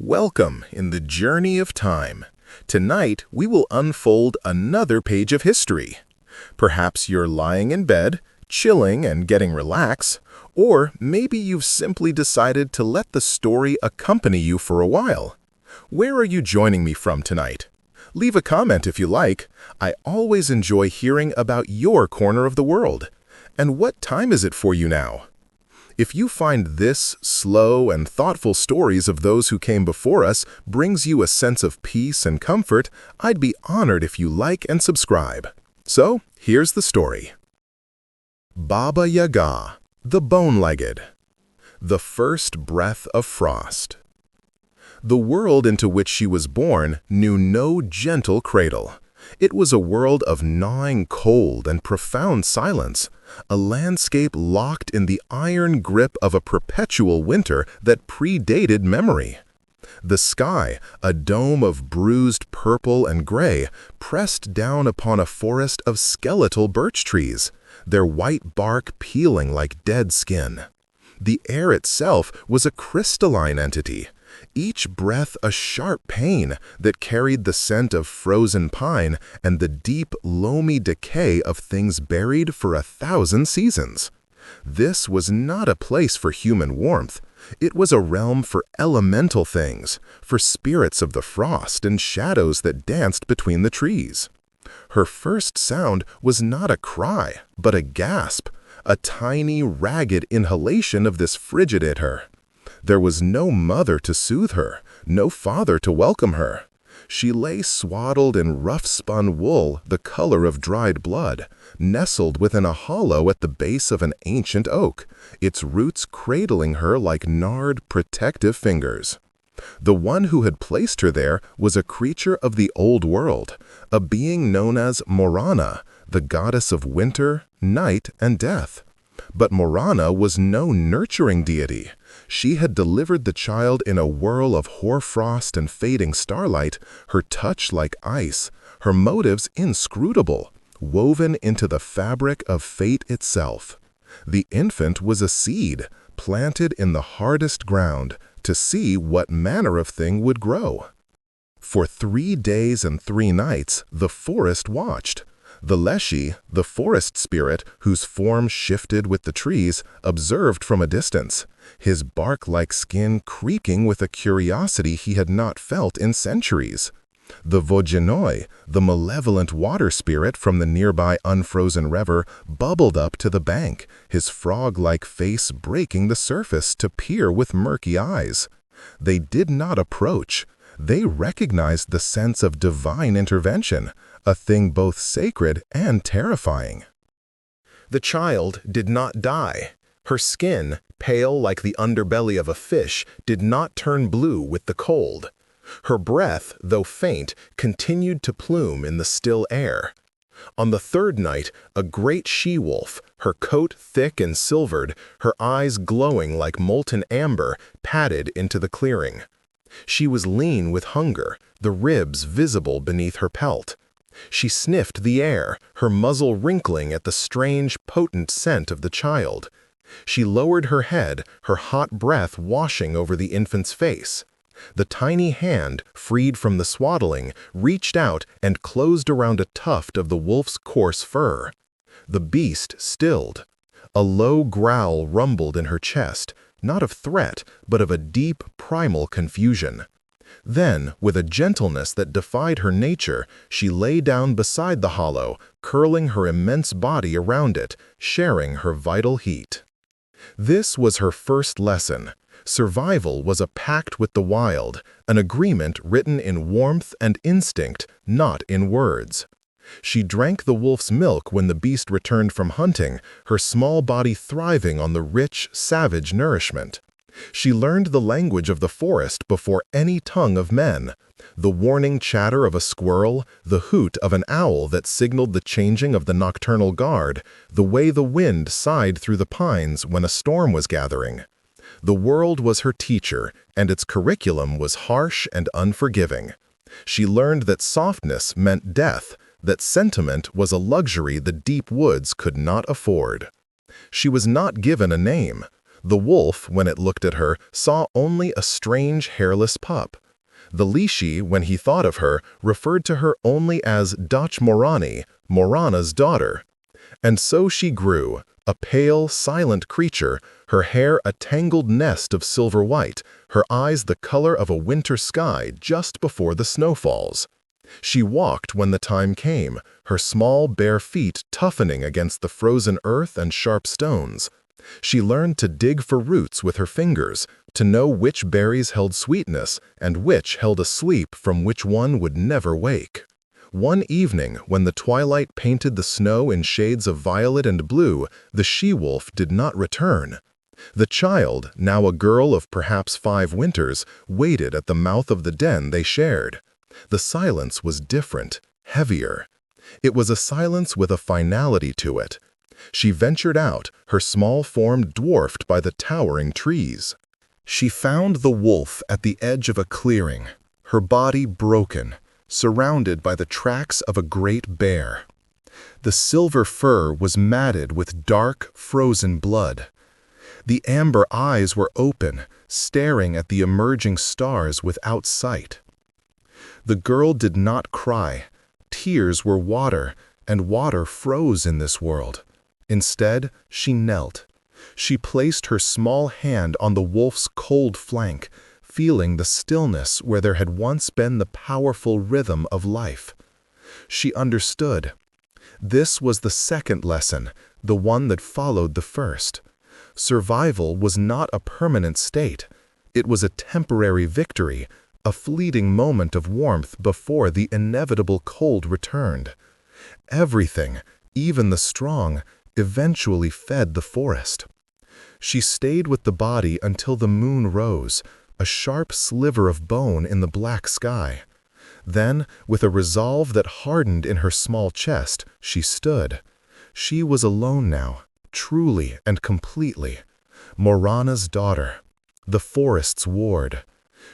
Welcome in the journey of time. Tonight, we will unfold another page of history. Perhaps you're lying in bed, chilling and getting relaxed, or maybe you've simply decided to let the story accompany you for a while. Where are you joining me from tonight? Leave a comment if you like. I always enjoy hearing about your corner of the world. And what time is it for you now? If you find this slow and thoughtful stories of those who came before us brings you a sense of peace and comfort, I'd be honored if you like and subscribe. So, here's the story. Baba Yaga, the Bone-Legged. The First Breath of Frost. The world into which she was born knew no gentle cradle. It was a world of gnawing cold and profound silence, a landscape locked in the iron grip of a perpetual winter that predated memory. The sky, a dome of bruised purple and gray, pressed down upon a forest of skeletal birch trees, their white bark peeling like dead skin. The air itself was a crystalline entity, each breath a sharp pain that carried the scent of frozen pine and the deep, loamy decay of things buried for 1,000 seasons. This was not a place for human warmth. It was a realm for elemental things, for spirits of the frost and shadows that danced between the trees. Her first sound was not a cry, but a gasp, a tiny, ragged inhalation of this frigid in her. There was no mother to soothe her, no father to welcome her. She lay swaddled in rough-spun wool the color of dried blood, nestled within a hollow at the base of an ancient oak, its roots cradling her like gnarled, protective fingers. The one who had placed her there was a creature of the old world, a being known as Morana, the goddess of winter, night, and death. But Morana was no nurturing deity. She had delivered the child in a whirl of hoarfrost and fading starlight, her touch like ice, her motives inscrutable, woven into the fabric of fate itself. The infant was a seed, planted in the hardest ground, to see what manner of thing would grow. For 3 days and 3 nights the forest watched. The Leshy, the forest spirit whose form shifted with the trees, observed from a distance, his bark-like skin creaking with a curiosity he had not felt in centuries. The Vogenoi, the malevolent water spirit from the nearby unfrozen river, bubbled up to the bank, his frog-like face breaking the surface to peer with murky eyes. They did not approach. They recognized the sense of divine intervention, a thing both sacred and terrifying. The child did not die. Her skin, pale like the underbelly of a fish, did not turn blue with the cold. Her breath, though faint, continued to plume in the still air. On the 3rd night, a great she-wolf, her coat thick and silvered, her eyes glowing like molten amber, padded into the clearing. She was lean with hunger, the ribs visible beneath her pelt. She sniffed the air, her muzzle wrinkling at the strange, potent scent of the child. She lowered her head, her hot breath washing over the infant's face. The tiny hand, freed from the swaddling, reached out and closed around a tuft of the wolf's coarse fur. The beast stilled. A low growl rumbled in her chest, not of threat, but of a deep, primal confusion. Then, with a gentleness that defied her nature, she lay down beside the hollow, curling her immense body around it, sharing her vital heat. This was her first lesson. Survival was a pact with the wild, an agreement written in warmth and instinct, not in words. She drank the wolf's milk when the beast returned from hunting, her small body thriving on the rich, savage nourishment. She learned the language of the forest before any tongue of men, the warning chatter of a squirrel, the hoot of an owl that signaled the changing of the nocturnal guard, the way the wind sighed through the pines when a storm was gathering. The world was her teacher, and its curriculum was harsh and unforgiving. She learned that softness meant death, that sentiment was a luxury the deep woods could not afford. She was not given a name. The wolf, when it looked at her, saw only a strange hairless pup. The Lishi, when he thought of her, referred to her only as Dach Morani, Morana's daughter. And so she grew, a pale, silent creature, her hair a tangled nest of silver white, her eyes the color of a winter sky just before the snow falls. She walked when the time came, her small bare feet toughening against the frozen earth and sharp stones. She learned to dig for roots with her fingers, to know which berries held sweetness and which held a sleep from which one would never wake. One evening, when the twilight painted the snow in shades of violet and blue, the she-wolf did not return. The child, now a girl of perhaps 5 winters, waited at the mouth of the den they shared. The silence was different, heavier. It was a silence with a finality to it. She ventured out, her small form dwarfed by the towering trees. She found the wolf at the edge of a clearing, her body broken, surrounded by the tracks of a great bear. The silver fur was matted with dark, frozen blood. The amber eyes were open, staring at the emerging stars without sight. The girl did not cry. Tears were water, and water froze in this world. Instead, she knelt. She placed her small hand on the wolf's cold flank, feeling the stillness where there had once been the powerful rhythm of life. She understood. This was the second lesson, the one that followed the first. Survival was not a permanent state. It was a temporary victory, a fleeting moment of warmth before the inevitable cold returned. Everything, even the strong, eventually fed the forest. She stayed with the body until the moon rose, a sharp sliver of bone in the black sky. Then, with a resolve that hardened in her small chest, she stood. She was alone now, truly and completely. Morana's daughter, the forest's ward.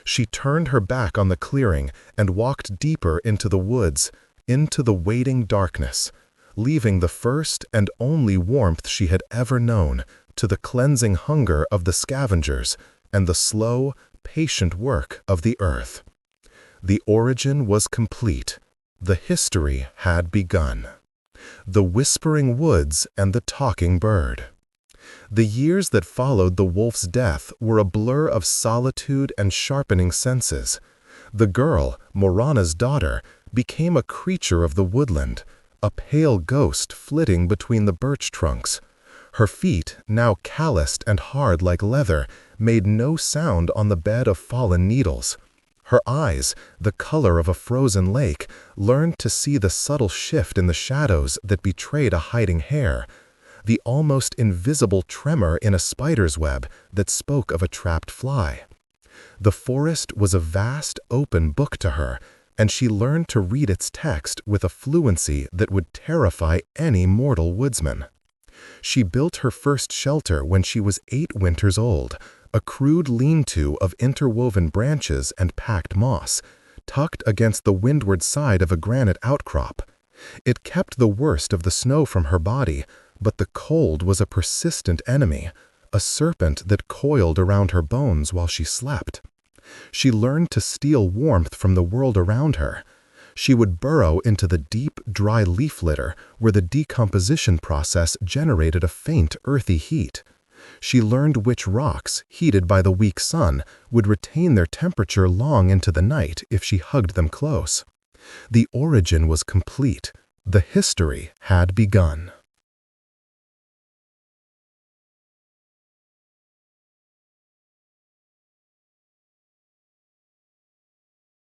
She turned her back on the clearing and walked deeper into the woods, into the waiting darkness, leaving the first and only warmth she had ever known to the cleansing hunger of the scavengers and the slow, patient work of the earth. The origin was complete. The history had begun. The whispering woods and the talking bird. The years that followed the wolf's death were a blur of solitude and sharpening senses. The girl, Morana's daughter, became a creature of the woodland, a pale ghost flitting between the birch trunks. Her feet, now calloused and hard like leather, made no sound on the bed of fallen needles. Her eyes, the color of a frozen lake, learned to see the subtle shift in the shadows that betrayed a hiding hair, the almost invisible tremor in a spider's web that spoke of a trapped fly. The forest was a vast, open book to her, and she learned to read its text with a fluency that would terrify any mortal woodsman. She built her first shelter when she was 8 winters old, a crude lean-to of interwoven branches and packed moss, tucked against the windward side of a granite outcrop. It kept the worst of the snow from her body, but the cold was a persistent enemy, a serpent that coiled around her bones while she slept. She learned to steal warmth from the world around her. She would burrow into the deep, dry leaf litter where the decomposition process generated a faint, earthy heat. She learned which rocks, heated by the weak sun, would retain their temperature long into the night if she hugged them close. The origin was complete. The history had begun.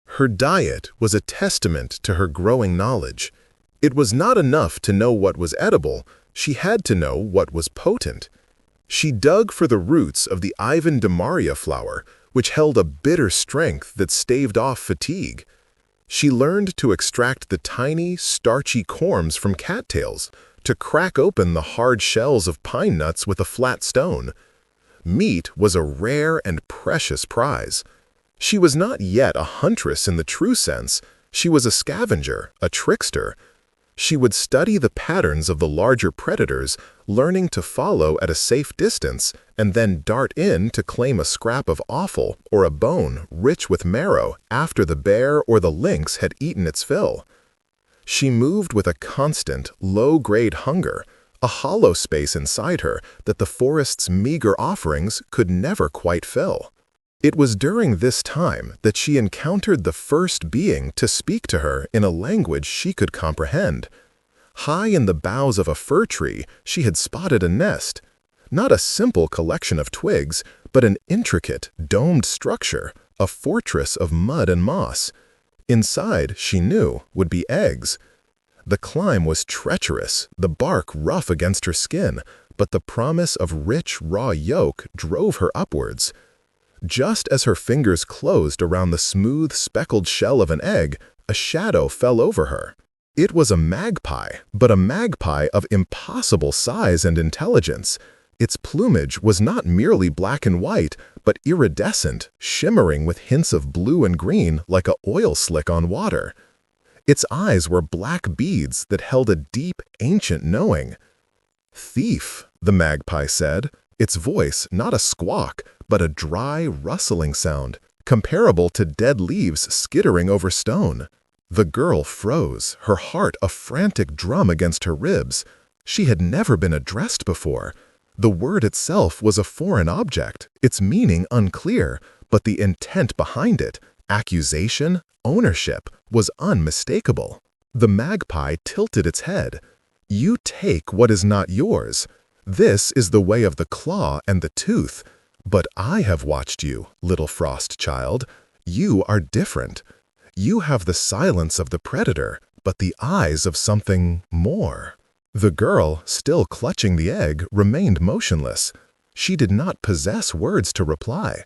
Her diet was a testament to her growing knowledge. It was not enough to know what was edible, she had to know what was potent. She dug for the roots of the Ivan Demaria flower, which held a bitter strength that staved off fatigue. She learned to extract the tiny, starchy corms from cattails, to crack open the hard shells of pine nuts with a flat stone. Meat was a rare and precious prize. She was not yet a huntress in the true sense. She was a scavenger, a trickster. She would study the patterns of the larger predators, learning to follow at a safe distance and then dart in to claim a scrap of offal or a bone rich with marrow after the bear or the lynx had eaten its fill. She moved with a constant, low-grade hunger, a hollow space inside her that the forest's meager offerings could never quite fill. It was during this time that she encountered the first being to speak to her in a language she could comprehend. High in the boughs of a fir tree, she had spotted a nest. Not a simple collection of twigs, but an intricate, domed structure, a fortress of mud and moss. Inside, she knew, would be eggs. The climb was treacherous, the bark rough against her skin, but the promise of rich, raw yolk drove her upwards. Just as her fingers closed around the smooth, speckled shell of an egg, a shadow fell over her. It was a magpie, but a magpie of impossible size and intelligence. Its plumage was not merely black and white, but iridescent, shimmering with hints of blue and green like an oil slick on water. Its eyes were black beads that held a deep, ancient knowing. "Thief," the magpie said, its voice not a squawk, but a dry, rustling sound, comparable to dead leaves skittering over stone. The girl froze, her heart a frantic drum against her ribs. She had never been addressed before. The word itself was a foreign object, its meaning unclear, but the intent behind it, accusation, ownership, was unmistakable. The magpie tilted its head. "You take what is not yours. This is the way of the claw and the tooth. But I have watched you, little frost child. You are different. You have the silence of the predator, but the eyes of something more." The girl, still clutching the egg, remained motionless. She did not possess words to reply.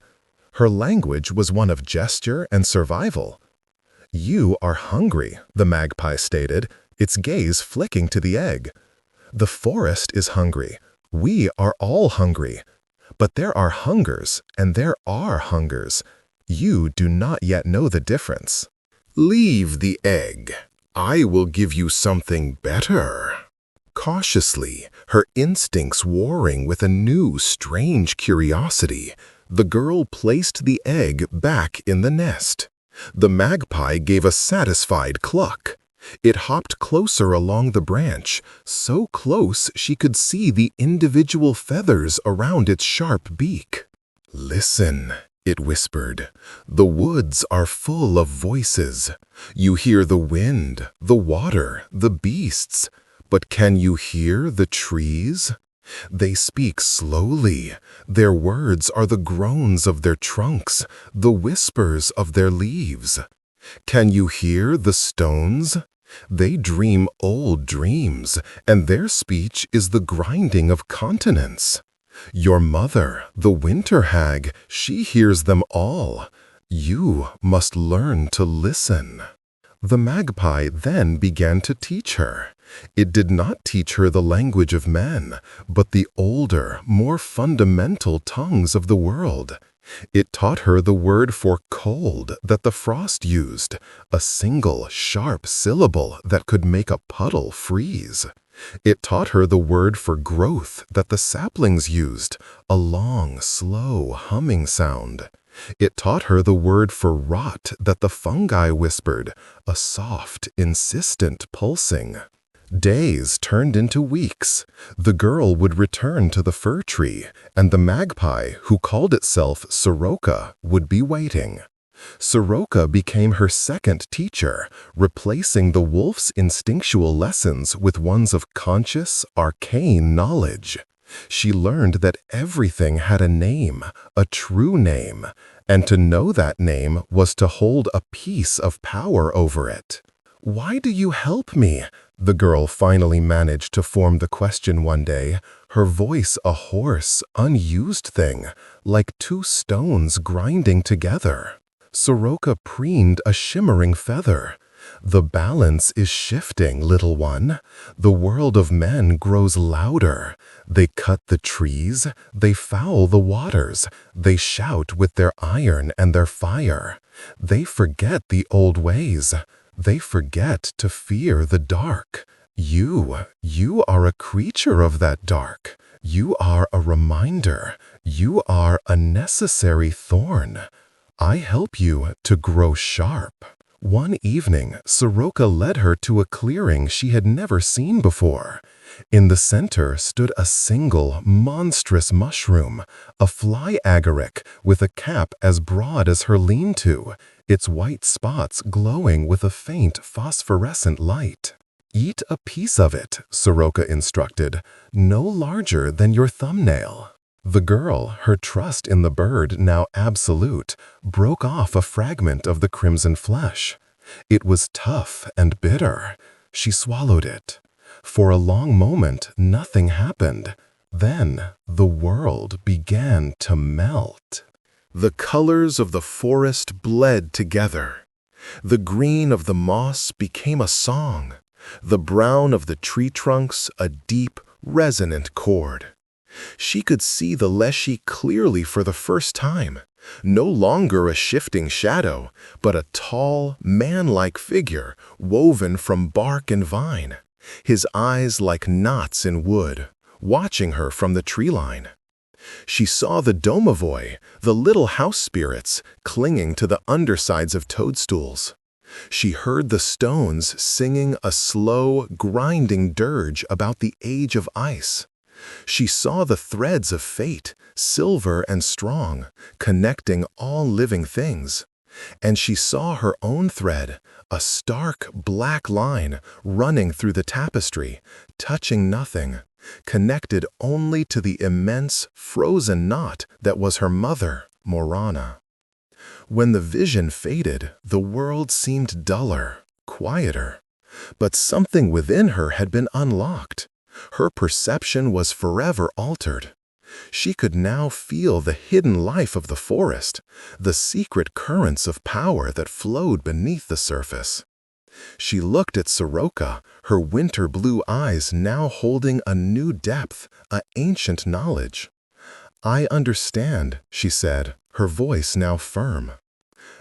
Her language was one of gesture and survival. "You are hungry," the magpie stated, its gaze flicking to the egg. "The forest is hungry. We are all hungry. But there are hungers, and there are hungers. You do not yet know the difference." "Leave the egg. I will give you something better." Cautiously, her instincts warring with a new, strange curiosity, the girl placed the egg back in the nest. The magpie gave a satisfied cluck. It hopped closer along the branch, so close she could see the individual feathers around its sharp beak. "Listen," it whispered. "The woods are full of voices. You hear the wind, the water, the beasts. But can you hear the trees? They speak slowly. Their words are the groans of their trunks, the whispers of their leaves. Can you hear the stones? They dream old dreams, and their speech is the grinding of continents. Your mother, the winter hag, she hears them all. You must learn to listen." The magpie then began to teach her. It did not teach her the language of men, but the older, more fundamental tongues of the world. It taught her the word for cold that the frost used, a single, sharp syllable that could make a puddle freeze. It taught her the word for growth that the saplings used, a long, slow, humming sound. It taught her the word for rot that the fungi whispered, a soft, insistent pulsing. Days turned into weeks. The girl would return to the fir tree, and the magpie, who called itself Soroka, would be waiting. Soroka became her second teacher, replacing the wolf's instinctual lessons with ones of conscious, arcane knowledge. She learned that everything had a name, a true name, and to know that name was to hold a piece of power over it. "Why do you help me?" the girl finally managed to form the question one day, her voice a hoarse, unused thing, like two stones grinding together. Soroka preened a shimmering feather. "The balance is shifting, little one. The world of men grows louder. They cut the trees, they foul the waters, they shout with their iron and their fire. They forget the old ways. They forget to fear the dark. You are a creature of that dark. You are a reminder. You are a necessary thorn. I help you to grow sharp." One evening, Soroka led her to a clearing she had never seen before. In the center stood a single, monstrous mushroom, a fly agaric with a cap as broad as her lean-to, its white spots glowing with a faint phosphorescent light. "Eat a piece of it," Soroka instructed, "no larger than your thumbnail." The girl, her trust in the bird now absolute, broke off a fragment of the crimson flesh. It was tough and bitter. She swallowed it. For a long moment, nothing happened. Then, the world began to melt. The colors of the forest bled together. The green of the moss became a song. The brown of the tree trunks a deep, resonant chord. She could see the leshy clearly for the first time, no longer a shifting shadow, but a tall, man-like figure woven from bark and vine, his eyes like knots in wood, watching her from the tree line. She saw the domovoi, the little house spirits, clinging to the undersides of toadstools. She heard the stones singing a slow, grinding dirge about the age of ice. She saw the threads of fate, silver and strong, connecting all living things. And she saw her own thread, a stark black line running through the tapestry, touching nothing, connected only to the immense, frozen knot that was her mother, Morana. When the vision faded, the world seemed duller, quieter. But something within her had been unlocked. Her perception was forever altered. She could now feel the hidden life of the forest, the secret currents of power that flowed beneath the surface. She looked at Soroka, her winter blue eyes now holding a new depth, an ancient knowledge. "I understand," she said, her voice now firm.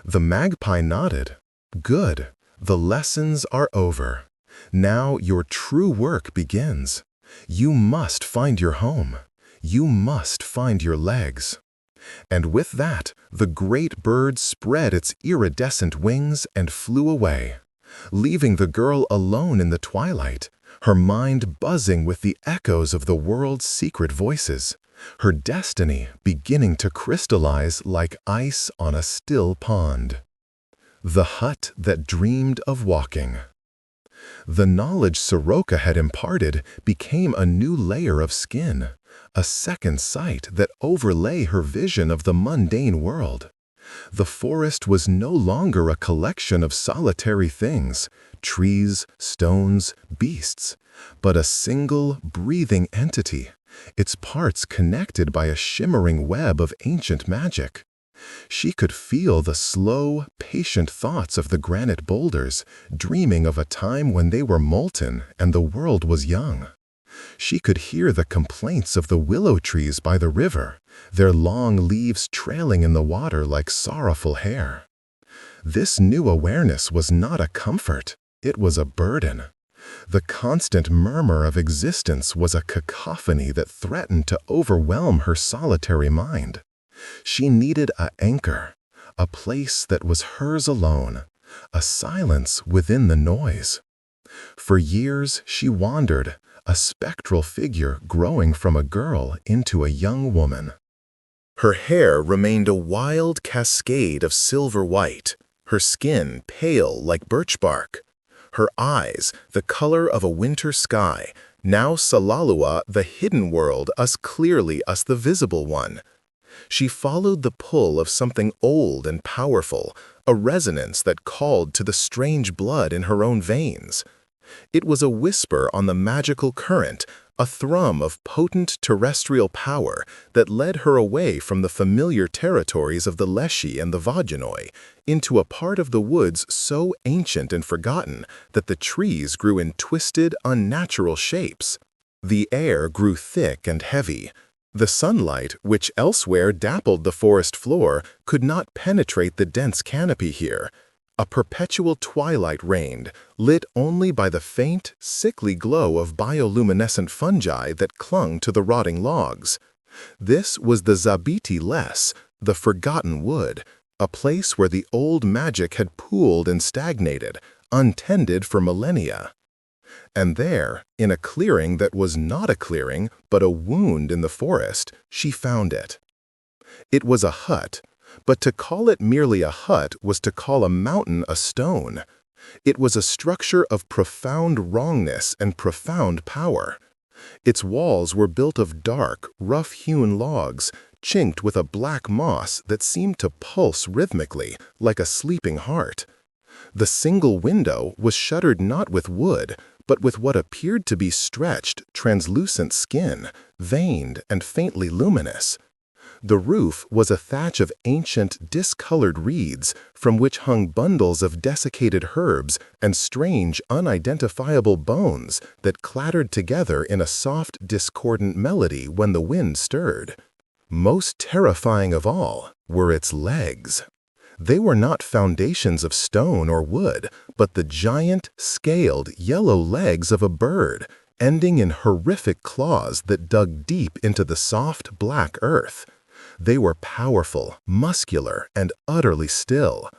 The magpie nodded. "Good. The lessons are over. Now your true work begins. You must find your home. You must find your legs." And with that, the great bird spread its iridescent wings and flew away, leaving the girl alone in the twilight, her mind buzzing with the echoes of the world's secret voices, her destiny beginning to crystallize like ice on a still pond. The hut that dreamed of walking. The knowledge Soroka had imparted became a new layer of skin, a second sight that overlay her vision of the mundane world. The forest was no longer a collection of solitary things, trees, stones, beasts, but a single, breathing entity, its parts connected by a shimmering web of ancient magic. She could feel the slow, patient thoughts of the granite boulders, dreaming of a time when they were molten and the world was young. She could hear the complaints of the willow trees by the river, their long leaves trailing in the water like sorrowful hair. This new awareness was not a comfort, it was a burden. The constant murmur of existence was a cacophony that threatened to overwhelm her solitary mind. She needed an anchor, a place that was hers alone, a silence within the noise. For years she wandered, a spectral figure growing from a girl into a young woman. Her hair remained a wild cascade of silver white, her skin pale like birch bark. Her eyes, the color of a winter sky, now Salalua, the hidden world, us clearly, us the visible one. She followed the pull of something old and powerful, a resonance that called to the strange blood in her own veins. It was a whisper on the magical current, a thrum of potent terrestrial power that led her away from the familiar territories of the Leshy and the Vaginoi, into a part of the woods so ancient and forgotten that the trees grew in twisted, unnatural shapes. The air grew thick and heavy. The sunlight, which elsewhere dappled the forest floor, could not penetrate the dense canopy here. A perpetual twilight reigned, lit only by the faint, sickly glow of bioluminescent fungi that clung to the rotting logs. This was the Zabiti Les, the Forgotten Wood, a place where the old magic had pooled and stagnated, untended for millennia. And there, in a clearing that was not a clearing, but a wound in the forest, she found it. It was a hut, but to call it merely a hut was to call a mountain a stone. It was a structure of profound wrongness and profound power. Its walls were built of dark, rough-hewn logs, chinked with a black moss that seemed to pulse rhythmically, like a sleeping heart. The single window was shuttered not with wood, but with what appeared to be stretched, translucent skin, veined and faintly luminous. The roof was a thatch of ancient, discolored reeds from which hung bundles of desiccated herbs and strange, unidentifiable bones that clattered together in a soft, discordant melody when the wind stirred. Most terrifying of all were its legs. They were not foundations of stone or wood, but the giant, scaled, yellow legs of a bird, ending in horrific claws that dug deep into the soft, black earth. They were powerful, muscular, and utterly still.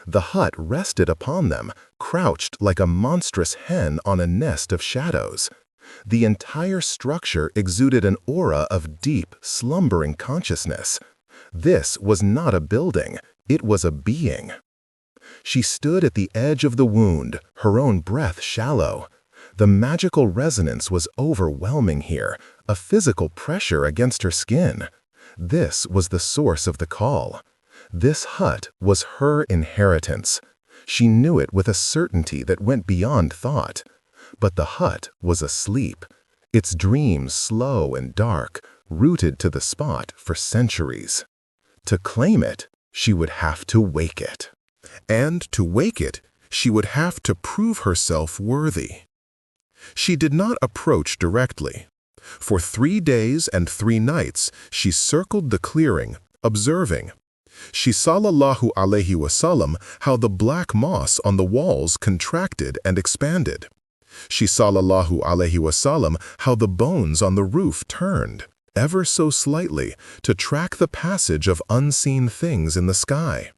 The hut rested upon them, crouched like a monstrous hen on a nest of shadows. The entire structure exuded an aura of deep, slumbering consciousness. This was not a building, it was a being. She stood at the edge of the wound, her own breath shallow. The magical resonance was overwhelming here, a physical pressure against her skin. This was the source of the call. This hut was her inheritance. She knew it with a certainty that went beyond thought. But the hut was asleep, its dreams slow and dark, rooted to the spot for centuries. To claim it, she would have to wake it. And to wake it, she would have to prove herself worthy. She did not approach directly. For 3 days and 3 nights, she circled the clearing, observing. She sallallahu alayhi wasallam how the black moss on the walls contracted and expanded. She sallallahu alayhi wasallam how the bones on the roof turned, ever so slightly, to track the passage of unseen things in the sky.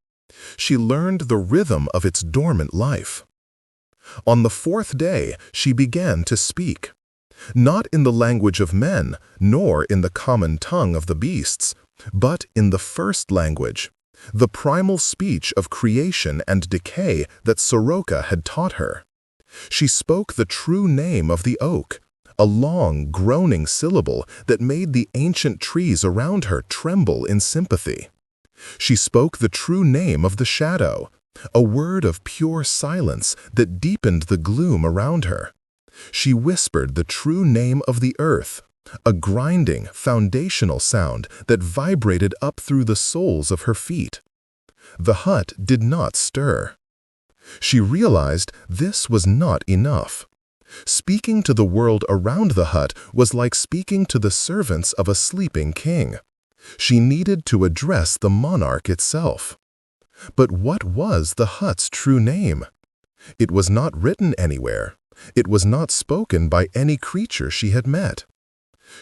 She learned the rhythm of its dormant life. On the 4th day, she began to speak. Not in the language of men, nor in the common tongue of the beasts, but in the first language, the primal speech of creation and decay that Soroka had taught her. She spoke the true name of the oak, a long, groaning syllable that made the ancient trees around her tremble in sympathy. She spoke the true name of the shadow, a word of pure silence that deepened the gloom around her. She whispered the true name of the earth, a grinding, foundational sound that vibrated up through the soles of her feet. The hut did not stir. She realized this was not enough. Speaking to the world around the hut was like speaking to the servants of a sleeping king. She needed to address the monarch itself. But what was the hut's true name? It was not written anywhere. It was not spoken by any creature she had met.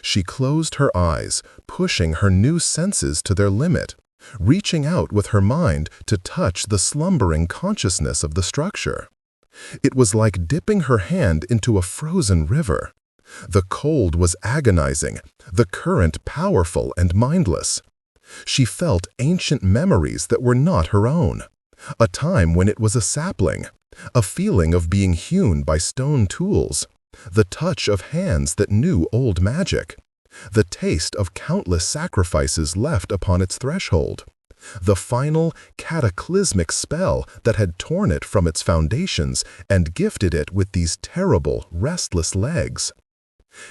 She closed her eyes, pushing her new senses to their limit, reaching out with her mind to touch the slumbering consciousness of the structure. It was like dipping her hand into a frozen river. The cold was agonizing, the current powerful and mindless. She felt ancient memories that were not her own, a time when it was a sapling, a feeling of being hewn by stone tools, the touch of hands that knew old magic, the taste of countless sacrifices left upon its threshold, the final, cataclysmic spell that had torn it from its foundations and gifted it with these terrible, restless legs.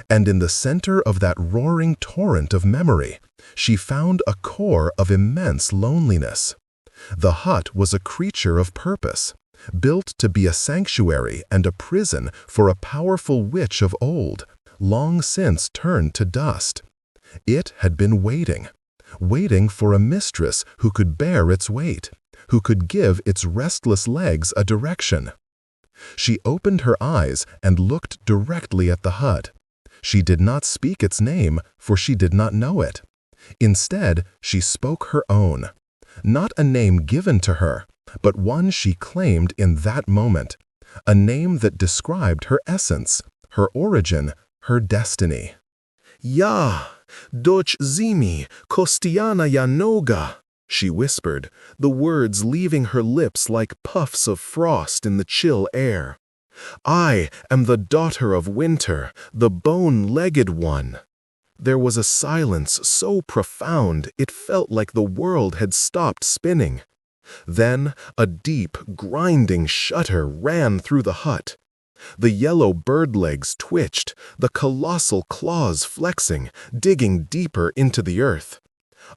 And in the center of that roaring torrent of memory, she found a core of immense loneliness. The hut was a creature of purpose, built to be a sanctuary and a prison for a powerful witch of old, long since turned to dust. It had been waiting for a mistress who could bear its weight, who could give its restless legs a direction. She opened her eyes and looked directly at the hut. She did not speak its name, for she did not know it. Instead, she spoke her own. Not a name given to her, but one she claimed in that moment. A name that described her essence, her origin, her destiny. "Ya, doch zimi, kostiana ya noga," she whispered, the words leaving her lips like puffs of frost in the chill air. "I am the daughter of winter, the bone-legged one." There was a silence so profound it felt like the world had stopped spinning. Then a deep, grinding shudder ran through the hut. The yellow bird legs twitched, the colossal claws flexing, digging deeper into the earth.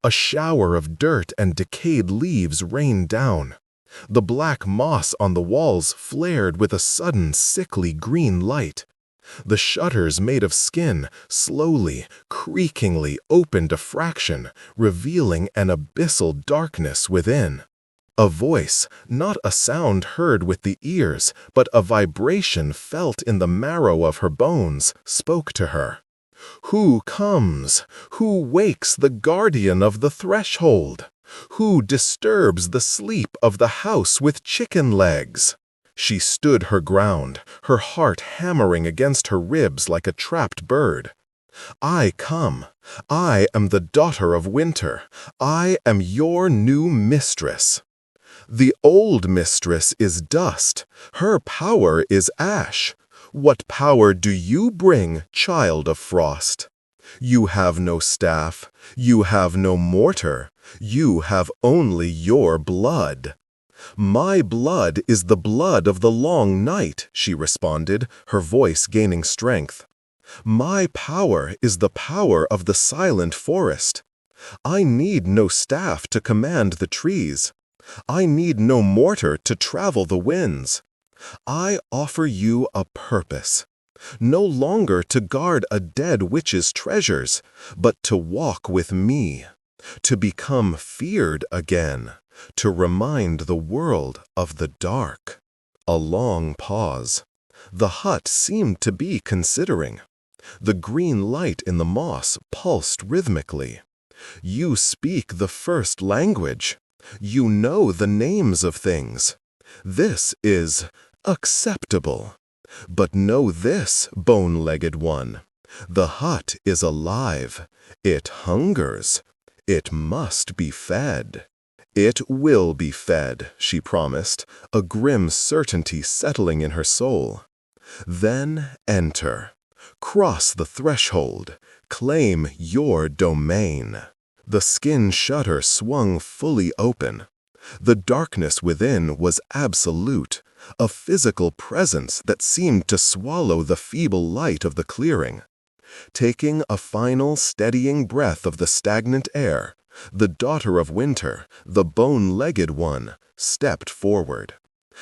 A shower of dirt and decayed leaves rained down. The black moss on the walls flared with a sudden, sickly green light. The shutters made of skin slowly, creakingly opened a fraction, revealing an abyssal darkness within. A voice, not a sound heard with the ears, but a vibration felt in the marrow of her bones, spoke to her. "Who comes? Who wakes the guardian of the threshold? Who disturbs the sleep of the house with chicken legs?" She stood her ground, her heart hammering against her ribs like a trapped bird. "I come. I am the daughter of winter. I am your new mistress." "The old mistress is dust. Her power is ash. What power do you bring, child of frost? You have no staff. You have no mortar. You have only your blood." "My blood is the blood of the long night," she responded, her voice gaining strength. "My power is the power of the silent forest. I need no staff to command the trees. I need no mortar to travel the winds. I offer you a purpose, no longer to guard a dead witch's treasures, but to walk with me, to become feared again, to remind the world of the dark." A long pause. The hut seemed to be considering. The green light in the moss pulsed rhythmically. "You speak the first language. You know the names of things. This is acceptable. But know this, bone-legged one. The hut is alive. It hungers. It must be fed." "It will be fed," she promised, a grim certainty settling in her soul. "Then enter. Cross the threshold. Claim your domain." The skin shutter swung fully open. The darkness within was absolute, a physical presence that seemed to swallow the feeble light of the clearing. Taking a final steadying breath of the stagnant air, the daughter of winter, the bone-legged one, stepped forward.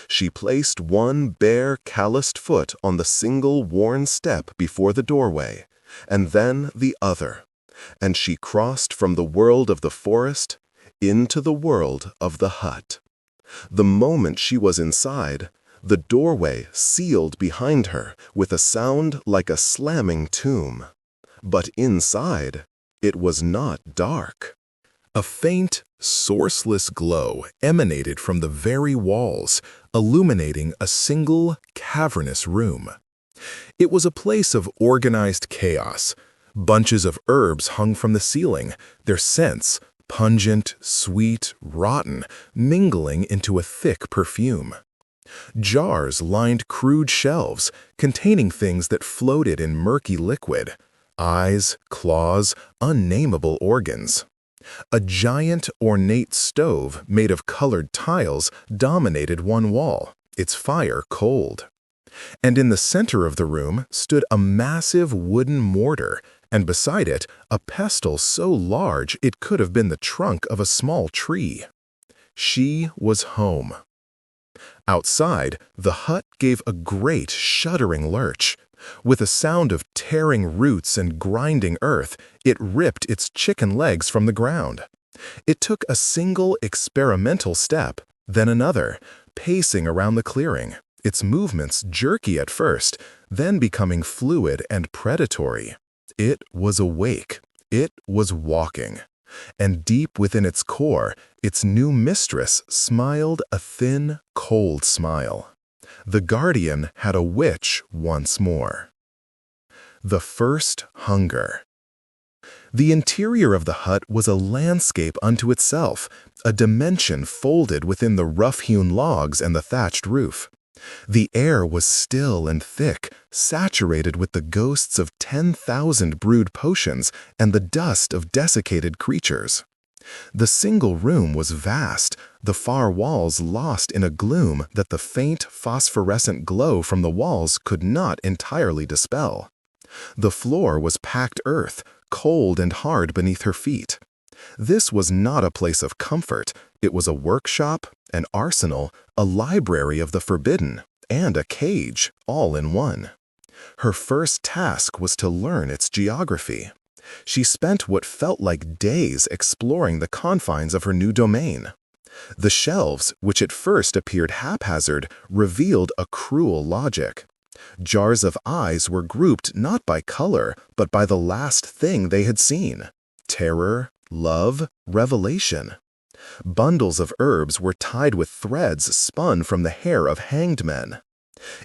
She placed one bare, calloused foot on the single worn step before the doorway, and then the other, and she crossed from the world of the forest into the world of the hut. The moment she was inside, the doorway sealed behind her with a sound like a slamming tomb. But inside, it was not dark. A faint, sourceless glow emanated from the very walls, illuminating a single, cavernous room. It was a place of organized chaos. Bunches of herbs hung from the ceiling, their scents, pungent, sweet, rotten, mingling into a thick perfume. Jars lined crude shelves, containing things that floated in murky liquid: eyes, claws, unnameable organs. A giant, ornate stove made of colored tiles dominated one wall, its fire cold. And in the center of the room stood a massive wooden mortar, and beside it, a pestle so large it could have been the trunk of a small tree. She was home. Outside, the hut gave a great, shuddering lurch. With a sound of tearing roots and grinding earth, it ripped its chicken legs from the ground. It took a single experimental step, then another, pacing around the clearing, its movements jerky at first, then becoming fluid and predatory. It was awake. It was walking. And deep within its core, its new mistress smiled a thin, cold smile. The guardian had a witch once more. The first hunger. The interior of the hut was a landscape unto itself, a dimension folded within the rough-hewn logs and the thatched roof. The air was still and thick, saturated with the ghosts of 10,000 brewed potions and the dust of desiccated creatures. The single room was vast, the far walls lost in a gloom that the faint phosphorescent glow from the walls could not entirely dispel. The floor was packed earth, cold and hard beneath her feet. This was not a place of comfort. It was a workshop, an arsenal, a library of the forbidden, and a cage, all in one. Her first task was to learn its geography. She spent what felt like days exploring the confines of her new domain. The shelves, which at first appeared haphazard, revealed a cruel logic. Jars of eyes were grouped not by color, but by the last thing they had seen: terror, love, revelation. Bundles of herbs were tied with threads spun from the hair of hanged men.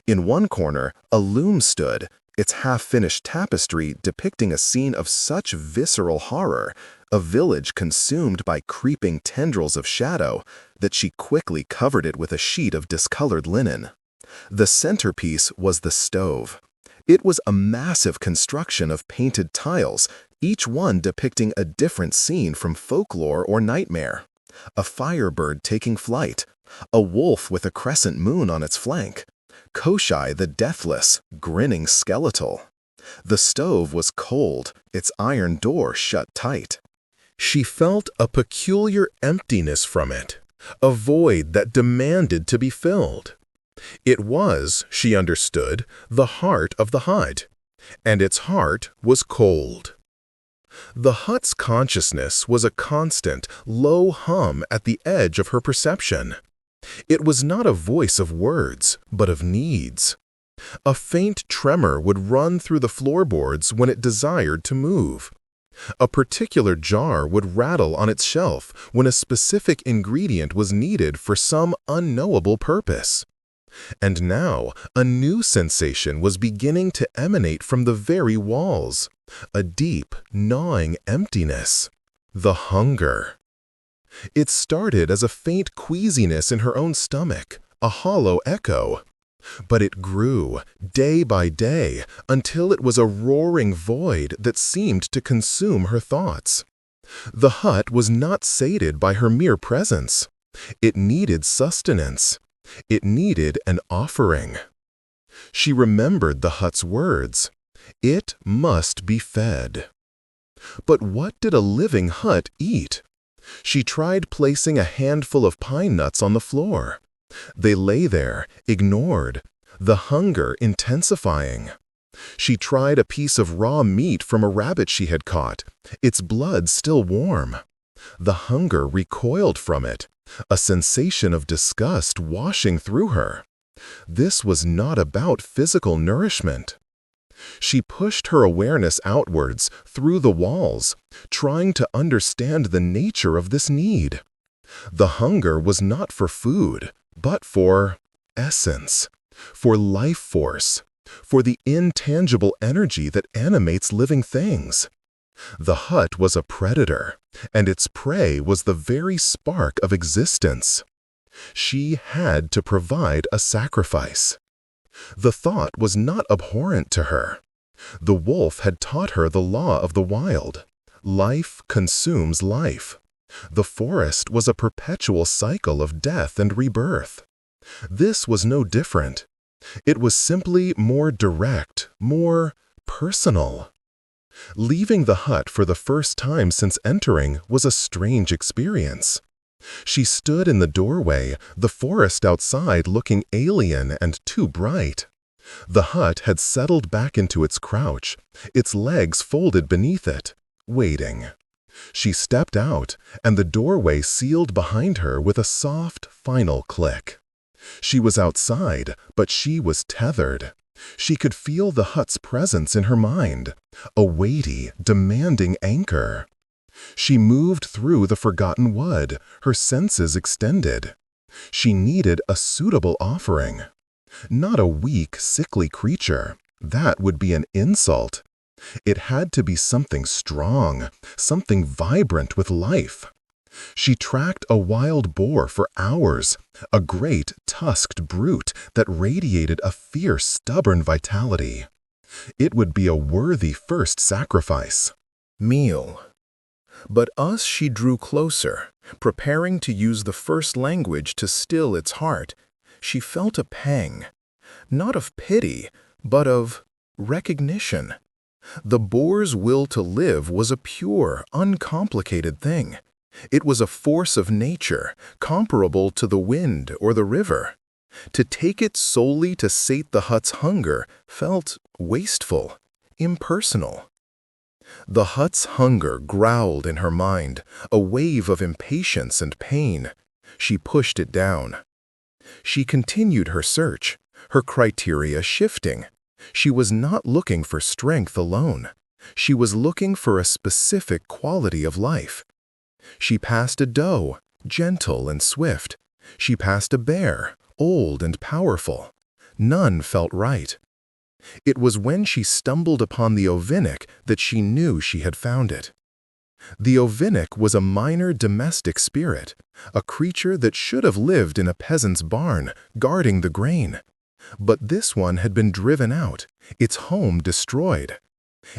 In one corner, a loom stood, its half-finished tapestry depicting a scene of such visceral horror, a village consumed by creeping tendrils of shadow, that she quickly covered it with a sheet of discolored linen. The centerpiece was the stove. It was a massive construction of painted tiles, each one depicting a different scene from folklore or nightmare. A firebird taking flight, a wolf with a crescent moon on its flank, Koshai the deathless, grinning skeletal. The stove was cold, its iron door shut tight. She felt a peculiar emptiness from it, a void that demanded to be filled. It was, she understood, the heart of the hut, and its heart was cold. The hut's consciousness was a constant, low hum at the edge of her perception. It was not a voice of words, but of needs. A faint tremor would run through the floorboards when it desired to move. A particular jar would rattle on its shelf when a specific ingredient was needed for some unknowable purpose. And now, a new sensation was beginning to emanate from the very walls, a deep, gnawing emptiness, the hunger. It started as a faint queasiness in her own stomach, a hollow echo. But it grew, day by day, until it was a roaring void that seemed to consume her thoughts. The hut was not sated by her mere presence. It needed sustenance. It needed an offering. She remembered the hut's words. It must be fed. But what did a living hut eat? She tried placing a handful of pine nuts on the floor. They lay there, ignored, the hunger intensifying. She tried a piece of raw meat from a rabbit she had caught, its blood still warm. The hunger recoiled from it, a sensation of disgust washing through her. This was not about physical nourishment. She pushed her awareness outwards, through the walls, trying to understand the nature of this need. The hunger was not for food, but for essence, for life force, for the intangible energy that animates living things. The hut was a predator, and its prey was the very spark of existence. She had to provide a sacrifice. The thought was not abhorrent to her. The wolf had taught her the law of the wild. Life consumes life. The forest was a perpetual cycle of death and rebirth. This was no different. It was simply more direct, more personal. Leaving the hut for the first time since entering was a strange experience. She stood in the doorway, the forest outside looking alien and too bright. The hut had settled back into its crouch, its legs folded beneath it, waiting. She stepped out, and the doorway sealed behind her with a soft, final click. She was outside, but she was tethered. She could feel the hut's presence in her mind, a weighty, demanding anchor. She moved through the forgotten wood, her senses extended. She needed a suitable offering. Not a weak, sickly creature. That would be an insult. It had to be something strong, something vibrant with life. She tracked a wild boar for hours, a great, tusked brute that radiated a fierce, stubborn vitality. It would be a worthy first sacrifice. Meal. But as she drew closer, preparing to use the first language to still its heart, she felt a pang, not of pity, but of recognition. The boar's will to live was a pure, uncomplicated thing. It was a force of nature, comparable to the wind or the river. To take it solely to sate the hut's hunger felt wasteful, impersonal. The hut's hunger growled in her mind, a wave of impatience and pain. She pushed it down. She continued her search, her criteria shifting. She was not looking for strength alone. She was looking for a specific quality of life. She passed a doe, gentle and swift. She passed a bear, old and powerful. None felt right. It was when she stumbled upon the ovinik that she knew she had found it. The ovinik was a minor domestic spirit, a creature that should have lived in a peasant's barn, guarding the grain. But this one had been driven out, its home destroyed.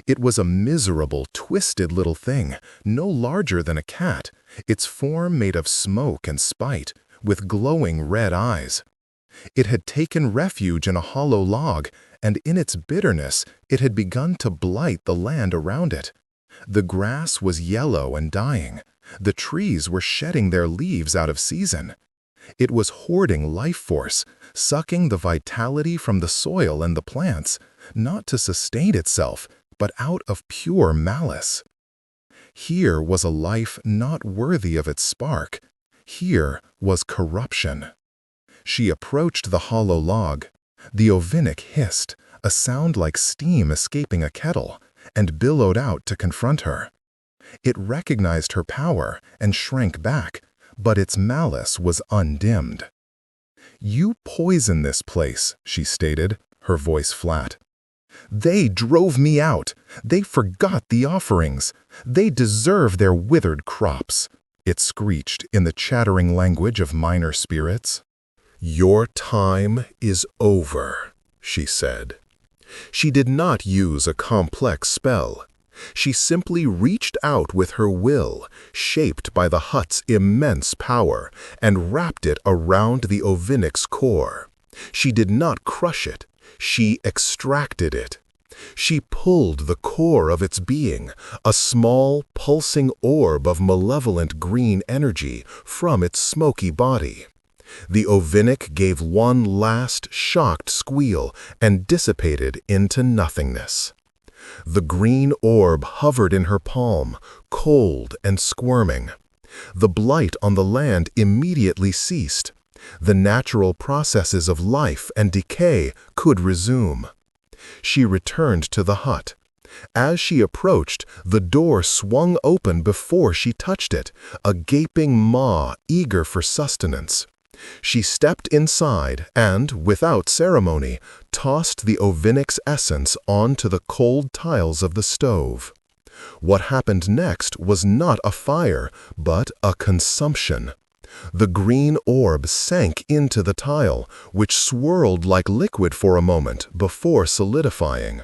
It was a miserable, twisted little thing, no larger than a cat, its form made of smoke and spite, with glowing red eyes. It had taken refuge in a hollow log, and in its bitterness it had begun to blight the land around it. The grass was yellow and dying. The trees were shedding their leaves out of season. It was hoarding life force, sucking the vitality from the soil and the plants, not to sustain itself, but out of pure malice. Here was a life not worthy of its spark. Here was corruption. She approached the hollow log. The ovinik hissed, a sound like steam escaping a kettle, and billowed out to confront her. It recognized her power and shrank back, but its malice was undimmed. "You poison this place," she stated, her voice flat. "They drove me out. They forgot the offerings. They deserve their withered crops," it screeched in the chattering language of minor spirits. "Your time is over," she said. She did not use a complex spell. She simply reached out with her will, shaped by the hut's immense power, and wrapped it around the ovinik's core. She did not crush it. She extracted it. She pulled the core of its being, a small, pulsing orb of malevolent green energy, from its smoky body. The ovinik gave one last, shocked squeal and dissipated into nothingness. The green orb hovered in her palm, cold and squirming. The blight on the land immediately ceased. The natural processes of life and decay could resume. She returned to the hut. As she approached, the door swung open before she touched it, a gaping maw eager for sustenance. She stepped inside and, without ceremony, tossed the ovinik's essence onto the cold tiles of the stove. What happened next was not a fire, but a consumption. The green orb sank into the tile, which swirled like liquid for a moment before solidifying.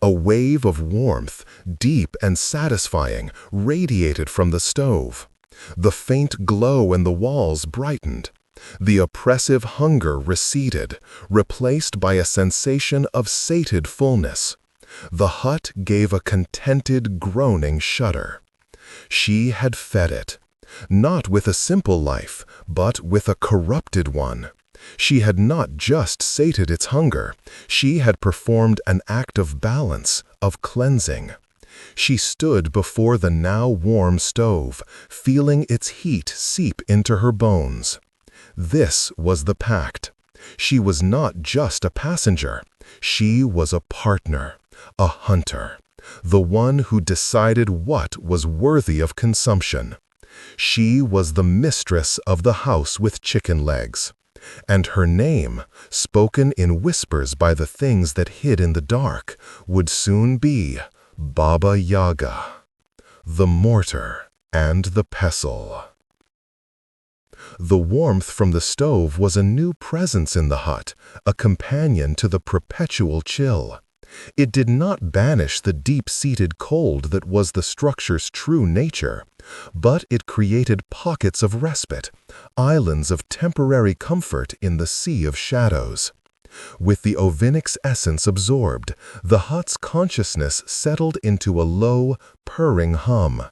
A wave of warmth, deep and satisfying, radiated from the stove. The faint glow in the walls brightened. The oppressive hunger receded, replaced by a sensation of sated fullness. The hut gave a contented, groaning shudder. She had fed it, not with a simple life, but with a corrupted one. She had not just sated its hunger, she had performed an act of balance, of cleansing. She stood before the now warm stove, feeling its heat seep into her bones. This was the pact. She was not just a passenger. She was a partner, a hunter, the one who decided what was worthy of consumption. She was the mistress of the house with chicken legs. And her name, spoken in whispers by the things that hid in the dark, would soon be Baba Yaga, the mortar and the pestle. The warmth from the stove was a new presence in the hut, a companion to the perpetual chill. It did not banish the deep-seated cold that was the structure's true nature, but it created pockets of respite, islands of temporary comfort in the sea of shadows. With the ovinic's essence absorbed, the hut's consciousness settled into a low, purring hum.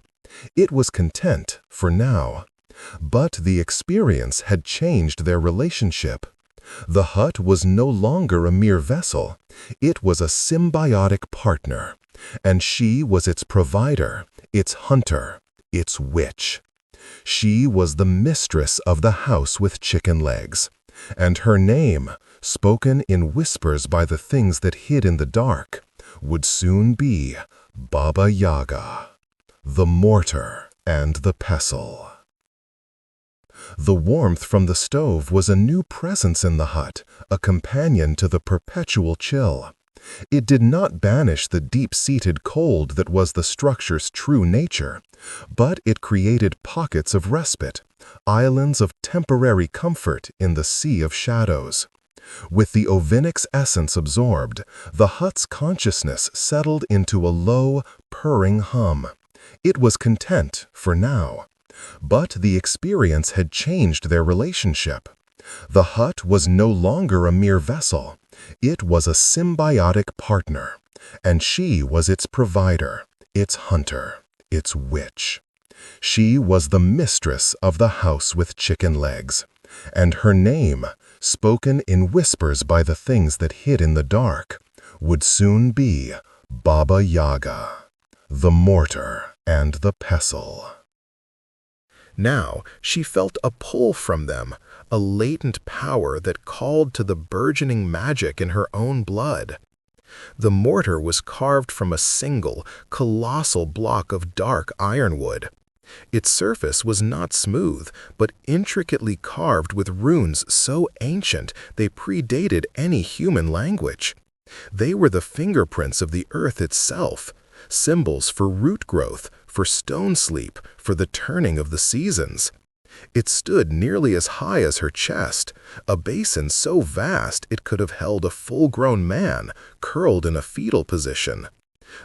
It was content for now. But the experience had changed their relationship. The hut was no longer a mere vessel. It was a symbiotic partner, and she was its provider, its hunter, its witch. She was the mistress of the house with chicken legs, and her name, spoken in whispers by the things that hid in the dark, would soon be Baba Yaga, the mortar and the pestle. The warmth from the stove was a new presence in the hut, a companion to the perpetual chill. It did not banish the deep-seated cold that was the structure's true nature, but it created pockets of respite, islands of temporary comfort in the sea of shadows. With the ovinic's essence absorbed, the hut's consciousness settled into a low, purring hum. It was content for now. But the experience had changed their relationship. The hut was no longer a mere vessel. It was a symbiotic partner, and she was its provider, its hunter, its witch. She was the mistress of the house with chicken legs, and her name, spoken in whispers by the things that hid in the dark, would soon be Baba Yaga, the mortar and the pestle. Now she felt a pull from them, a latent power that called to the burgeoning magic in her own blood. The mortar was carved from a single, colossal block of dark ironwood. Its surface was not smooth, but intricately carved with runes so ancient they predated any human language. They were the fingerprints of the earth itself, symbols for root growth, for stone sleep, for the turning of the seasons. It stood nearly as high as her chest, a basin so vast it could have held a full-grown man, curled in a fetal position.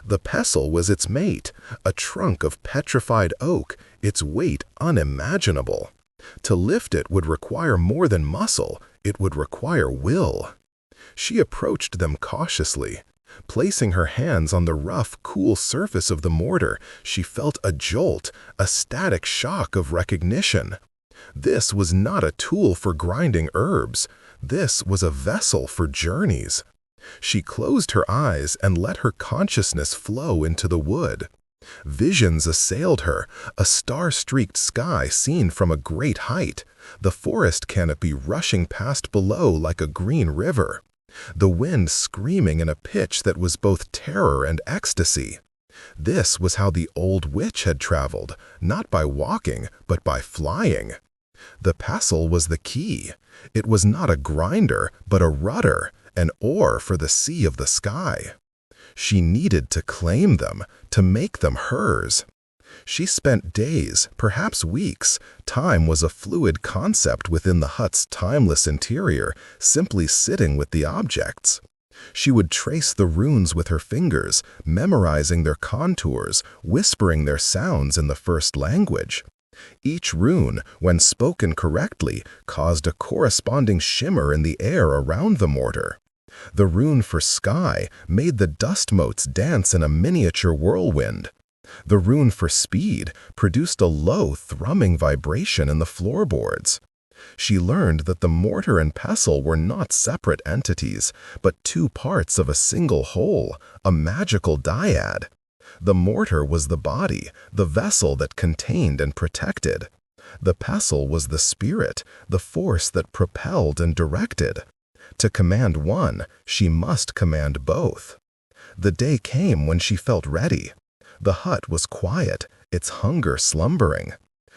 The pestle was its mate, a trunk of petrified oak, its weight unimaginable. To lift it would require more than muscle, it would require will. She approached them cautiously. Placing her hands on the rough, cool surface of the mortar, she felt a jolt, a static shock of recognition. This was not a tool for grinding herbs. This was a vessel for journeys. She closed her eyes and let her consciousness flow into the wood. Visions assailed her, a star-streaked sky seen from a great height, the forest canopy rushing past below like a green river. The wind screaming in a pitch that was both terror and ecstasy. This was how the old witch had traveled, not by walking, but by flying. The pestle was the key. It was not a grinder, but a rudder, an oar for the sea of the sky. She needed to claim them, to make them hers. She spent days, perhaps weeks. Time was a fluid concept within the hut's timeless interior, simply sitting with the objects. She would trace the runes with her fingers, memorizing their contours, whispering their sounds in the first language. Each rune, when spoken correctly, caused a corresponding shimmer in the air around the mortar. The rune for sky made the dust motes dance in a miniature whirlwind. The rune for speed produced a low, thrumming vibration in the floorboards. She learned that the mortar and pestle were not separate entities, but two parts of a single whole, a magical dyad. The mortar was the body, the vessel that contained and protected. The pestle was the spirit, the force that propelled and directed. To command one, she must command both. The day came when she felt ready. The hut was quiet, its hunger slumbering.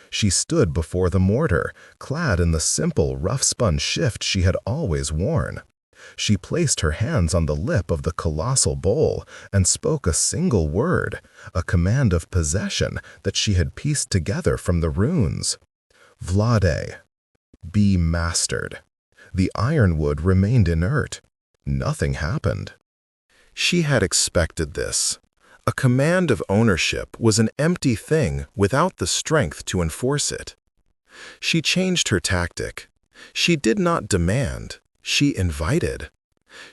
She stood before the mortar, clad in the simple, rough-spun shift she had always worn. She placed her hands on the lip of the colossal bowl and spoke a single word, a command of possession that she had pieced together from the runes. Vlade, be mastered. The ironwood remained inert. Nothing happened. She had expected this. A command of ownership was an empty thing without the strength to enforce it. She changed her tactic. She did not demand. She invited.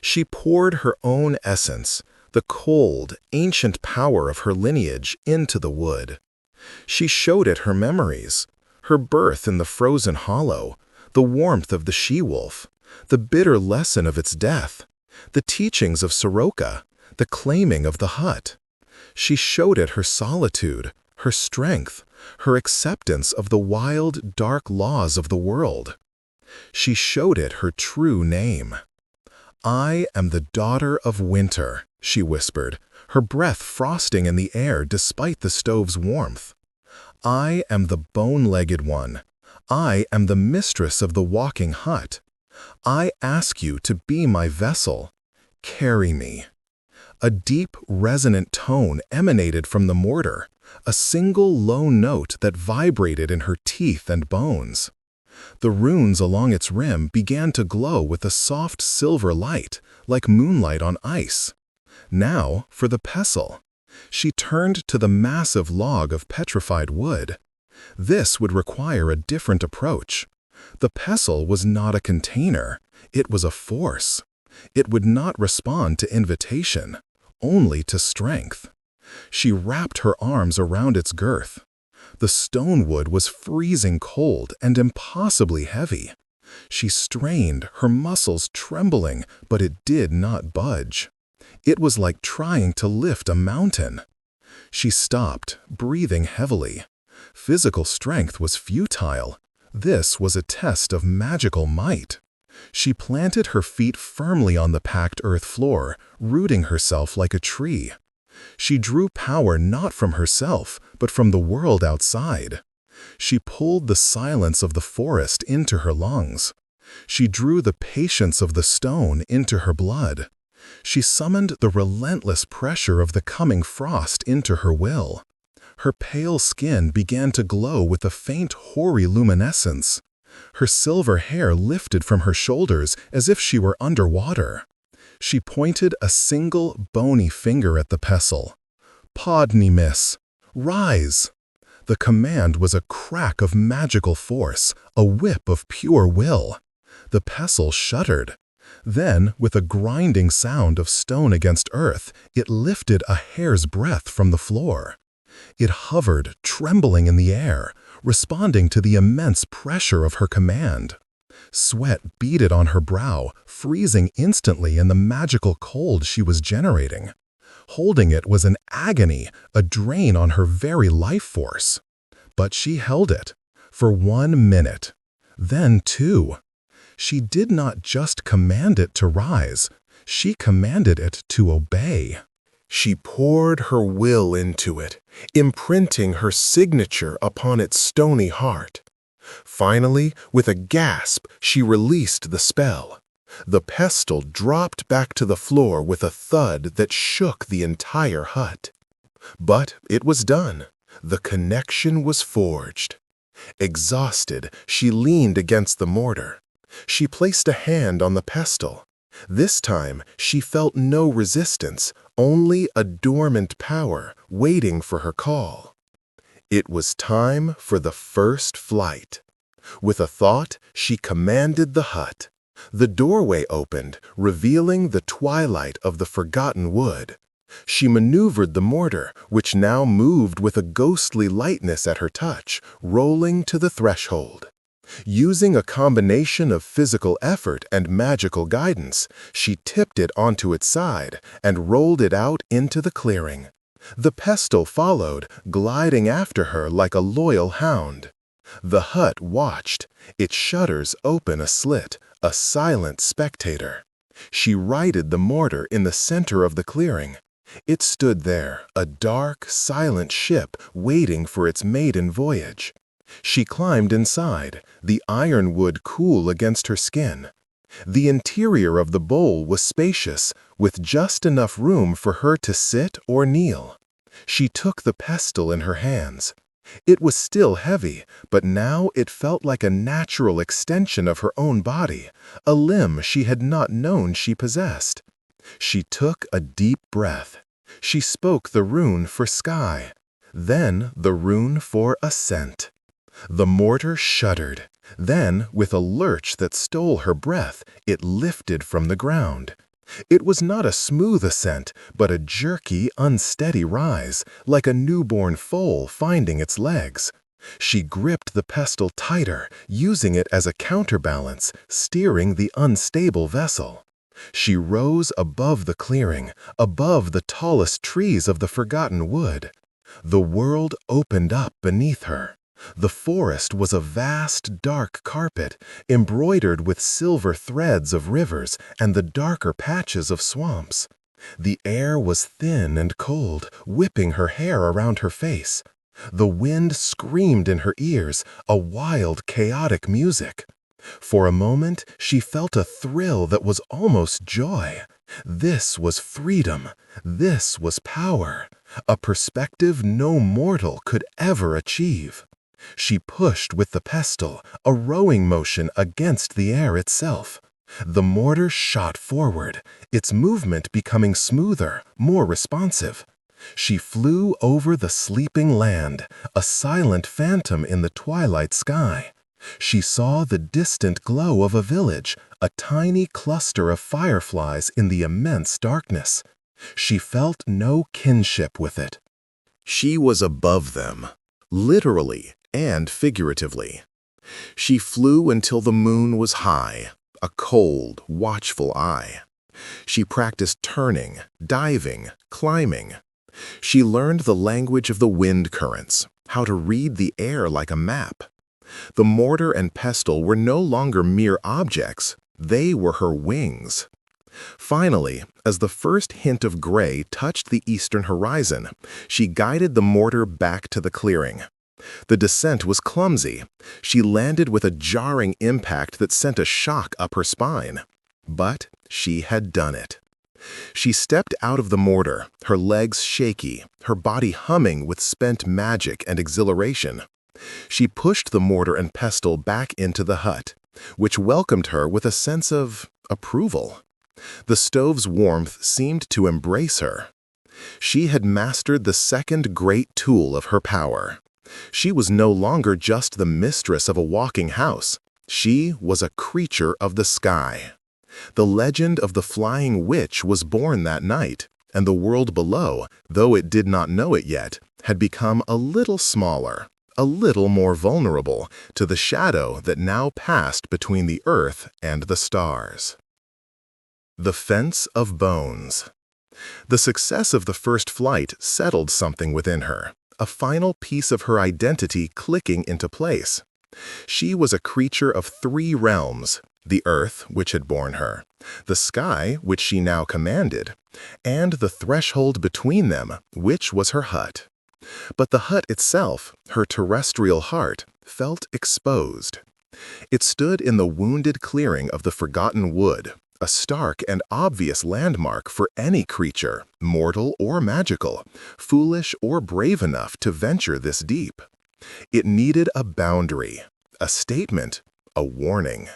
She poured her own essence, the cold, ancient power of her lineage, into the wood. She showed it her memories, her birth in the frozen hollow, the warmth of the she-wolf, the bitter lesson of its death, the teachings of Soroka, the claiming of the hut. She showed it her solitude, her strength, her acceptance of the wild, dark laws of the world. She showed it her true name. I am the daughter of winter, she whispered, her breath frosting in the air despite the stove's warmth. I am the bone-legged one. I am the mistress of the walking hut. I ask you to be my vessel. Carry me. A deep, resonant tone emanated from the mortar, a single low note that vibrated in her teeth and bones. The runes along its rim began to glow with a soft silver light, like moonlight on ice. Now for the pestle. She turned to the massive log of petrified wood. This would require a different approach. The pestle was not a container. It was a force. It would not respond to invitation, only to strength. She wrapped her arms around its girth. The stone wood was freezing cold and impossibly heavy. She strained, her muscles trembling, but it did not budge. It was like trying to lift a mountain. She stopped, breathing heavily. Physical strength was futile. This was a test of magical might. She planted her feet firmly on the packed earth floor, rooting herself like a tree. She drew power not from herself, but from the world outside. She pulled the silence of the forest into her lungs. She drew the patience of the stone into her blood. She summoned the relentless pressure of the coming frost into her will. Her pale skin began to glow with a faint, hoary luminescence. Her silver hair lifted from her shoulders as if she were underwater. She pointed a single, bony finger at the pestle. Podni, miss. Rise! The command was a crack of magical force, a whip of pure will. The pestle shuddered. Then, with a grinding sound of stone against earth, it lifted a hair's breadth from the floor. It hovered, trembling in the air, responding to the immense pressure of her command. Sweat beaded on her brow, freezing instantly in the magical cold she was generating. Holding it was an agony, a drain on her very life force. But she held it, for 1 minute, then 2. She did not just command it to rise, she commanded it to obey. She poured her will into it, imprinting her signature upon its stony heart. Finally, with a gasp, she released the spell. The pestle dropped back to the floor with a thud that shook the entire hut. But it was done. The connection was forged. Exhausted, she leaned against the mortar. She placed a hand on the pestle. This time, she felt no resistance, only a dormant power waiting for her call. It was time for the first flight. With a thought, she commanded the hut. The doorway opened, revealing the twilight of the forgotten wood. She maneuvered the mortar, which now moved with a ghostly lightness at her touch, rolling to the threshold. Using a combination of physical effort and magical guidance, she tipped it onto its side and rolled it out into the clearing. The pestle followed, gliding after her like a loyal hound. The hut watched, its shutters open a slit, a silent spectator. She righted the mortar in the center of the clearing. It stood there, a dark, silent ship waiting for its maiden voyage. She climbed inside, the ironwood cool against her skin. The interior of the bowl was spacious, with just enough room for her to sit or kneel. She took the pestle in her hands. It was still heavy, but now it felt like a natural extension of her own body, a limb she had not known she possessed. She took a deep breath. She spoke the rune for sky, then the rune for ascent. The mortar shuddered. Then, with a lurch that stole her breath, it lifted from the ground. It was not a smooth ascent, but a jerky, unsteady rise, like a newborn foal finding its legs. She gripped the pestle tighter, using it as a counterbalance, steering the unstable vessel. She rose above the clearing, above the tallest trees of the forgotten wood. The world opened up beneath her. The forest was a vast, dark carpet, embroidered with silver threads of rivers and the darker patches of swamps. The air was thin and cold, whipping her hair around her face. The wind screamed in her ears, a wild, chaotic music. For a moment, she felt a thrill that was almost joy. This was freedom. This was power, a perspective no mortal could ever achieve. She pushed with the pestle, a rowing motion against the air itself. The mortar shot forward, its movement becoming smoother, more responsive. She flew over the sleeping land, a silent phantom in the twilight sky. She saw the distant glow of a village, a tiny cluster of fireflies in the immense darkness. She felt no kinship with it. She was above them, literally and figuratively. She flew until the moon was high, a cold, watchful eye. She practiced turning, diving, climbing. She learned the language of the wind currents, how to read the air like a map. The mortar and pestle were no longer mere objects, they were her wings. Finally, as the first hint of gray touched the eastern horizon, she guided the mortar back to the clearing. The descent was clumsy. She landed with a jarring impact that sent a shock up her spine. But she had done it. She stepped out of the mortar, her legs shaky, her body humming with spent magic and exhilaration. She pushed the mortar and pestle back into the hut, which welcomed her with a sense of approval. The stove's warmth seemed to embrace her. She had mastered the second great tool of her power. She was no longer just the mistress of a walking house. She was a creature of the sky. The legend of the flying witch was born that night, and the world below, though it did not know it yet, had become a little smaller, a little more vulnerable to the shadow that now passed between the earth and the stars. The Fence of Bones. The success of the first flight settled something within her, a final piece of her identity clicking into place. She was a creature of three realms: the earth, which had borne her, the sky, which she now commanded, and the threshold between them, which was her hut. But the hut itself, her terrestrial heart, felt exposed. It stood in the wounded clearing of the forgotten wood, a stark and obvious landmark for any creature, mortal or magical, foolish or brave enough to venture this deep. It needed a boundary, a statement, a warning.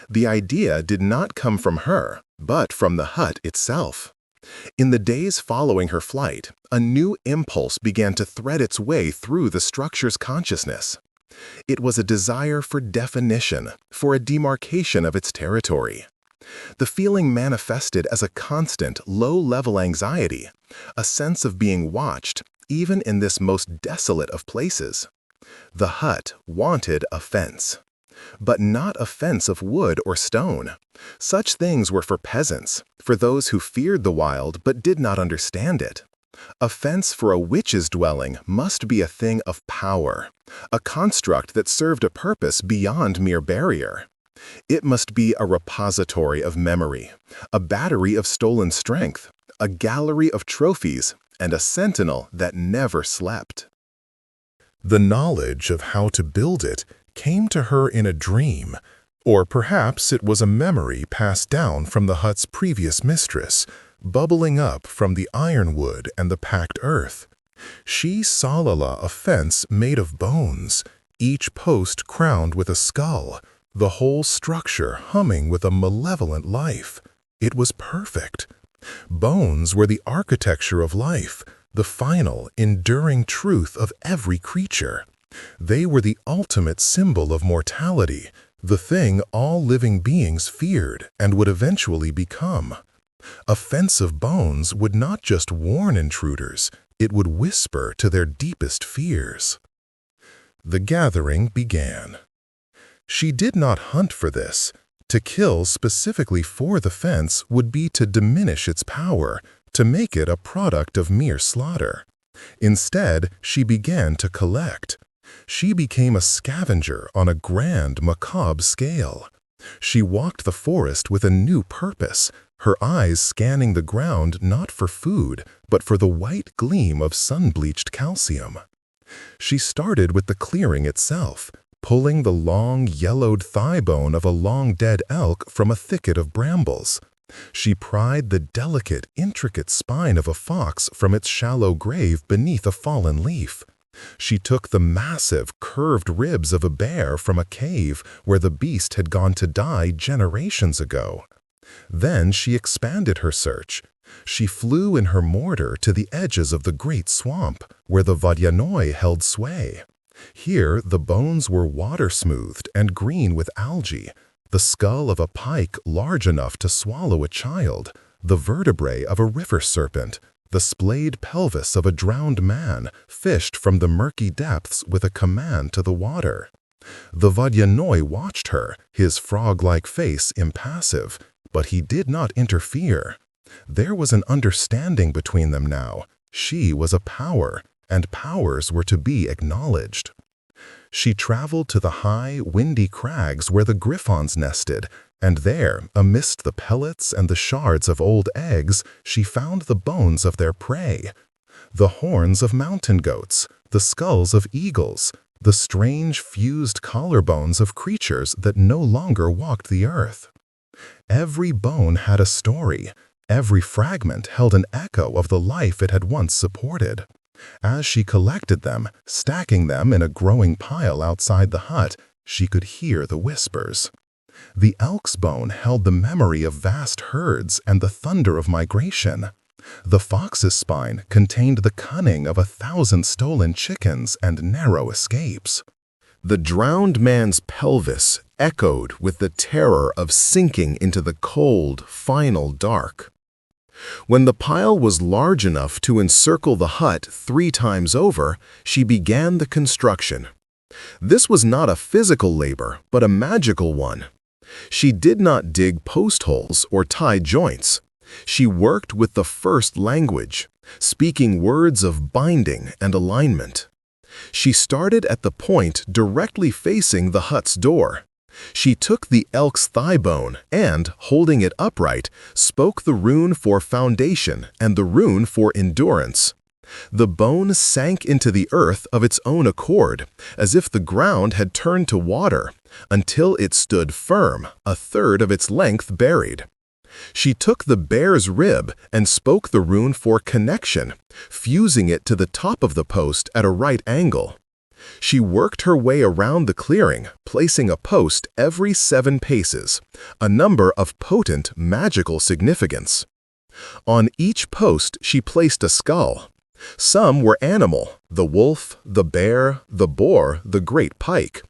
The idea did not come from her, but from the hut itself. In the days following her flight, a new impulse began to thread its way through the structure's consciousness. It was a desire for definition, for a demarcation of its territory. The feeling manifested as a constant, low-level anxiety, a sense of being watched, even in this most desolate of places. The hut wanted a fence. But not a fence of wood or stone. Such things were for peasants, for those who feared the wild but did not understand it. A fence for a witch's dwelling must be a thing of power, a construct that served a purpose beyond mere barrier. It must be a repository of memory, a battery of stolen strength, a gallery of trophies, and a sentinel that never slept. The knowledge of how to build it came to her in a dream, or perhaps it was a memory passed down from the hut's previous mistress, bubbling up from the ironwood and the packed earth. She saw a fence made of bones, each post crowned with a skull, the whole structure humming with a malevolent life. It was perfect. Bones were the architecture of life, the final, enduring truth of every creature. They were the ultimate symbol of mortality, the thing all living beings feared and would eventually become. A fence of bones would not just warn intruders, it would whisper to their deepest fears. The gathering began. She did not hunt for this. To kill specifically for the fence would be to diminish its power, to make it a product of mere slaughter. Instead, she began to collect. She became a scavenger on a grand, macabre scale. She walked the forest with a new purpose, her eyes scanning the ground not for food, but for the white gleam of sun-bleached calcium. She started with the clearing itself, pulling the long, yellowed thigh bone of a long-dead elk from a thicket of brambles. She pried the delicate, intricate spine of a fox from its shallow grave beneath a fallen leaf. She took the massive, curved ribs of a bear from a cave where the beast had gone to die generations ago. Then she expanded her search. She flew in her mortar to the edges of the great swamp, where the Vodyanoi held sway. Here, the bones were water-smoothed and green with algae, the skull of a pike large enough to swallow a child, the vertebrae of a river serpent, the splayed pelvis of a drowned man fished from the murky depths with a command to the water. The Vodyanoi watched her, his frog-like face impassive, but he did not interfere. There was an understanding between them now. She was a power, and powers were to be acknowledged. She traveled to the high, windy crags where the griffons nested, and there, amidst the pellets and the shards of old eggs, she found the bones of their prey. The horns of mountain goats, the skulls of eagles, the strange fused collarbones of creatures that no longer walked the earth. Every bone had a story. Every fragment held an echo of the life it had once supported. As she collected them, stacking them in a growing pile outside the hut, she could hear the whispers. The elk's bone held the memory of vast herds and the thunder of migration. The fox's spine contained the cunning of 1,000 stolen chickens and narrow escapes. The drowned man's pelvis echoed with the terror of sinking into the cold, final dark. When the pile was large enough to encircle the hut 3 times over, she began the construction. This was not a physical labor, but a magical one. She did not dig post holes or tie joints. She worked with the first language, speaking words of binding and alignment. She started at the point directly facing the hut's door. She took the elk's thigh bone and, holding it upright, spoke the rune for foundation and the rune for endurance. The bone sank into the earth of its own accord, as if the ground had turned to water, until it stood firm, 1/3 of its length buried. She took the bear's rib and spoke the rune for connection, fusing it to the top of the post at a right angle. She worked her way around the clearing, placing a post every 7 paces, a number of potent, magical significance. On each post she placed a skull. Some were animal, the wolf, the bear, the boar, the great pike.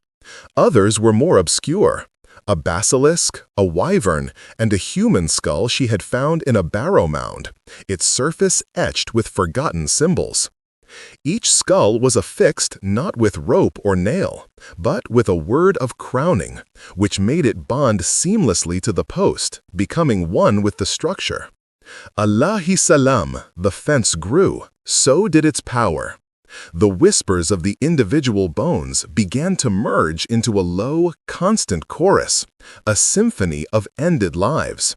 Others were more obscure, a basilisk, a wyvern, and a human skull she had found in a barrow mound, its surface etched with forgotten symbols. Each skull was affixed not with rope or nail, but with a word of crowning, which made it bond seamlessly to the post, becoming one with the structure. Allahi salam, the fence grew, so did its power. The whispers of the individual bones began to merge into a low, constant chorus, a symphony of ended lives.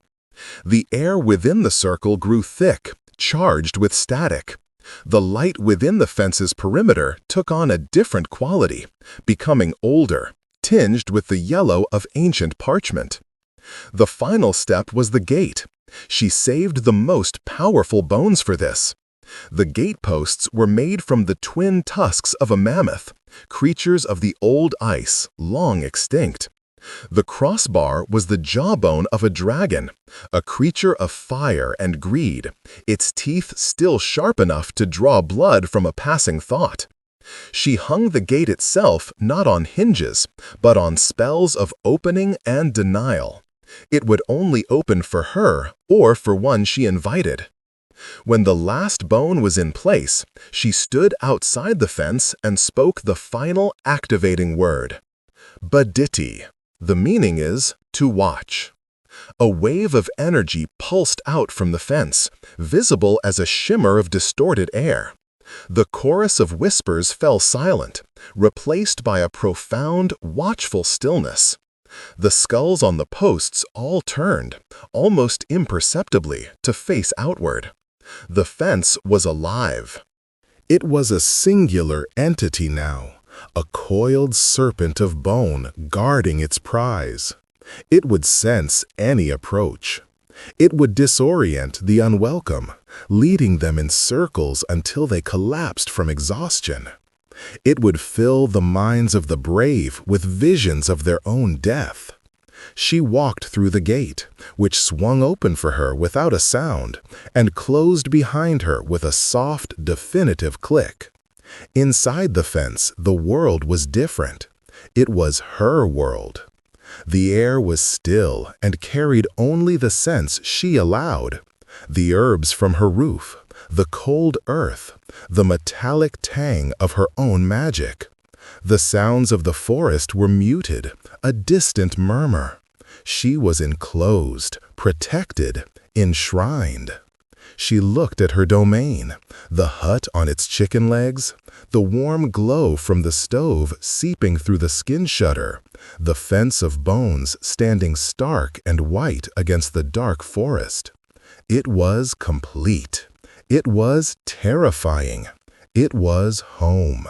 The air within the circle grew thick, charged with static. The light within the fence's perimeter took on a different quality, becoming older, tinged with the yellow of ancient parchment. The final step was the gate. She saved the most powerful bones for this. The gateposts were made from the twin tusks of a mammoth, creatures of the old ice, long extinct. The crossbar was the jawbone of a dragon, a creature of fire and greed, its teeth still sharp enough to draw blood from a passing thought. She hung the gate itself not on hinges, but on spells of opening and denial. It would only open for her or for one she invited. When the last bone was in place, she stood outside the fence and spoke the final activating word. Baditi. The meaning is to watch. A wave of energy pulsed out from the fence, visible as a shimmer of distorted air. The chorus of whispers fell silent, replaced by a profound, watchful stillness. The skulls on the posts all turned, almost imperceptibly, to face outward. The fence was alive. It was a singular entity now, a coiled serpent of bone guarding its prize. It would sense any approach. It would disorient the unwelcome, leading them in circles until they collapsed from exhaustion. It would fill the minds of the brave with visions of their own death. She walked through the gate, which swung open for her without a sound, and closed behind her with a soft, definitive click. Inside the fence, the world was different. It was her world. The air was still and carried only the scents she allowed. The herbs from her roof, the cold earth, the metallic tang of her own magic. The sounds of the forest were muted, a distant murmur. She was enclosed, protected, enshrined. She looked at her domain, the hut on its chicken legs, the warm glow from the stove seeping through the skin shutter, the fence of bones standing stark and white against the dark forest. It was complete. It was terrifying. It was home.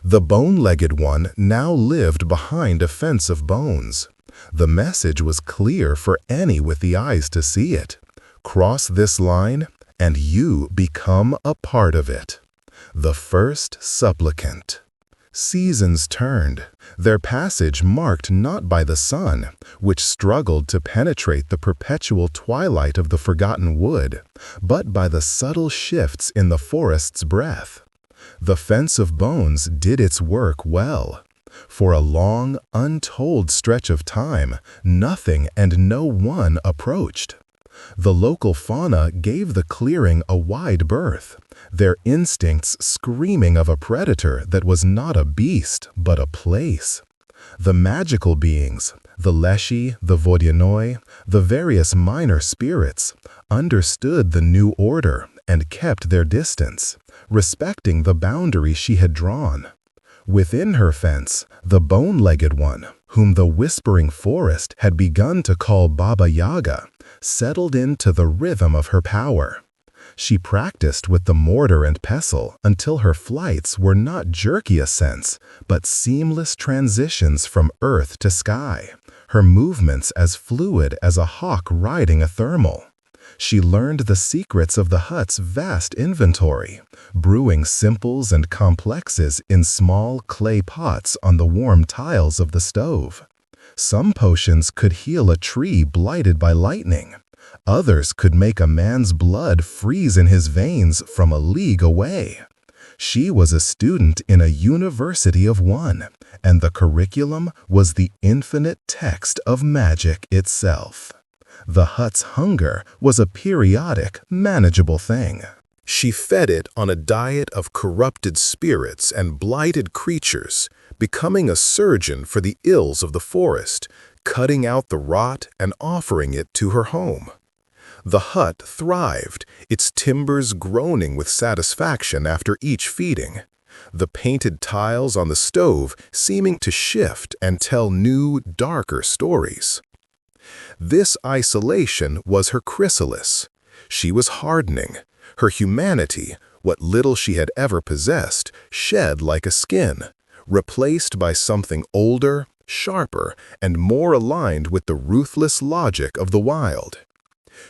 The bone-legged one now lived behind a fence of bones. The message was clear for any with the eyes to see it. Cross this line, and you become a part of it. The first supplicant. Seasons turned, their passage marked not by the sun, which struggled to penetrate the perpetual twilight of the forgotten wood, but by the subtle shifts in the forest's breath. The fence of bones did its work well. For a long, untold stretch of time, nothing and no one approached. The local fauna gave the clearing a wide berth, their instincts screaming of a predator that was not a beast, but a place. The magical beings, the leshy, the vodyanoi, the various minor spirits, understood the new order and kept their distance, respecting the boundary she had drawn. Within her fence, the bone-legged one, whom the whispering forest had begun to call Baba Yaga, settled into the rhythm of her power. She practiced with the mortar and pestle until her flights were not jerky ascents, but seamless transitions from earth to sky, her movements as fluid as a hawk riding a thermal. She learned the secrets of the hut's vast inventory, brewing simples and complexes in small clay pots on the warm tiles of the stove. Some potions could heal a tree blighted by lightning. Others could make a man's blood freeze in his veins from a league away. She was a student in a university of one, and the curriculum was the infinite text of magic itself. The hut's hunger was a periodic, manageable thing. She fed it on a diet of corrupted spirits and blighted creatures, becoming a surgeon for the ills of the forest, cutting out the rot and offering it to her home. The hut thrived, its timbers groaning with satisfaction after each feeding, the painted tiles on the stove seeming to shift and tell new, darker stories. This isolation was her chrysalis. She was hardening. Her humanity, what little she had ever possessed, shed like a skin, replaced by something older, sharper, and more aligned with the ruthless logic of the wild.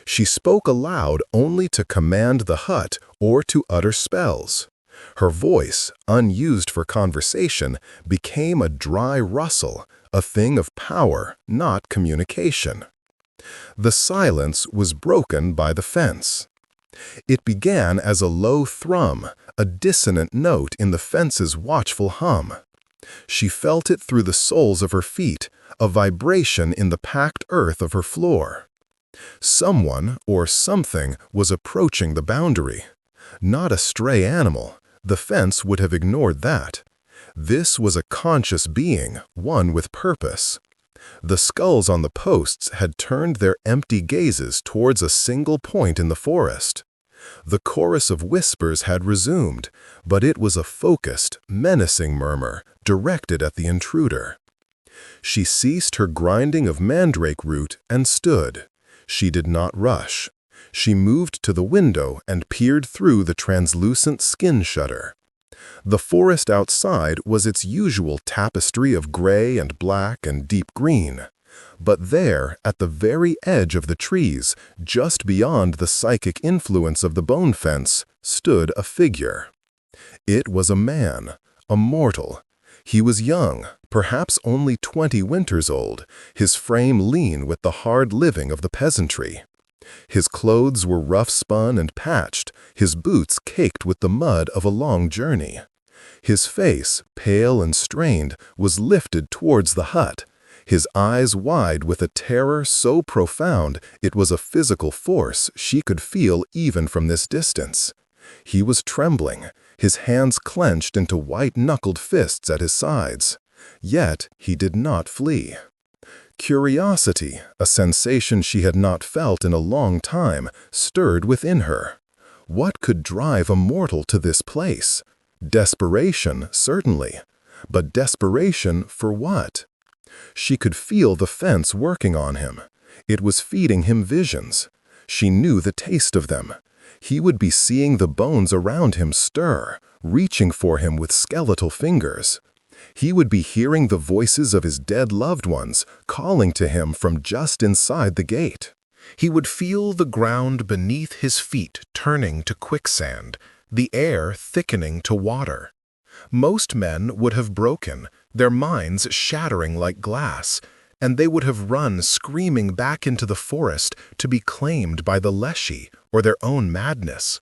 She spoke aloud only to command the hut or to utter spells. Her voice, unused for conversation, became a dry rustle, a thing of power, not communication. The silence was broken by the fence. It began as a low thrum, a dissonant note in the fence's watchful hum. She felt it through the soles of her feet, a vibration in the packed earth of her floor. Someone or something was approaching the boundary. Not a stray animal. The fence would have ignored that. This was a conscious being, one with purpose. The skulls on the posts had turned their empty gazes towards a single point in the forest. The chorus of whispers had resumed, but it was a focused, menacing murmur directed at the intruder. She ceased her grinding of mandrake root and stood. She did not rush. She moved to the window and peered through the translucent skin shutter. The forest outside was its usual tapestry of gray and black and deep green. But there, at the very edge of the trees, just beyond the psychic influence of the bone fence, stood a figure. It was a man, a mortal. He was young, perhaps only 20 winters old, his frame lean with the hard living of the peasantry. His clothes were rough-spun and patched, his boots caked with the mud of a long journey. His face, pale and strained, was lifted towards the hut, his eyes wide with a terror so profound it was a physical force she could feel even from this distance. He was trembling, his hands clenched into white-knuckled fists at his sides. Yet he did not flee. Curiosity, a sensation she had not felt in a long time, stirred within her. What could drive a mortal to this place? Desperation, certainly. But desperation for what? She could feel the fence working on him. It was feeding him visions. She knew the taste of them. He would be seeing the bones around him stir, reaching for him with skeletal fingers. He would be hearing the voices of his dead loved ones, calling to him from just inside the gate. He would feel the ground beneath his feet turning to quicksand, the air thickening to water. Most men would have broken, their minds shattering like glass, and they would have run screaming back into the forest to be claimed by the Leshy or their own madness.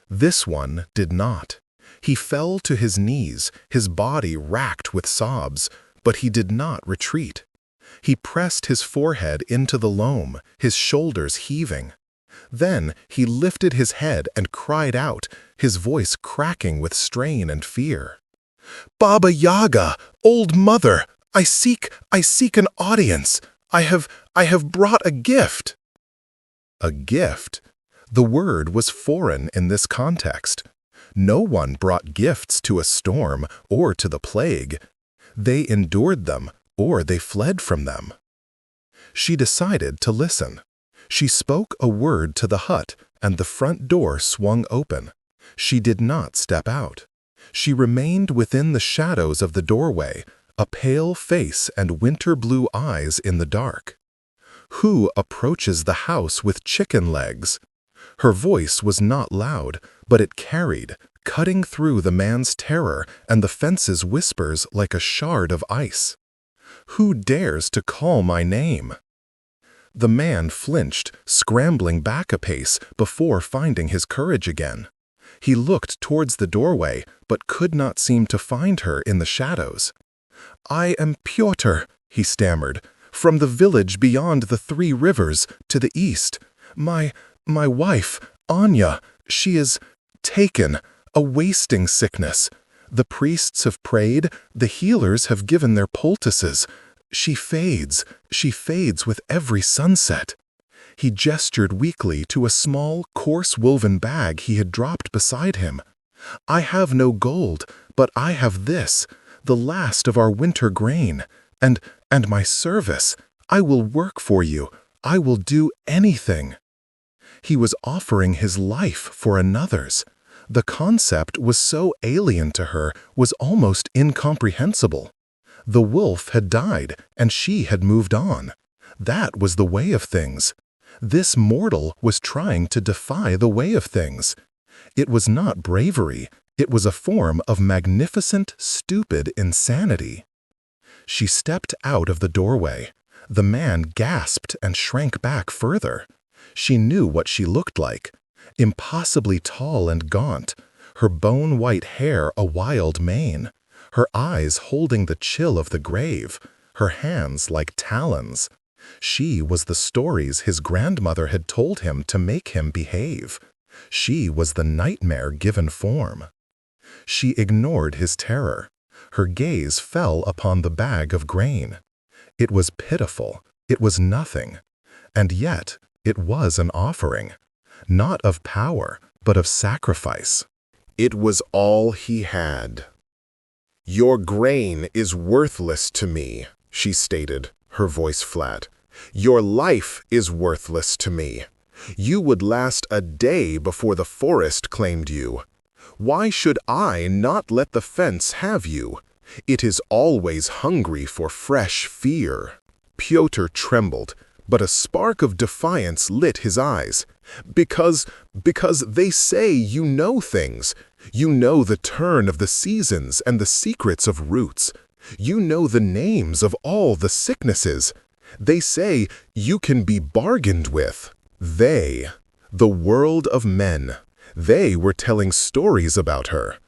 This one did not. He fell to his knees, his body racked with sobs, but he did not retreat. He pressed his forehead into the loam, his shoulders heaving. Then he lifted his head and cried out, his voice cracking with strain and fear. "Baba Yaga, old mother, I seek an audience. I have brought a gift." A gift? The word was foreign in this context. No one brought gifts to a storm or to the plague. They endured them, or they fled from them. She decided to listen. She spoke a word to the hut, and the front door swung open. She did not step out. She remained within the shadows of the doorway, a pale face and winter-blue eyes in the dark. Who approaches the house with chicken legs? Her voice was not loud, but it carried, cutting through the man's terror and the fence's whispers like a shard of ice. Who dares to call my name? The man flinched, scrambling back a pace before finding his courage again. He looked towards the doorway, but could not seem to find her in the shadows. "I am Pyotr," he stammered, "from the village beyond the 3 rivers, to the east. My wife, Anya, she is taken, a wasting sickness. The priests have prayed, the healers have given their poultices. She fades with every sunset." He gestured weakly to a small, coarse-woven bag he had dropped beside him. "I have no gold, but I have this, the last of our winter grain, and my service. I will work for you. I will do anything." He was offering his life for another's. The concept was so alien to her, was almost incomprehensible. The wolf had died, and she had moved on. That was the way of things. This mortal was trying to defy the way of things. It was not bravery, it was a form of magnificent, stupid insanity. She stepped out of the doorway. The man gasped and shrank back further. She knew what she looked like. Impossibly tall and gaunt, her bone-white hair a wild mane, her eyes holding the chill of the grave, her hands like talons. She was the stories his grandmother had told him to make him behave. She was the nightmare given form. She ignored his terror. Her gaze fell upon the bag of grain. It was pitiful. It was nothing. And yet, it was an offering. Not of power, but of sacrifice. It was all he had. "Your grain is worthless to me," she stated, her voice flat. "Your life is worthless to me. You would last a day before the forest claimed you. Why should I not let the fence have you? It is always hungry for fresh fear." Pyotr trembled, but a spark of defiance lit his eyes. Because they say you know things. You know the turn of the seasons and the secrets of roots. You know the names of all the sicknesses. They say you can be bargained with. They, the world of men, they were telling stories about her.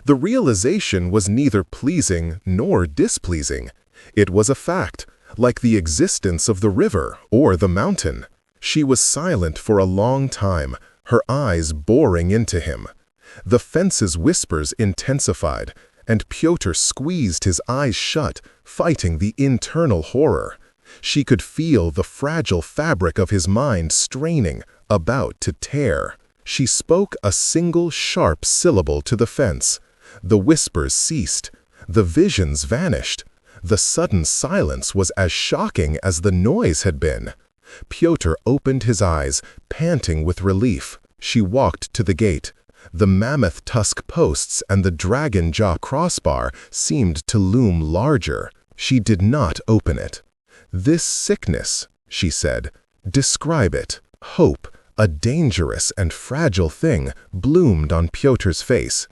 The realization was neither pleasing nor displeasing. It was a fact, like the existence of the river or the mountain. She was silent for a long time, her eyes boring into him. The fence's whispers intensified, and Pyotr squeezed his eyes shut, fighting the internal horror. She could feel the fragile fabric of his mind straining, about to tear. She spoke a single sharp syllable to the fence. The whispers ceased. The visions vanished. The sudden silence was as shocking as the noise had been. Pyotr opened his eyes, panting with relief. She walked to the gate. The mammoth tusk posts and the dragon jaw crossbar seemed to loom larger. She did not open it. "This sickness," she said, "describe it." Hope, a dangerous and fragile thing, bloomed on Pyotr's face.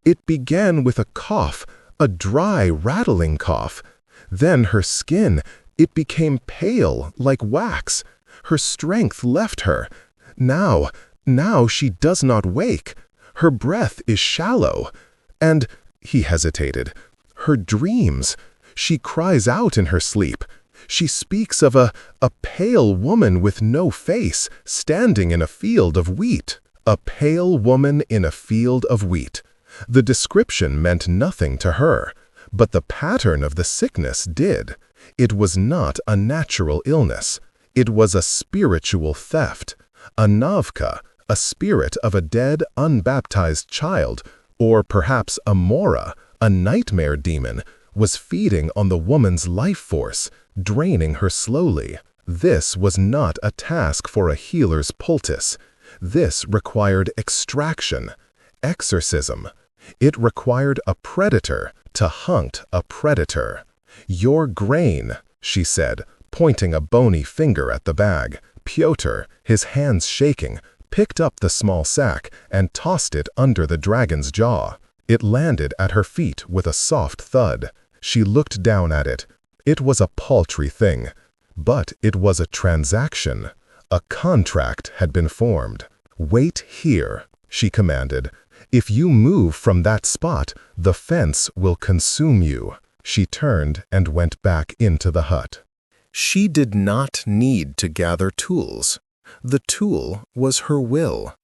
It began with a cough, a dry, rattling cough. Then her skin, it became pale, like wax. Her strength left her. Now she does not wake. Her breath is shallow. And, he hesitated, her dreams. She cries out in her sleep. She speaks of a pale woman with no face, standing in a field of wheat. A pale woman in a field of wheat. The description meant nothing to her, but the pattern of the sickness did. It was not a natural illness. It was a spiritual theft. A navka, a spirit of a dead, unbaptized child, or perhaps a mora, a nightmare demon, was feeding on the woman's life force, draining her slowly. This was not a task for a healer's poultice. This required extraction, exorcism. It required a predator to hunt a predator. "Your grain," she said, pointing a bony finger at the bag. Pyotr, his hands shaking, picked up the small sack and tossed it under the dragon's jaw. It landed at her feet with a soft thud. She looked down at it. It was a paltry thing, but it was a transaction. A contract had been formed. "Wait here," she commanded. "If you move from that spot, the fence will consume you." She turned and went back into the hut. She did not need to gather tools. The tool was her will.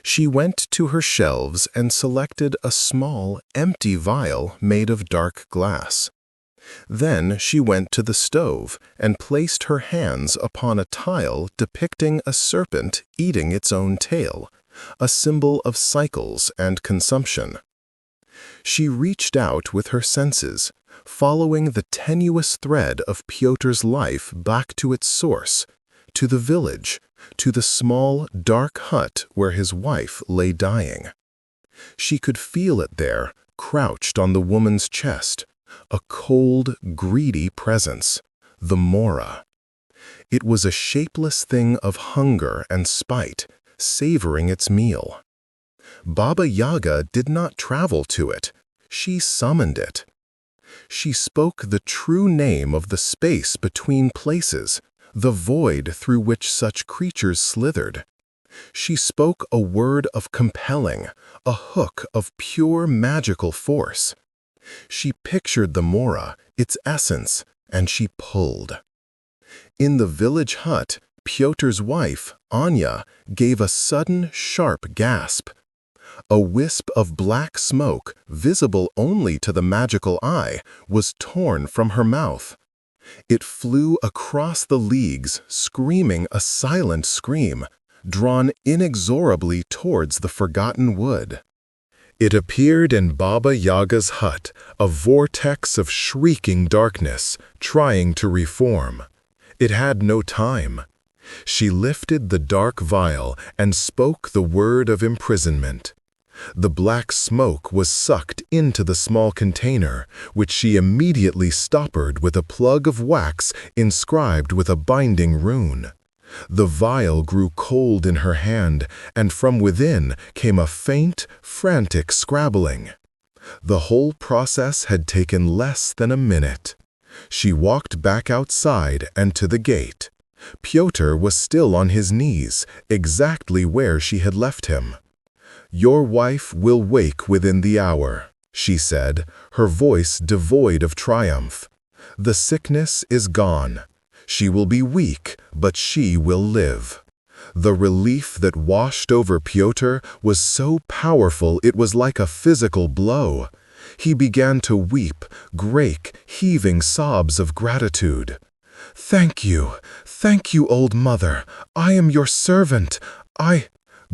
She went to her shelves and selected a small, empty vial made of dark glass. Then she went to the stove and placed her hands upon a tile depicting a serpent eating its own tail, a symbol of cycles and consumption. She reached out with her senses, following the tenuous thread of Pyotr's life back to its source, to the village, to the small, dark hut where his wife lay dying. She could feel it there, crouched on the woman's chest, a cold, greedy presence, the Mora. It was a shapeless thing of hunger and spite, savoring its meal. Baba Yaga did not travel to it, she summoned it. She spoke the true name of the space between places, the void through which such creatures slithered. She spoke a word of compelling, a hook of pure magical force. She pictured the Mora, its essence, and she pulled. In the village hut, Pyotr's wife, Anya, gave a sudden, sharp gasp. A wisp of black smoke, visible only to the magical eye, was torn from her mouth. It flew across the leagues, screaming a silent scream, drawn inexorably towards the forgotten wood. It appeared in Baba Yaga's hut, a vortex of shrieking darkness, trying to reform. It had no time. She lifted the dark vial and spoke the word of imprisonment. The black smoke was sucked into the small container, which she immediately stoppered with a plug of wax inscribed with a binding rune. The vial grew cold in her hand, and from within came a faint, frantic scrabbling. The whole process had taken less than a minute. She walked back outside and to the gate. Pyotr was still on his knees, exactly where she had left him. "Your wife will wake within the hour," she said, her voice devoid of triumph. "The sickness is gone. She will be weak, but she will live." The relief that washed over Pyotr was so powerful it was like a physical blow. He began to weep, great, heaving sobs of gratitude. Thank you, old mother. I am your servant.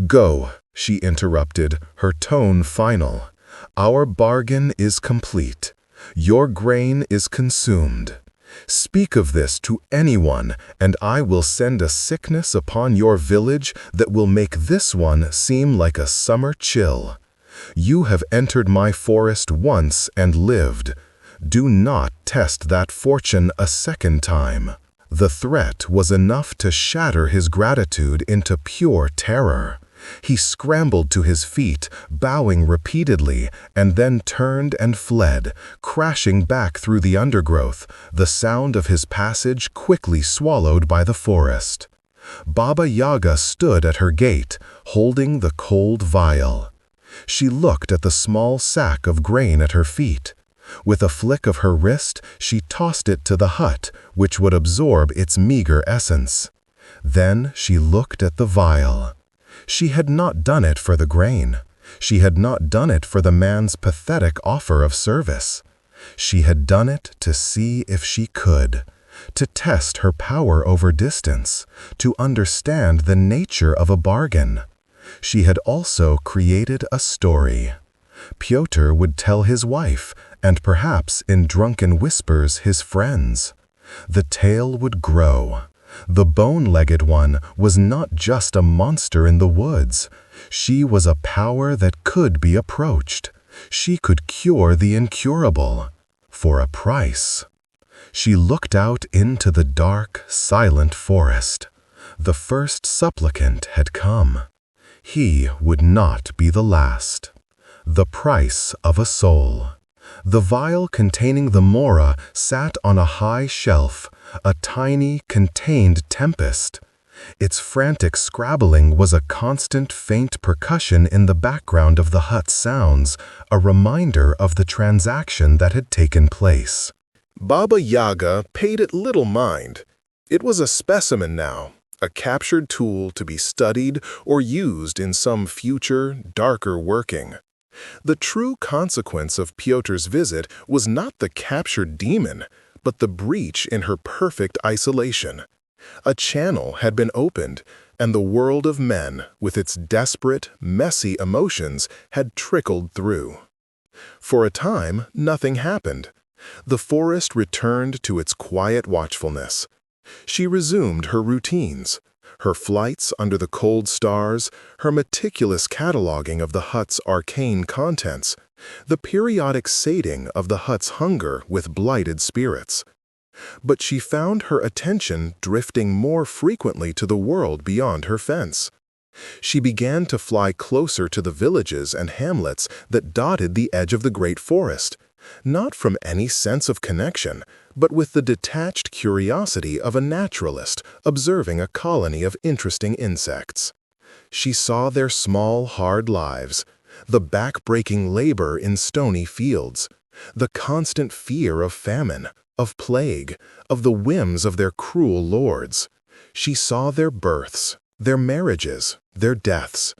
Go," she interrupted, her tone final. "Our bargain is complete. Your grain is consumed. Speak of this to anyone, and I will send a sickness upon your village that will make this one seem like a summer chill. You have entered my forest once and lived. Do not test that fortune a second time." The threat was enough to shatter his gratitude into pure terror. He scrambled to his feet, bowing repeatedly, and then turned and fled, crashing back through the undergrowth, the sound of his passage quickly swallowed by the forest. Baba Yaga stood at her gate, holding the cold vial. She looked at the small sack of grain at her feet. With a flick of her wrist, she tossed it to the hut, which would absorb its meager essence. Then she looked at the vial. She had not done it for the grain. She had not done it for the man's pathetic offer of service. She had done it to see if she could, to test her power over distance, to understand the nature of a bargain. She had also created a story. Pyotr would tell his wife, and perhaps in drunken whispers his friends. The tale would grow. The bone-legged one was not just a monster in the woods. She was a power that could be approached. She could cure the incurable. For a price. She looked out into the dark, silent forest. The first supplicant had come. He would not be the last. The price of a soul. The vial containing the Mora sat on a high shelf, a tiny, contained tempest. Its frantic scrabbling was a constant faint percussion in the background of the hut's sounds, a reminder of the transaction that had taken place. Baba Yaga paid it little mind. It was a specimen now, a captured tool to be studied or used in some future, darker working. The true consequence of Piotr's visit was not the captured demon, but the breach in her perfect isolation. A channel had been opened, and the world of men, with its desperate, messy emotions, had trickled through. For a time, nothing happened. The forest returned to its quiet watchfulness. She resumed her routines, her flights under the cold stars, her meticulous cataloging of the hut's arcane contents, the periodic sating of the hut's hunger with blighted spirits. But she found her attention drifting more frequently to the world beyond her fence. She began to fly closer to the villages and hamlets that dotted the edge of the great forest, not from any sense of connection, but with the detached curiosity of a naturalist observing a colony of interesting insects. She saw their small, hard lives, the back-breaking labor in stony fields, the constant fear of famine, of plague, of the whims of their cruel lords. She saw their births, their marriages, their deaths.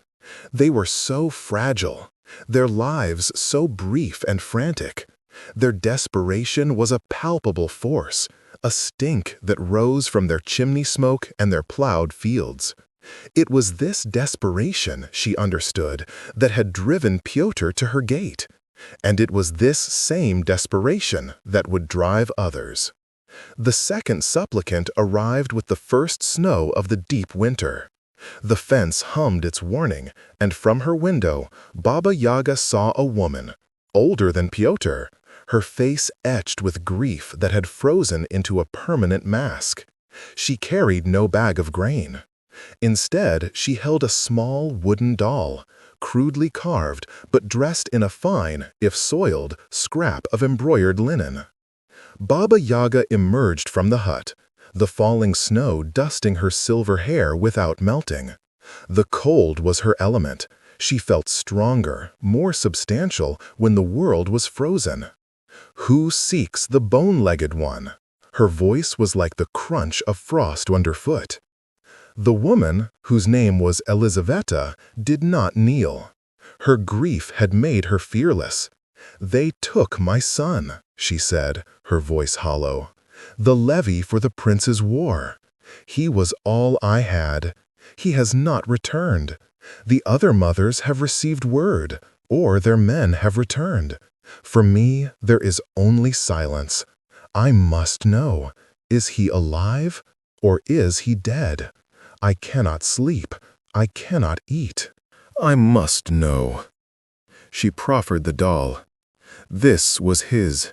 They were so fragile, their lives so brief and frantic. Their desperation was a palpable force, a stink that rose from their chimney smoke and their plowed fields. It was this desperation, she understood, that had driven Pyotr to her gate, and it was this same desperation that would drive others. The second supplicant arrived with the first snow of the deep winter. The fence hummed its warning, and from her window, Baba Yaga saw a woman, older than Pyotr, her face etched with grief that had frozen into a permanent mask. She carried no bag of grain. Instead, she held a small wooden doll, crudely carved but dressed in a fine, if soiled, scrap of embroidered linen. Baba Yaga emerged from the hut, the falling snow dusting her silver hair without melting. The cold was her element. She felt stronger, more substantial when the world was frozen. "Who seeks the bone-legged one?" Her voice was like the crunch of frost underfoot. The woman, whose name was Elizaveta, did not kneel. Her grief had made her fearless. "They took my son," she said, her voice hollow. "The levy for the prince's war. He was all I had. He has not returned. The other mothers have received word, or their men have returned. For me, there is only silence. I must know, is he alive, or is he dead? I cannot sleep. I cannot eat. I must know." She proffered the doll. This was his.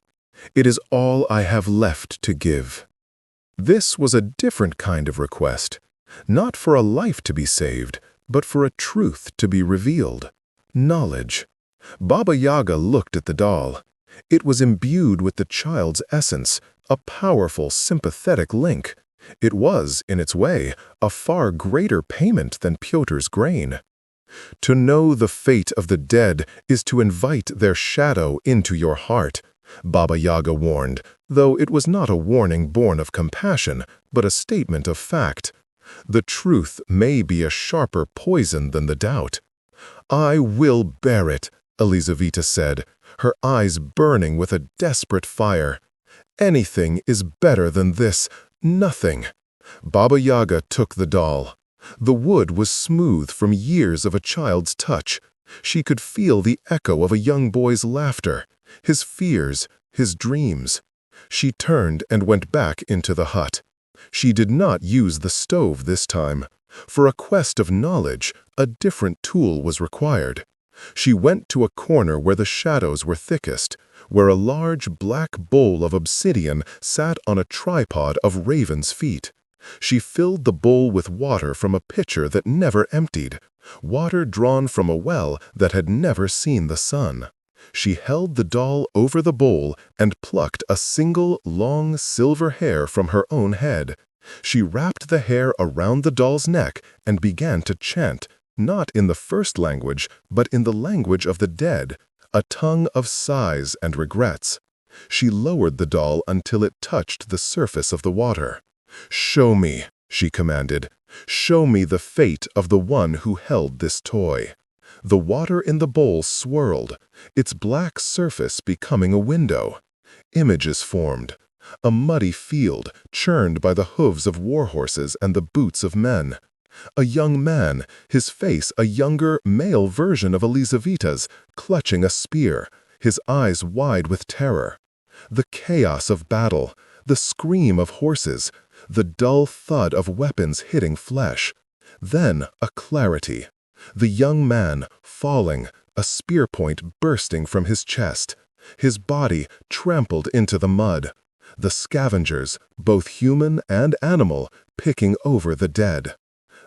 "It is all I have left to give." This was a different kind of request, not for a life to be saved, but for a truth to be revealed. Knowledge. Baba Yaga looked at the doll. It was imbued with the child's essence, a powerful, sympathetic link. It was, in its way, a far greater payment than Pyotr's grain. "To know the fate of the dead is to invite their shadow into your heart," Baba Yaga warned, though it was not a warning born of compassion, but a statement of fact. The truth may be a sharper poison than the doubt. "I will bear it," Elizaveta said, her eyes burning with a desperate fire. "Anything is better than this. Nothing." Baba Yaga took the doll. The wood was smooth from years of a child's touch. She could feel the echo of a young boy's laughter, his fears, his dreams. She turned and went back into the hut. She did not use the stove this time. For a quest of knowledge, a different tool was required. She went to a corner where the shadows were thickest, where a large black bowl of obsidian sat on a tripod of raven's feet. She filled the bowl with water from a pitcher that never emptied, water drawn from a well that had never seen the sun. She held the doll over the bowl and plucked a single, long silver hair from her own head. She wrapped the hair around the doll's neck and began to chant, not in the first language, but in the language of the dead, a tongue of sighs and regrets. She lowered the doll until it touched the surface of the water. "Show me," she commanded. "Show me the fate of the one who held this toy." The water in the bowl swirled, its black surface becoming a window. Images formed. A muddy field churned by the hooves of war horses and the boots of men. A young man, his face a younger, male version of Elizaveta's, clutching a spear, his eyes wide with terror. The chaos of battle, the scream of horses, the dull thud of weapons hitting flesh. Then a clarity. The young man, falling, a spear point bursting from his chest. His body trampled into the mud. The scavengers, both human and animal, picking over the dead.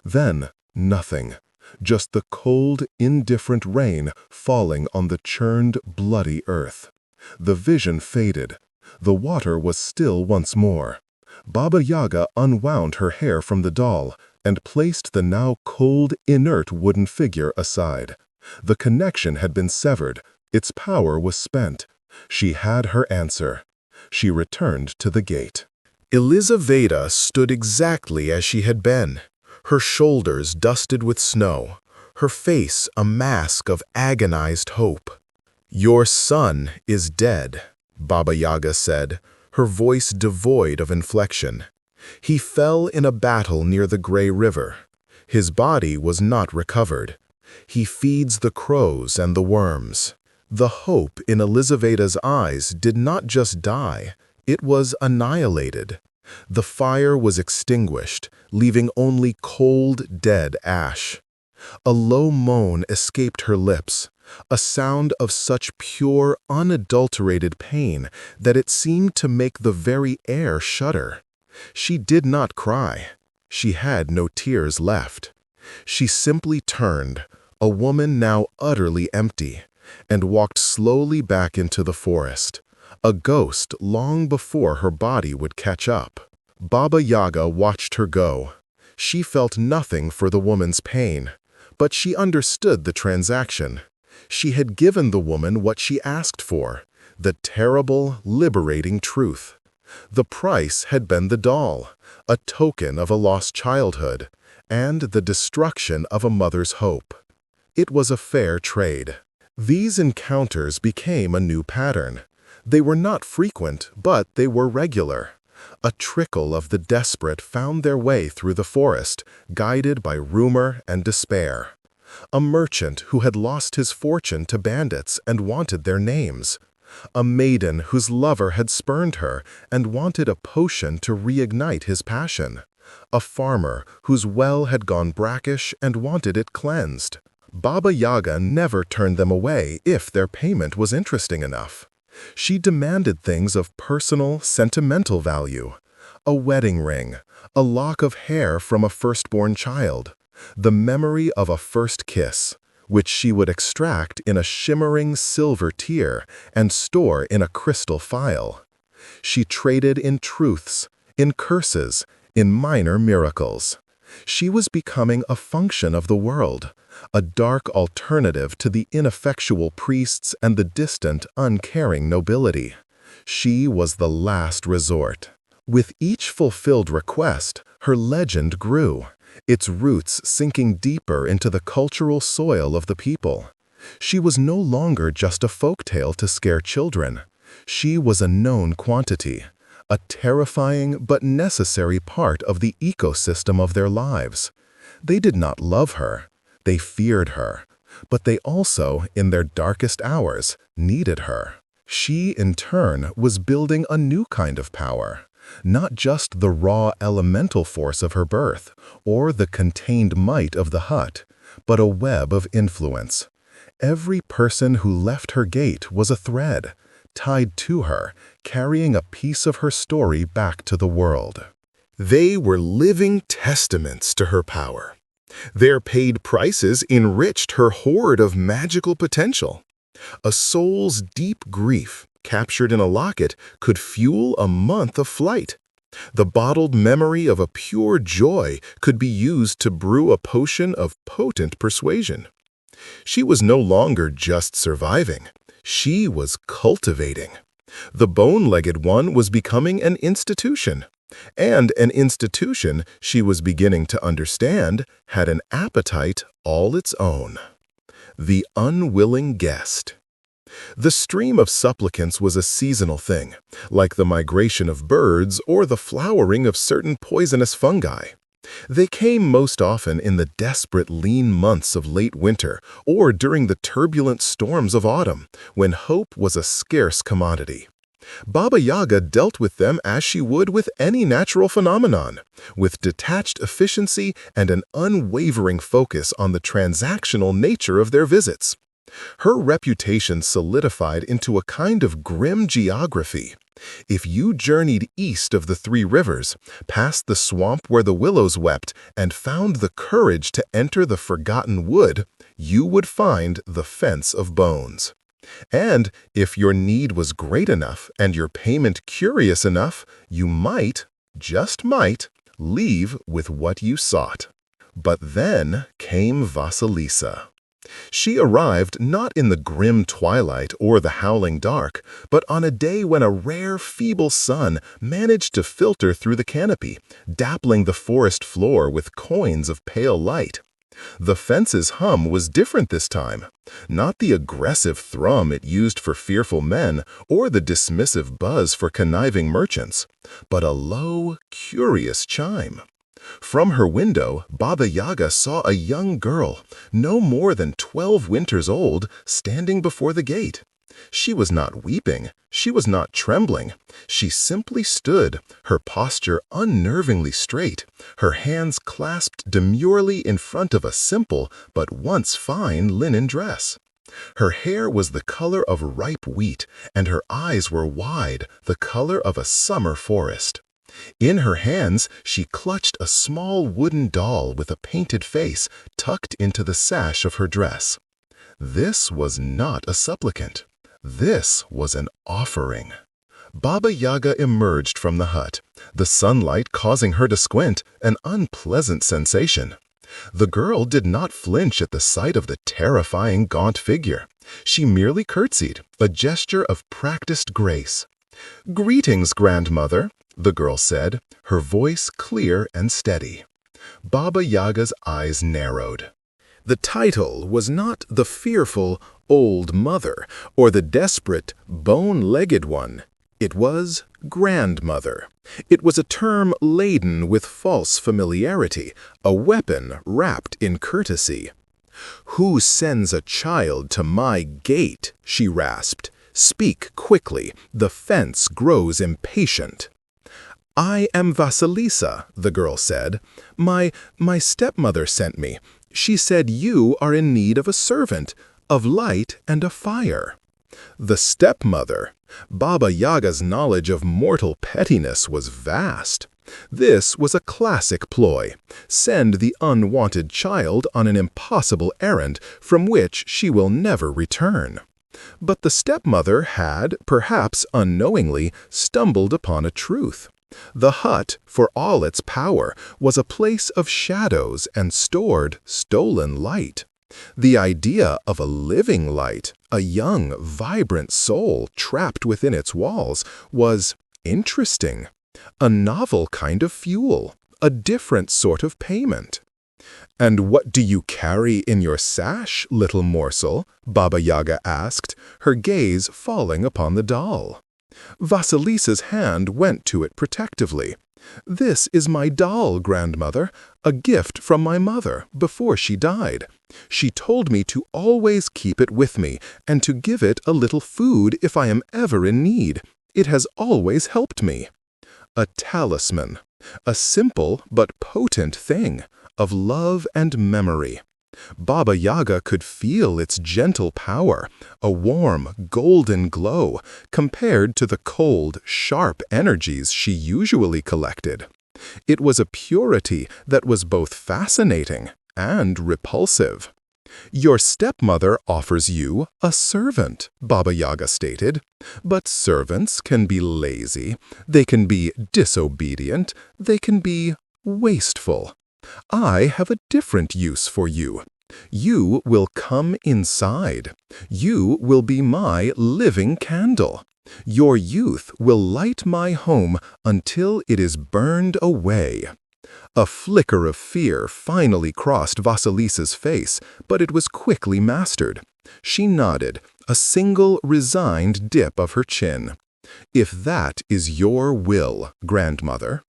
Then nothing. Just the cold, indifferent rain falling on the churned, bloody earth. The vision faded. The water was still once more. Baba Yaga unwound her hair from the doll and placed the now cold, inert wooden figure aside. The connection had been severed. Its power was spent. She had her answer. She returned to the gate. Elizaveta stood exactly as she had been, her shoulders dusted with snow, her face a mask of agonized hope. "Your son is dead," Baba Yaga said, her voice devoid of inflection. "He fell in a battle near the Gray River. His body was not recovered. He feeds the crows and the worms." The hope in Elizaveta's eyes did not just die, it was annihilated. The fire was extinguished, leaving only cold, dead ash. A low moan escaped her lips, a sound of such pure, unadulterated pain that it seemed to make the very air shudder. She did not cry. She had no tears left. She simply turned, a woman now utterly empty, and walked slowly back into the forest, a ghost long before her body would catch up. Baba Yaga watched her go. She felt nothing for the woman's pain, but she understood the transaction. She had given the woman what she asked for, the terrible, liberating truth. The price had been the doll, a token of a lost childhood, and the destruction of a mother's hope. It was a fair trade. These encounters became a new pattern. They were not frequent, but they were regular. A trickle of the desperate found their way through the forest, guided by rumor and despair. A merchant who had lost his fortune to bandits and wanted their names. A maiden whose lover had spurned her and wanted a potion to reignite his passion. A farmer whose well had gone brackish and wanted it cleansed. Baba Yaga never turned them away if their payment was interesting enough. She demanded things of personal, sentimental value. A wedding ring, a lock of hair from a firstborn child, the memory of a first kiss, which she would extract in a shimmering silver tear and store in a crystal phial. She traded in truths, in curses, in minor miracles. She was becoming a function of the world, a dark alternative to the ineffectual priests and the distant, uncaring nobility. She was the last resort. With each fulfilled request, her legend grew, its roots sinking deeper into the cultural soil of the people. She was no longer just a folktale to scare children. She was a known quantity, a terrifying but necessary part of the ecosystem of their lives. They did not love her. They feared her, but they also, in their darkest hours, needed her. She, in turn, was building a new kind of power, not just the raw elemental force of her birth, or the contained might of the hut, but a web of influence. Every person who left her gate was a thread, tied to her, carrying a piece of her story back to the world. They were living testaments to her power. Their paid prices enriched her hoard of magical potential. A soul's deep grief, captured in a locket, could fuel a month of flight. The bottled memory of a pure joy could be used to brew a potion of potent persuasion. She was no longer just surviving. She was cultivating. The bone-legged one was becoming an institution. And an institution, she was beginning to understand, had an appetite all its own. The unwilling guest. The stream of supplicants was a seasonal thing, like the migration of birds or the flowering of certain poisonous fungi. They came most often in the desperate lean months of late winter or during the turbulent storms of autumn, when hope was a scarce commodity. Baba Yaga dealt with them as she would with any natural phenomenon, with detached efficiency and an unwavering focus on the transactional nature of their visits. Her reputation solidified into a kind of grim geography. If you journeyed east of the Three Rivers, past the swamp where the willows wept, and found the courage to enter the forgotten wood, you would find the fence of bones. And if your need was great enough and your payment curious enough, you might, just might, leave with what you sought. But then came Vasilisa. She arrived not in the grim twilight or the howling dark, but on a day when a rare, feeble sun managed to filter through the canopy, dappling the forest floor with coins of pale light. The fence's hum was different this time, not the aggressive thrum it used for fearful men or the dismissive buzz for conniving merchants, but a low, curious chime. From her window, Baba Yaga saw a young girl, no more than 12 winters old, standing before the gate. She was not weeping, she was not trembling. She simply stood, her posture unnervingly straight, her hands clasped demurely in front of a simple but once fine linen dress. Her hair was the color of ripe wheat, and her eyes were wide, the color of a summer forest. In her hands she clutched a small wooden doll with a painted face tucked into the sash of her dress. This was not a supplicant. This was an offering. Baba Yaga emerged from the hut, the sunlight causing her to squint, an unpleasant sensation. The girl did not flinch at the sight of the terrifying gaunt figure. She merely curtsied, a gesture of practiced grace. "Greetings, grandmother," the girl said, her voice clear and steady. Baba Yaga's eyes narrowed. The title was not the fearful old mother or the desperate bone-legged one. It was grandmother. It was a term laden with false familiarity, a weapon wrapped in courtesy. "Who sends a child to my gate?" she rasped. "Speak quickly. The fence grows impatient." "I am Vasilisa," the girl said. My stepmother sent me. She said you are in need of a servant, of light and a fire." The stepmother. Baba Yaga's knowledge of mortal pettiness was vast. This was a classic ploy. Send the unwanted child on an impossible errand from which she will never return. But the stepmother had, perhaps unknowingly, stumbled upon a truth. The hut, for all its power, was a place of shadows and stored, stolen light. The idea of a living light, a young, vibrant soul trapped within its walls, was interesting. A novel kind of fuel, a different sort of payment. "And what do you carry in your sash, little morsel?" Baba Yaga asked, her gaze falling upon the doll. Vasilisa's hand went to it protectively. "This is my doll, grandmother, a gift from my mother before she died. She told me to always keep it with me and to give it a little food if I am ever in need. It has always helped me." A talisman, a simple but potent thing, of love and memory. Baba Yaga could feel its gentle power, a warm, golden glow, compared to the cold, sharp energies she usually collected. It was a purity that was both fascinating and repulsive. "Your stepmother offers you a servant," Baba Yaga stated. "But servants can be lazy, they can be disobedient, they can be wasteful. I have a different use for you. You will come inside. You will be my living candle. Your youth will light my home until it is burned away." A flicker of fear finally crossed Vasilisa's face, but it was quickly mastered. She nodded, a single resigned dip of her chin. "If that is your will, grandmother."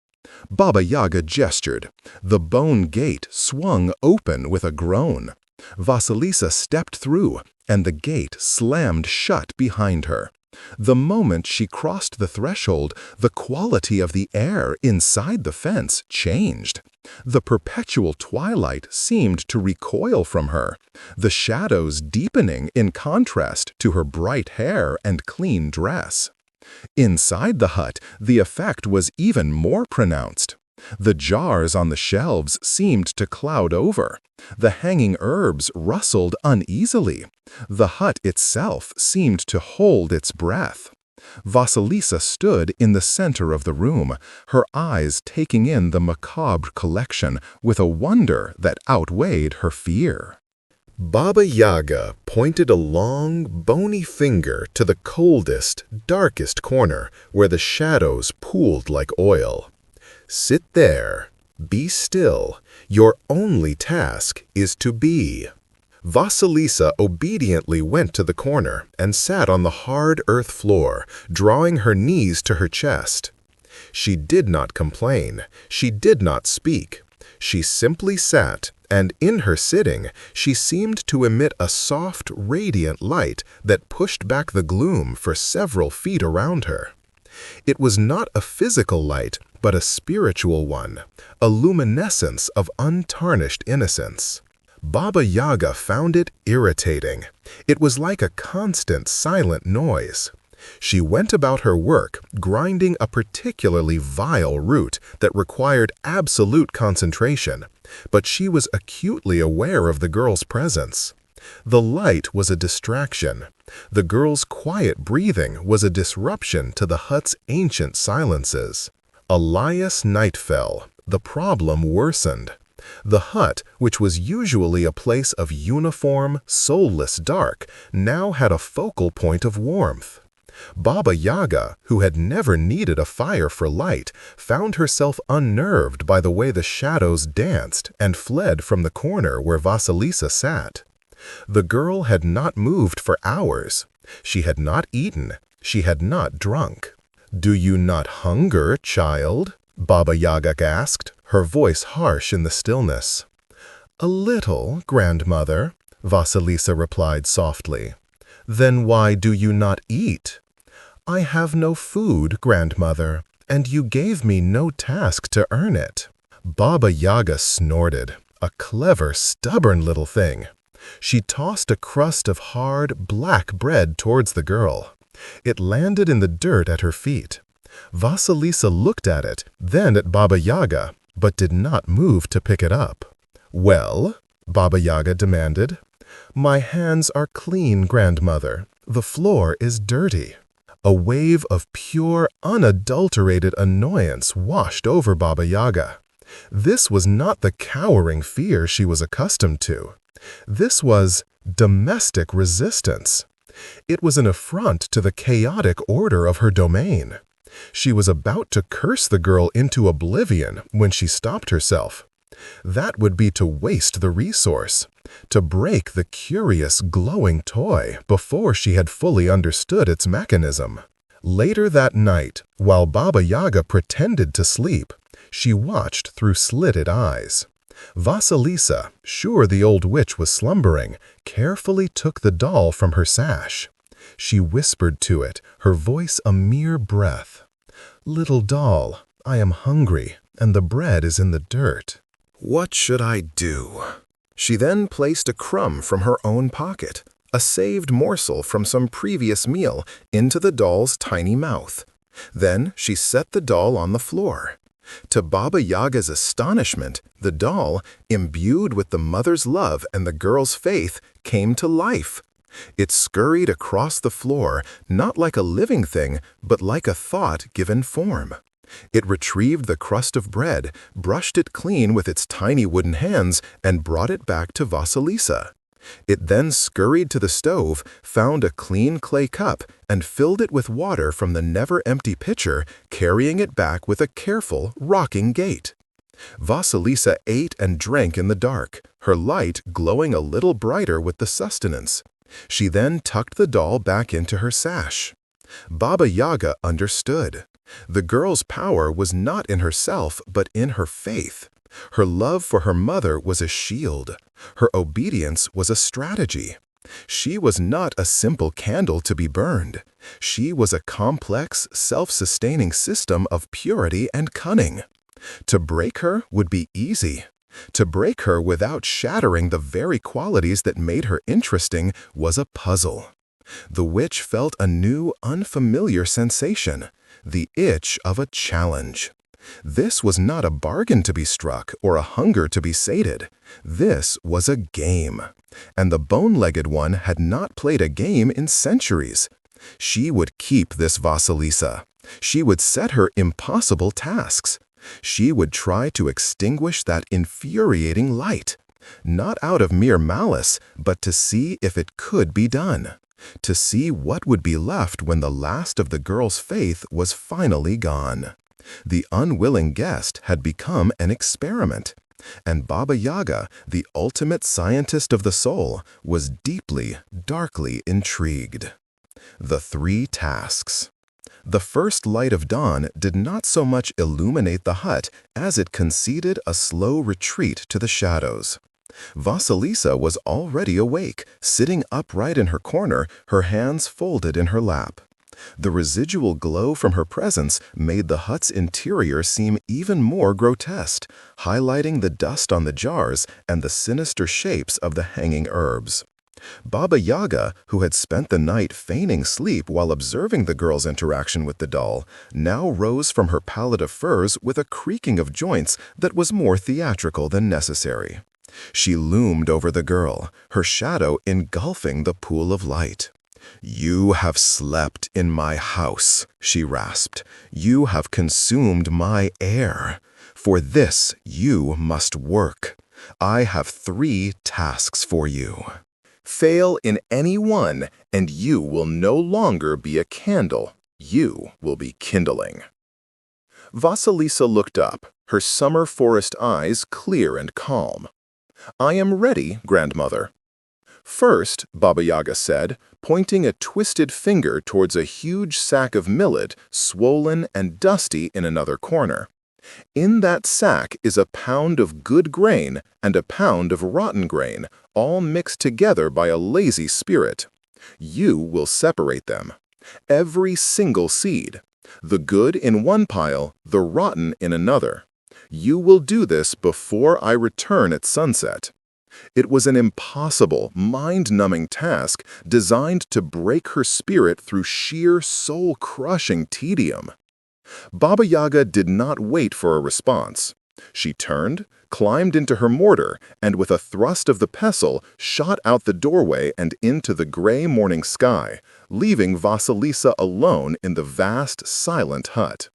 Baba Yaga gestured. The bone gate swung open with a groan. Vasilisa stepped through, and the gate slammed shut behind her. The moment she crossed the threshold, the quality of the air inside the fence changed. The perpetual twilight seemed to recoil from her, the shadows deepening in contrast to her bright hair and clean dress. Inside the hut, the effect was even more pronounced. The jars on the shelves seemed to cloud over. The hanging herbs rustled uneasily. The hut itself seemed to hold its breath. Vasilisa stood in the center of the room, her eyes taking in the macabre collection with a wonder that outweighed her fear. Baba Yaga pointed a long, bony finger to the coldest, darkest corner where the shadows pooled like oil. "Sit there. Be still. Your only task is to be." Vasilisa obediently went to the corner and sat on the hard earth floor, drawing her knees to her chest. She did not complain. She did not speak. She simply sat, and in her sitting, she seemed to emit a soft, radiant light that pushed back the gloom for several feet around her. It was not a physical light, but a spiritual one, a luminescence of untarnished innocence. Baba Yaga found it irritating. It was like a constant, silent noise. She went about her work, grinding a particularly vile root that required absolute concentration, but she was acutely aware of the girl's presence. The light was a distraction. The girl's quiet breathing was a disruption to the hut's ancient silences. Elias night fell. The problem worsened. The hut, which was usually a place of uniform, soulless dark, now had a focal point of warmth. Baba Yaga, who had never needed a fire for light, found herself unnerved by the way the shadows danced and fled from the corner where Vasilisa sat. The girl had not moved for hours. She had not eaten. She had not drunk. "Do you not hunger, child?" Baba Yaga asked, her voice harsh in the stillness. "A little, grandmother," Vasilisa replied softly. "Then why do you not eat?" "I have no food, grandmother, and you gave me no task to earn it." Baba Yaga snorted, a clever, stubborn little thing. She tossed a crust of hard, black bread towards the girl. It landed in the dirt at her feet. Vasilisa looked at it, then at Baba Yaga, but did not move to pick it up. "Well?" Baba Yaga demanded. "My hands are clean, grandmother. The floor is dirty." A wave of pure, unadulterated annoyance washed over Baba Yaga. This was not the cowering fear she was accustomed to. This was domestic resistance. It was an affront to the chaotic order of her domain. She was about to curse the girl into oblivion when she stopped herself. That would be to waste the resource, to break the curious, glowing toy before she had fully understood its mechanism. Later that night, while Baba Yaga pretended to sleep, she watched through slitted eyes. Vasilisa, sure the old witch was slumbering, carefully took the doll from her sash. She whispered to it, her voice a mere breath. "Little doll, I am hungry, and the bread is in the dirt. What should I do?" She then placed a crumb from her own pocket, a saved morsel from some previous meal, into the doll's tiny mouth. Then she set the doll on the floor. To Baba Yaga's astonishment, the doll, imbued with the mother's love and the girl's faith, came to life. It scurried across the floor, not like a living thing, but like a thought given form. It retrieved the crust of bread, brushed it clean with its tiny wooden hands, and brought it back to Vasilisa. It then scurried to the stove, found a clean clay cup, and filled it with water from the never-empty pitcher, carrying it back with a careful, rocking gait. Vasilisa ate and drank in the dark, her light glowing a little brighter with the sustenance. She then tucked the doll back into her sash. Baba Yaga understood. The girl's power was not in herself, but in her faith. Her love for her mother was a shield. Her obedience was a strategy. She was not a simple candle to be burned. She was a complex, self-sustaining system of purity and cunning. To break her would be easy. To break her without shattering the very qualities that made her interesting was a puzzle. The witch felt a new, unfamiliar sensation, the itch of a challenge. This was not a bargain to be struck or a hunger to be sated. This was a game. And the bone-legged one had not played a game in centuries. She would keep this Vasilisa. She would set her impossible tasks. She would try to extinguish that infuriating light, not out of mere malice, but to see if it could be done, to see what would be left when the last of the girl's faith was finally gone. The unwilling guest had become an experiment, and Baba Yaga, the ultimate scientist of the soul, was deeply, darkly intrigued. The 3 tasks. The first light of dawn did not so much illuminate the hut as it conceded a slow retreat to the shadows. Vasilisa was already awake, sitting upright in her corner, her hands folded in her lap. The residual glow from her presence made the hut's interior seem even more grotesque, highlighting the dust on the jars and the sinister shapes of the hanging herbs. Baba Yaga, who had spent the night feigning sleep while observing the girl's interaction with the doll, now rose from her pallet of furs with a creaking of joints that was more theatrical than necessary. She loomed over the girl, her shadow engulfing the pool of light. "You have slept in my house," she rasped. "You have consumed my air. For this you must work. I have 3 tasks for you. Fail in any one, and you will no longer be a candle. You will be kindling." Vasilisa looked up, her summer forest eyes clear and calm. "I am ready, grandmother." "First," Baba Yaga said, pointing a twisted finger towards a huge sack of millet, swollen and dusty in another corner. "In that sack is a pound of good grain and a pound of rotten grain, all mixed together by a lazy spirit. You will separate them. Every single seed. The good in one pile, the rotten in another. You will do this before I return at sunset." It was an impossible, mind-numbing task designed to break her spirit through sheer soul-crushing tedium. Baba Yaga did not wait for a response. She turned, climbed into her mortar, and with a thrust of the pestle, shot out the doorway and into the gray morning sky, leaving Vasilisa alone in the vast, silent hut.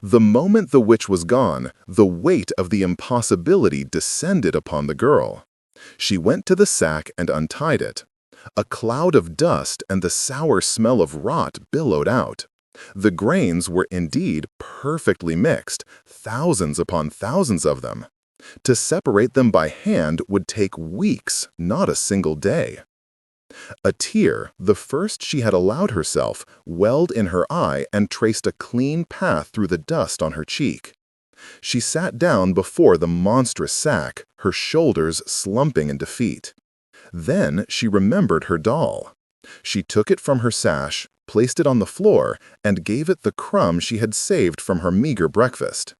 The moment the witch was gone, the weight of the impossibility descended upon the girl. She went to the sack and untied it. A cloud of dust and the sour smell of rot billowed out. The grains were indeed perfectly mixed, thousands upon thousands of them. To separate them by hand would take weeks, not a single day. A tear, the first she had allowed herself, welled in her eye and traced a clean path through the dust on her cheek. She sat down before the monstrous sack, her shoulders slumping in defeat. Then she remembered her doll. She took it from her sash, placed it on the floor, and gave it the crumb she had saved from her meager breakfast.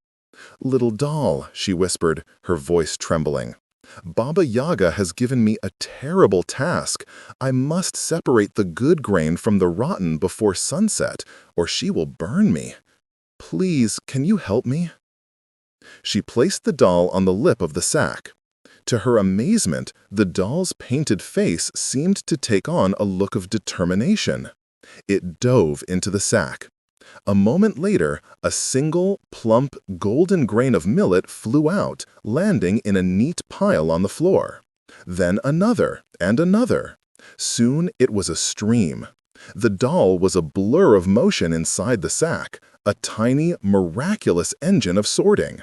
"Little doll," she whispered, her voice trembling. "Baba Yaga has given me a terrible task. I must separate the good grain from the rotten before sunset, or she will burn me. Please, can you help me?" She placed the doll on the lip of the sack. To her amazement, the doll's painted face seemed to take on a look of determination. It dove into the sack. A moment later, a single, plump, golden grain of millet flew out, landing in a neat pile on the floor. Then another, and another. Soon it was a stream. The doll was a blur of motion inside the sack, a tiny, miraculous engine of sorting.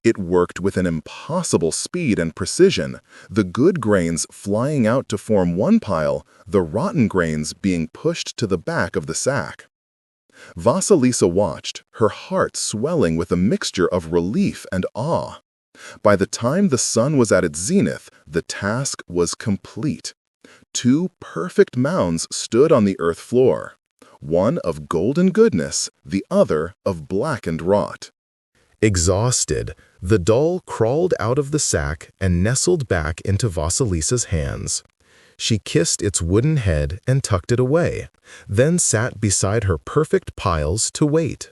It worked with an impossible speed and precision, the good grains flying out to form one pile, the rotten grains being pushed to the back of the sack. Vasilisa watched, her heart swelling with a mixture of relief and awe. By the time the sun was at its zenith, the task was complete. 2 perfect mounds stood on the earth floor, one of golden goodness, the other of blackened rot. Exhausted, the doll crawled out of the sack and nestled back into Vasilisa's hands. She kissed its wooden head and tucked it away, then sat beside her perfect piles to wait.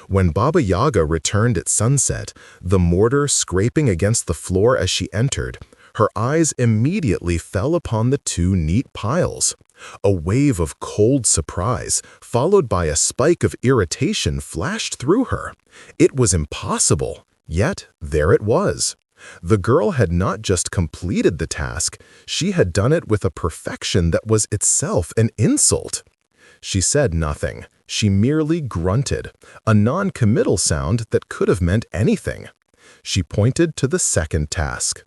When Baba Yaga returned at sunset, the mortar scraping against the floor as she entered, her eyes immediately fell upon the 2 neat piles. A wave of cold surprise, followed by a spike of irritation, flashed through her. It was impossible, yet there it was. The girl had not just completed the task, she had done it with a perfection that was itself an insult. She said nothing. She merely grunted, a non-committal sound that could have meant anything. She pointed to the second task.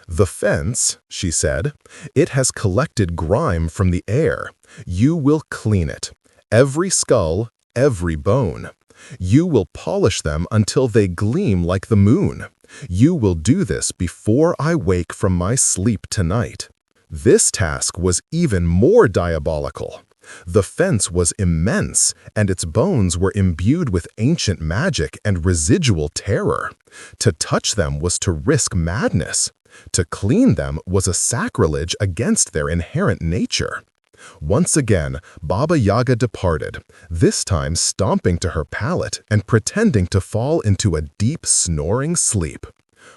"The fence," she said, "it has collected grime from the air. You will clean it. Every skull, every bone. You will polish them until they gleam like the moon. You will do this before I wake from my sleep tonight." This task was even more diabolical. The fence was immense, and its bones were imbued with ancient magic and residual terror. To touch them was to risk madness. To clean them was a sacrilege against their inherent nature. Once again, Baba Yaga departed, this time stomping to her pallet and pretending to fall into a deep snoring sleep.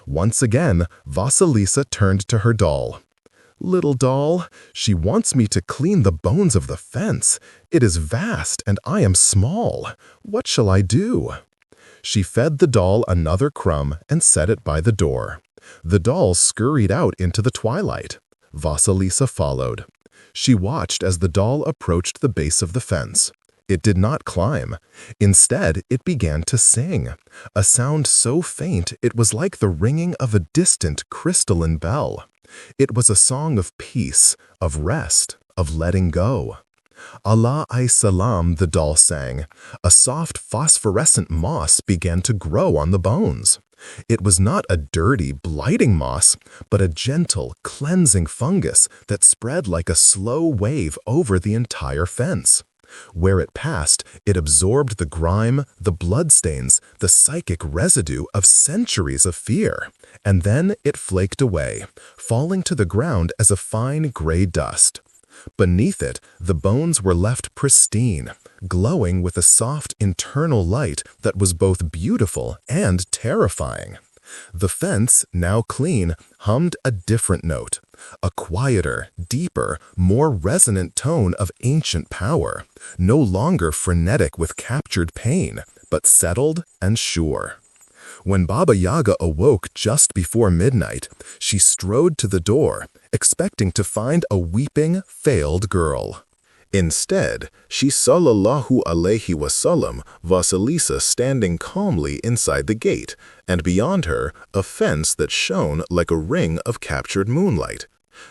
Once again, Vasilisa turned to her doll. "Little doll, she wants me to clean the bones of the fence. It is vast and I am small. What shall I do?" She fed the doll another crumb and set it by the door. The doll scurried out into the twilight. Vasilisa followed. She watched as the doll approached the base of the fence. It did not climb. Instead, it began to sing, a sound so faint it was like the ringing of a distant crystalline bell. It was a song of peace, of rest, of letting go. "Allah I salam," the doll sang. A soft phosphorescent moss began to grow on the bones. It was not a dirty, blighting moss, but a gentle, cleansing fungus that spread like a slow wave over the entire fence. Where it passed, it absorbed the grime, the bloodstains, the psychic residue of centuries of fear, and then it flaked away, falling to the ground as a fine gray dust. Beneath it, the bones were left pristine, glowing with a soft internal light that was both beautiful and terrifying. The fence, now clean, hummed a different note, a quieter, deeper, more resonant tone of ancient power, no longer frenetic with captured pain, but settled and sure. When Baba Yaga awoke just before midnight, she strode to the door, expecting to find a weeping, failed girl. Instead, she sallallahu alayhi wasallam Vasilisa standing calmly inside the gate, and beyond her, a fence that shone like a ring of captured moonlight.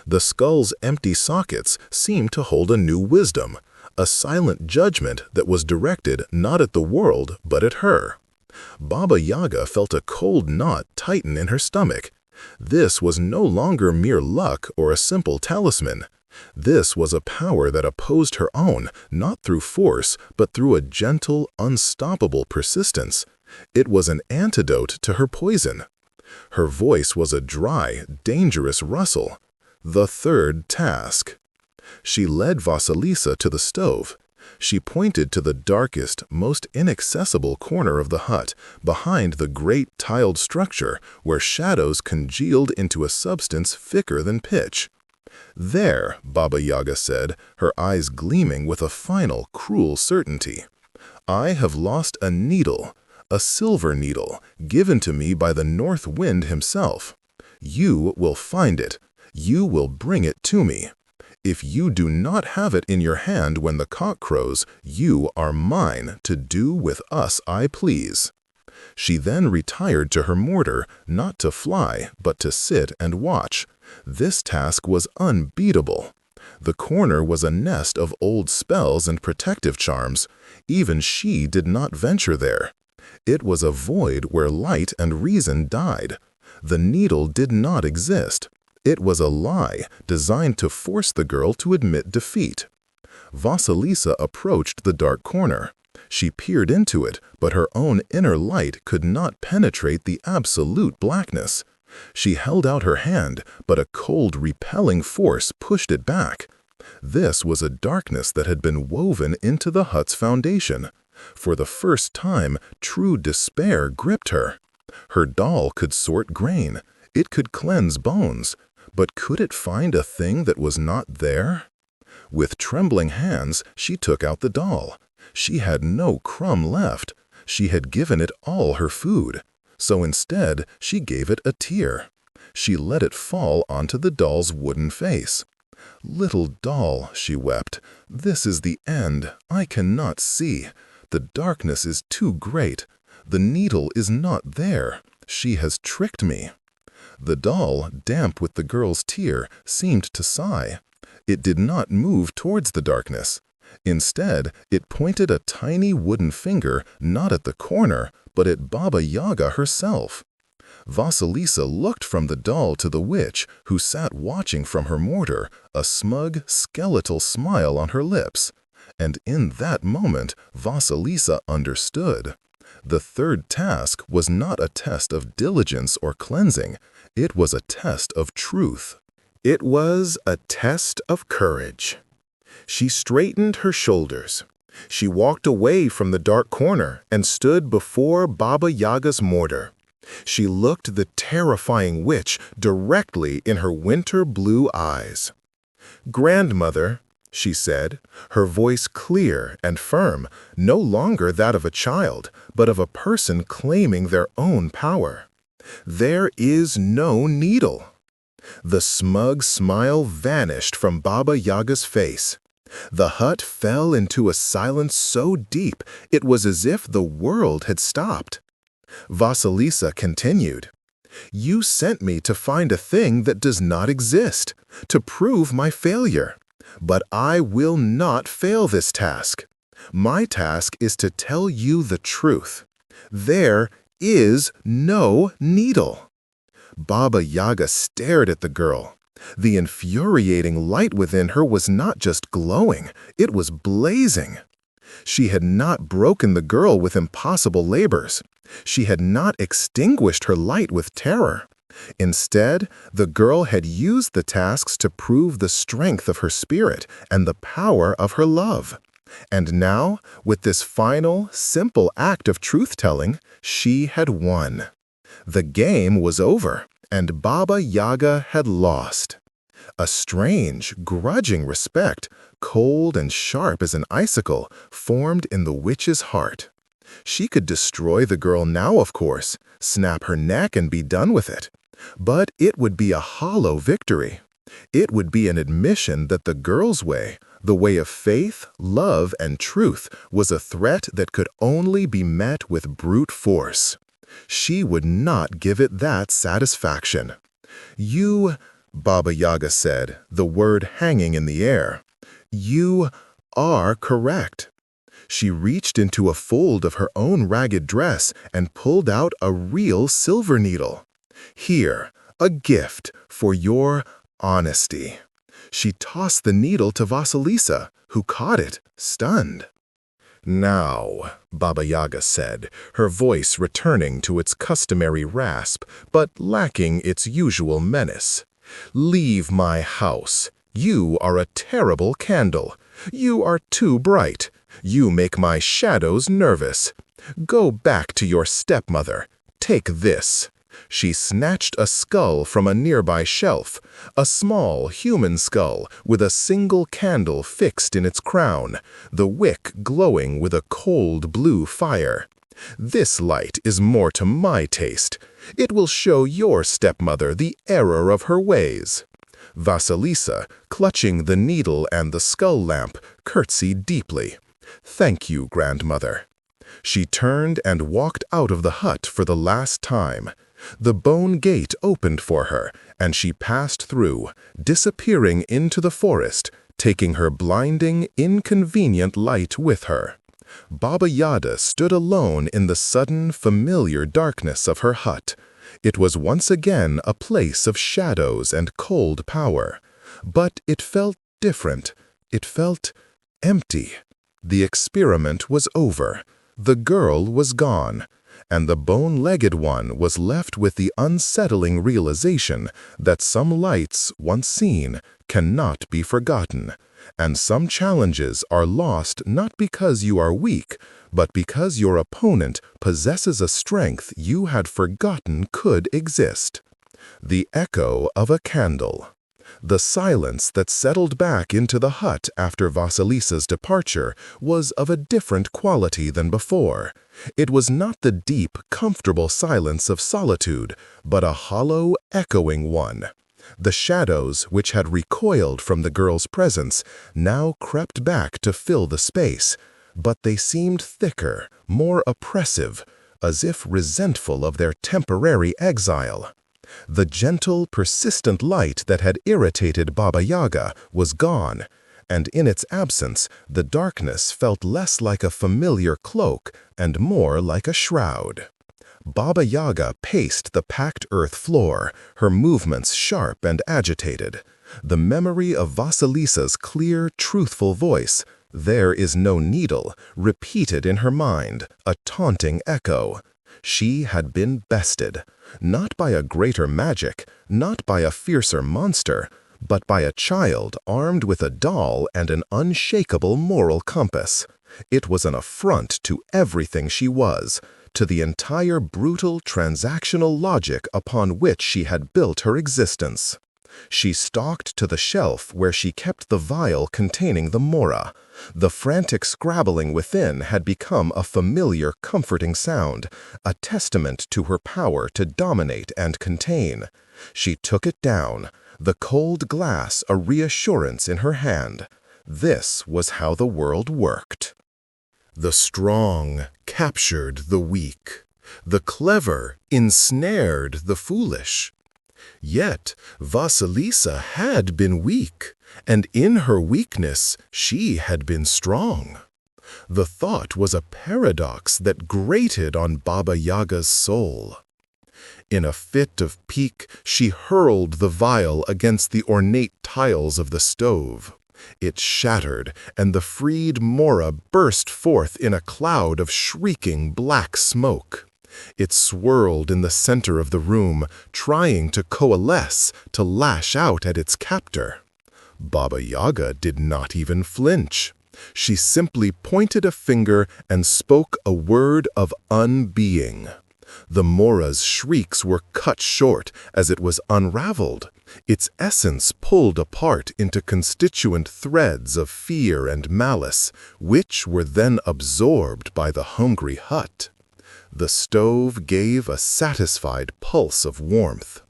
The skull's empty sockets seemed to hold a new wisdom, a silent judgment that was directed not at the world but at her. Baba Yaga felt a cold knot tighten in her stomach. This was no longer mere luck or a simple talisman. This was a power that opposed her own, not through force, but through a gentle, unstoppable persistence. It was an antidote to her poison. Her voice was a dry, dangerous rustle. The third task. She led Vasilisa to the stove. She pointed to the darkest, most inaccessible corner of the hut, behind the great tiled structure where shadows congealed into a substance thicker than pitch. "There," Baba Yaga said, her eyes gleaming with a final, cruel certainty. "I have lost a needle, a silver needle, given to me by the north wind himself. You will find it. You will bring it to me. If you do not have it in your hand when the cock crows, you are mine to do with us I please." She then retired to her mortar, not to fly, but to sit and watch. This task was unbeatable. The corner was a nest of old spells and protective charms. Even she did not venture there. It was a void where light and reason died. The needle did not exist. It was a lie designed to force the girl to admit defeat. Vasilisa approached the dark corner. She peered into it, but her own inner light could not penetrate the absolute blackness. She held out her hand, but a cold, repelling force pushed it back. This was a darkness that had been woven into the hut's foundation. For the first time, true despair gripped her. Her doll could sort grain. It could cleanse bones. But could it find a thing that was not there? With trembling hands, she took out the doll. She had no crumb left. She had given it all her food. So instead, she gave it a tear. She let it fall onto the doll's wooden face. "Little doll," she wept, "this is the end. I cannot see. The darkness is too great. The needle is not there. She has tricked me." The doll, damp with the girl's tear, seemed to sigh. It did not move towards the darkness. Instead, it pointed a tiny wooden finger not at the corner, but at Baba Yaga herself. Vasilisa looked from the doll to the witch, who sat watching from her mortar, a smug, skeletal smile on her lips. And in that moment, Vasilisa understood. The third task was not a test of diligence or cleansing. It was a test of truth. It was a test of courage. She straightened her shoulders. She walked away from the dark corner and stood before Baba Yaga's mortar. She looked the terrifying witch directly in her winter blue eyes. "Grandmother," she said, her voice clear and firm, no longer that of a child, but of a person claiming their own power. "There is no needle." The smug smile vanished from Baba Yaga's face. The hut fell into a silence so deep it was as if the world had stopped. Vasilisa continued, "You sent me to find a thing that does not exist, to prove my failure. But I will not fail this task. My task is to tell you the truth. There is no needle." Baba Yaga stared at the girl. The infuriating light within her was not just glowing, it was blazing. She had not broken the girl with impossible labors. She had not extinguished her light with terror. Instead, the girl had used the tasks to prove the strength of her spirit and the power of her love. And now, with this final, simple act of truth-telling, she had won. The game was over, and Baba Yaga had lost. A strange, grudging respect, cold and sharp as an icicle, formed in the witch's heart. She could destroy the girl now, of course, snap her neck and be done with it. But it would be a hollow victory. It would be an admission that the girl's way, the way of faith, love, and truth, was a threat that could only be met with brute force. She would not give it that satisfaction. "You," Baba Yaga said, the word hanging in the air, "you are correct." She reached into a fold of her own ragged dress and pulled out a real silver needle. "Here, a gift for your honesty." She tossed the needle to Vasilisa, who caught it, stunned. "Now," Baba Yaga said, her voice returning to its customary rasp, but lacking its usual menace, "leave my house. You are a terrible candle. You are too bright. You make my shadows nervous. Go back to your stepmother. Take this." She snatched a skull from a nearby shelf, a small human skull with a single candle fixed in its crown, the wick glowing with a cold blue fire. "This light is more to my taste. It will show your stepmother the error of her ways." Vasilisa, clutching the needle and the skull lamp, curtsied deeply. "Thank you, grandmother." She turned and walked out of the hut for the last time. The bone gate opened for her, and she passed through, disappearing into the forest, taking her blinding, inconvenient light with her. Baba Yaga stood alone in the sudden, familiar darkness of her hut. It was once again a place of shadows and cold power. But it felt different. It felt empty. The experiment was over. The girl was gone, and the bone-legged one was left with the unsettling realization that some lights, once seen, cannot be forgotten, and some challenges are lost not because you are weak, but because your opponent possesses a strength you had forgotten could exist. The echo of a candle. The silence that settled back into the hut after Vasilisa's departure was of a different quality than before. It was not the deep, comfortable silence of solitude, but a hollow, echoing one. The shadows, which had recoiled from the girl's presence, now crept back to fill the space, but they seemed thicker, more oppressive, as if resentful of their temporary exile. The gentle, persistent light that had irritated Baba Yaga was gone, and in its absence, the darkness felt less like a familiar cloak and more like a shroud. Baba Yaga paced the packed earth floor, her movements sharp and agitated. The memory of Vasilisa's clear, truthful voice, "There is no needle," repeated in her mind, a taunting echo. She had been bested, not by a greater magic, not by a fiercer monster, but by a child armed with a doll and an unshakable moral compass. It was an affront to everything she was, to the entire brutal transactional logic upon which she had built her existence. She stalked to the shelf where she kept the vial containing the mora. The frantic scrabbling within had become a familiar, comforting sound, a testament to her power to dominate and contain. She took it down, the cold glass a reassurance in her hand. This was how the world worked. The strong captured the weak. The clever ensnared the foolish. Yet Vasilisa had been weak, and in her weakness she had been strong. The thought was a paradox that grated on Baba Yaga's soul. In a fit of pique, she hurled the vial against the ornate tiles of the stove. It shattered, and the freed mora burst forth in a cloud of shrieking black smoke. It swirled in the center of the room, trying to coalesce, to lash out at its captor. Baba Yaga did not even flinch. She simply pointed a finger and spoke a word of unbeing. The mora's shrieks were cut short as it was unraveled, its essence pulled apart into constituent threads of fear and malice, which were then absorbed by the hungry hut. The stove gave a satisfied pulse of warmth.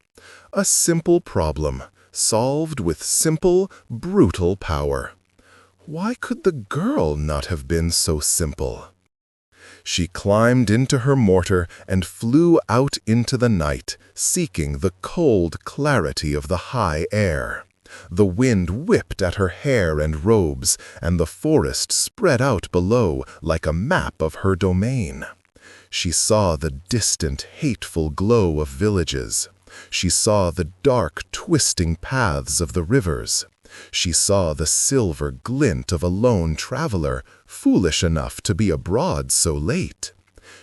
A simple problem, solved with simple, brutal power. Why could the girl not have been so simple? She climbed into her mortar and flew out into the night, seeking the cold clarity of the high air. The wind whipped at her hair and robes, and the forest spread out below like a map of her domain. She saw the distant, hateful glow of villages. She saw the dark, twisting paths of the rivers. She saw the silver glint of a lone traveler, foolish enough to be abroad so late.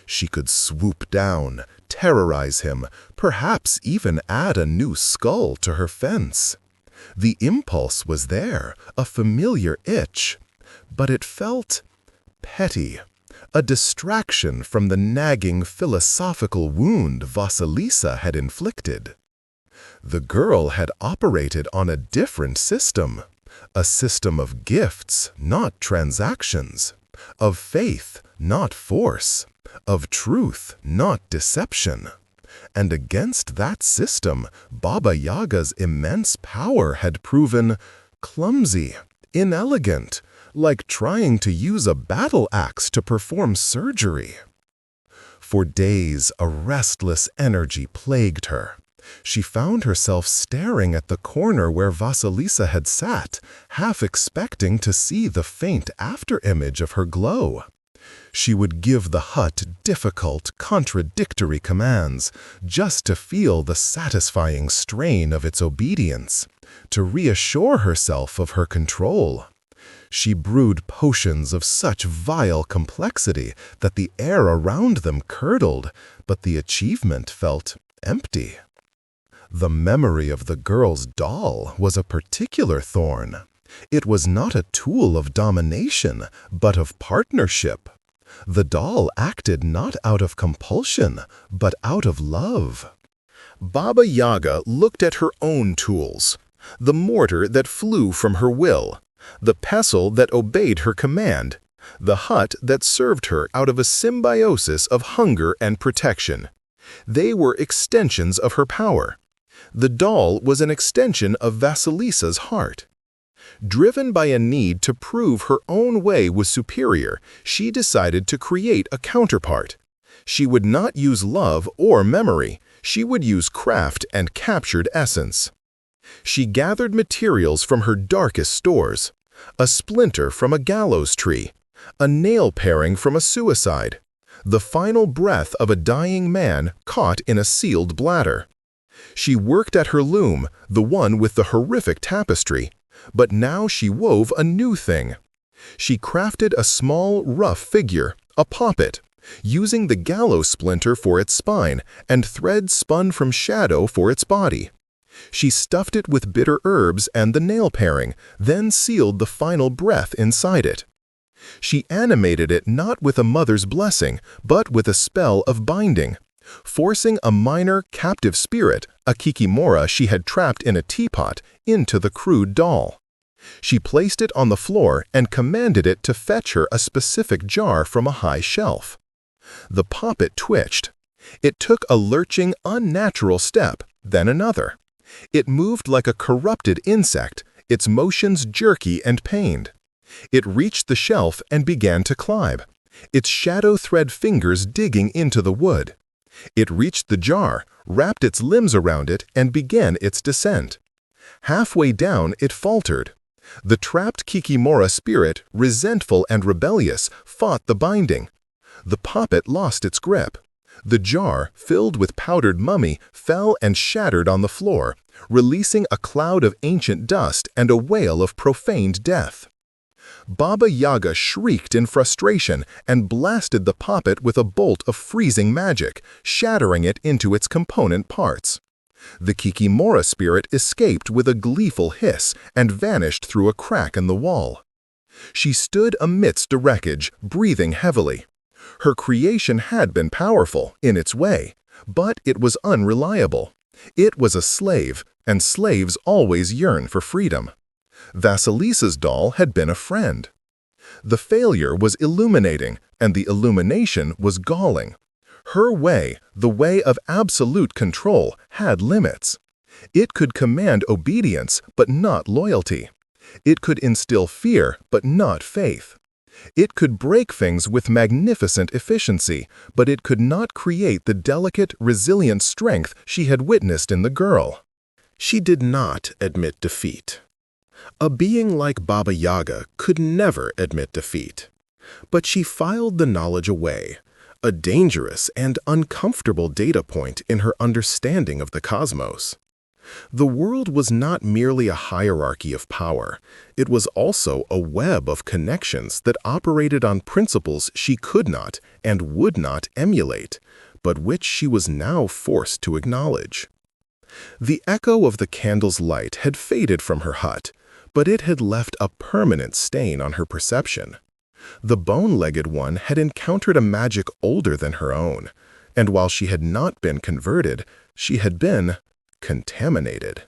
She could swoop down, terrorize him, perhaps even add a new skull to her fence. The impulse was there, a familiar itch, but it felt petty. A distraction from the nagging philosophical wound Vasilisa had inflicted. The girl had operated on a different system, a system of gifts, not transactions, of faith, not force, of truth, not deception. And against that system, Baba Yaga's immense power had proven clumsy, inelegant, like trying to use a battle axe to perform surgery. For days, a restless energy plagued her. She found herself staring at the corner where Vasilisa had sat, half expecting to see the faint afterimage of her glow. She would give the hut difficult, contradictory commands, just to feel the satisfying strain of its obedience, to reassure herself of her control. She brewed potions of such vile complexity that the air around them curdled, but the achievement felt empty. The memory of the girl's doll was a particular thorn. It was not a tool of domination, but of partnership. The doll acted not out of compulsion, but out of love. Baba Yaga looked at her own tools, the mortar that flew from her will, the pestle that obeyed her command, the hut that served her out of a symbiosis of hunger and protection. They were extensions of her power. The doll was an extension of Vasilisa's heart. Driven by a need to prove her own way was superior, she decided to create a counterpart. She would not use love or memory, she would use craft and captured essence. She gathered materials from her darkest stores, a splinter from a gallows tree, a nail paring from a suicide, the final breath of a dying man caught in a sealed bladder. She worked at her loom, the one with the horrific tapestry, but now she wove a new thing. She crafted a small, rough figure, a poppet, using the gallows splinter for its spine and thread spun from shadow for its body. She stuffed it with bitter herbs and the nail paring, then sealed the final breath inside it. She animated it not with a mother's blessing, but with a spell of binding, forcing a minor, captive spirit, a kikimora she had trapped in a teapot, into the crude doll. She placed it on the floor and commanded it to fetch her a specific jar from a high shelf. The poppet twitched. It took a lurching, unnatural step, then another. It moved like a corrupted insect, its motions jerky and pained. It reached the shelf and began to climb, its shadow thread fingers digging into the wood. It reached the jar, wrapped its limbs around it, and began its descent. Halfway down, it faltered. The trapped kikimora spirit, resentful and rebellious, fought the binding. The poppet lost its grip. The jar, filled with powdered mummy, fell and shattered on the floor, releasing a cloud of ancient dust and a wail of profaned death. Baba Yaga shrieked in frustration and blasted the poppet with a bolt of freezing magic, shattering it into its component parts. The kikimora spirit escaped with a gleeful hiss and vanished through a crack in the wall. She stood amidst the wreckage, breathing heavily. Her creation had been powerful, in its way, but it was unreliable. It was a slave, and slaves always yearn for freedom. Vasilisa's doll had been a friend. The failure was illuminating, and the illumination was galling. Her way, the way of absolute control, had limits. It could command obedience, but not loyalty. It could instill fear, but not faith. It could break things with magnificent efficiency, but it could not create the delicate, resilient strength she had witnessed in the girl. She did not admit defeat. A being like Baba Yaga could never admit defeat. But she filed the knowledge away, a dangerous and uncomfortable data point in her understanding of the cosmos. The world was not merely a hierarchy of power, it was also a web of connections that operated on principles she could not and would not emulate, but which she was now forced to acknowledge. The echo of the candle's light had faded from her hut, but it had left a permanent stain on her perception. The bone-legged one had encountered a magic older than her own, and while she had not been converted, she had been contaminated.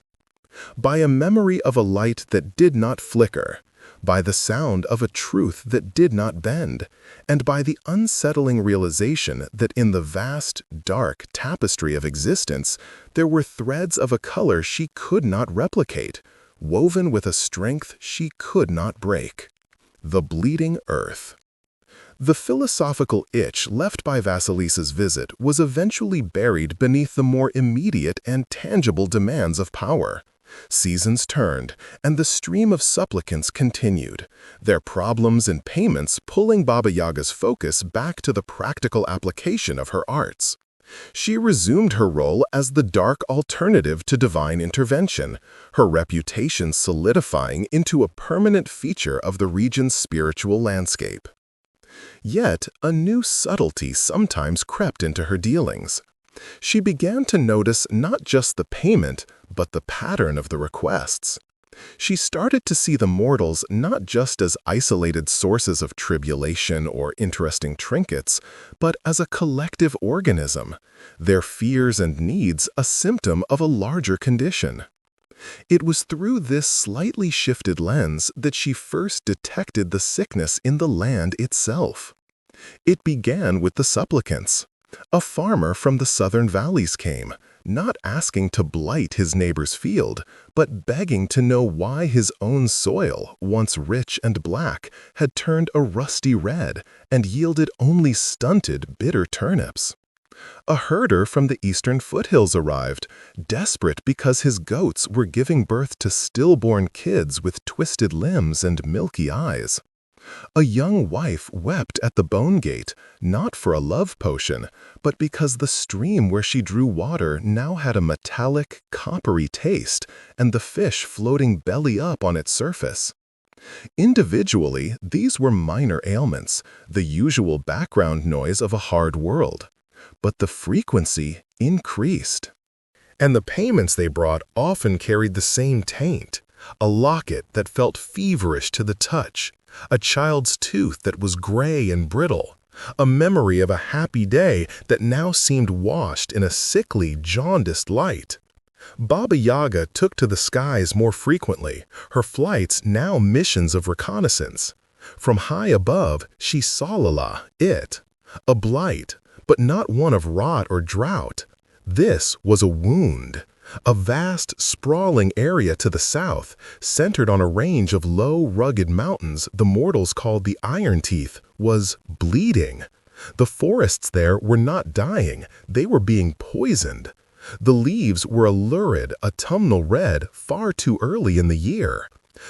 By a memory of a light that did not flicker, by the sound of a truth that did not bend, and by the unsettling realization that in the vast, dark tapestry of existence there were threads of a color she could not replicate, woven with a strength she could not break. The Bleeding Earth. The philosophical itch left by Vasilisa's visit was eventually buried beneath the more immediate and tangible demands of power. Seasons turned, and the stream of supplicants continued, their problems and payments pulling Baba Yaga's focus back to the practical application of her arts. She resumed her role as the dark alternative to divine intervention, her reputation solidifying into a permanent feature of the region's spiritual landscape. Yet, a new subtlety sometimes crept into her dealings. She began to notice not just the payment, but the pattern of the requests. She started to see the mortals not just as isolated sources of tribulation or interesting trinkets, but as a collective organism, their fears and needs a symptom of a larger condition. It was through this slightly shifted lens that she first detected the sickness in the land itself. It began with the supplicants. A farmer from the southern valleys came, not asking to blight his neighbor's field, but begging to know why his own soil, once rich and black, had turned a rusty red and yielded only stunted, bitter turnips. A herder from the eastern foothills arrived, desperate because his goats were giving birth to stillborn kids with twisted limbs and milky eyes. A young wife wept at the bone gate, not for a love potion, but because the stream where she drew water now had a metallic, coppery taste, and the fish floating belly up on its surface. Individually, these were minor ailments, the usual background noise of a hard world. But the frequency increased. And the payments they brought often carried the same taint, a locket that felt feverish to the touch, a child's tooth that was gray and brittle, a memory of a happy day that now seemed washed in a sickly, jaundiced light. Baba Yaga took to the skies more frequently, her flights now missions of reconnaissance. From high above, she saw it, a blight, but not one of rot or drought. This was a wound. A vast, sprawling area to the south, centered on a range of low, rugged mountains the mortals called the Iron Teeth, was bleeding. The forests there were not dying, they were being poisoned. The leaves were a lurid, autumnal red far too early in the year.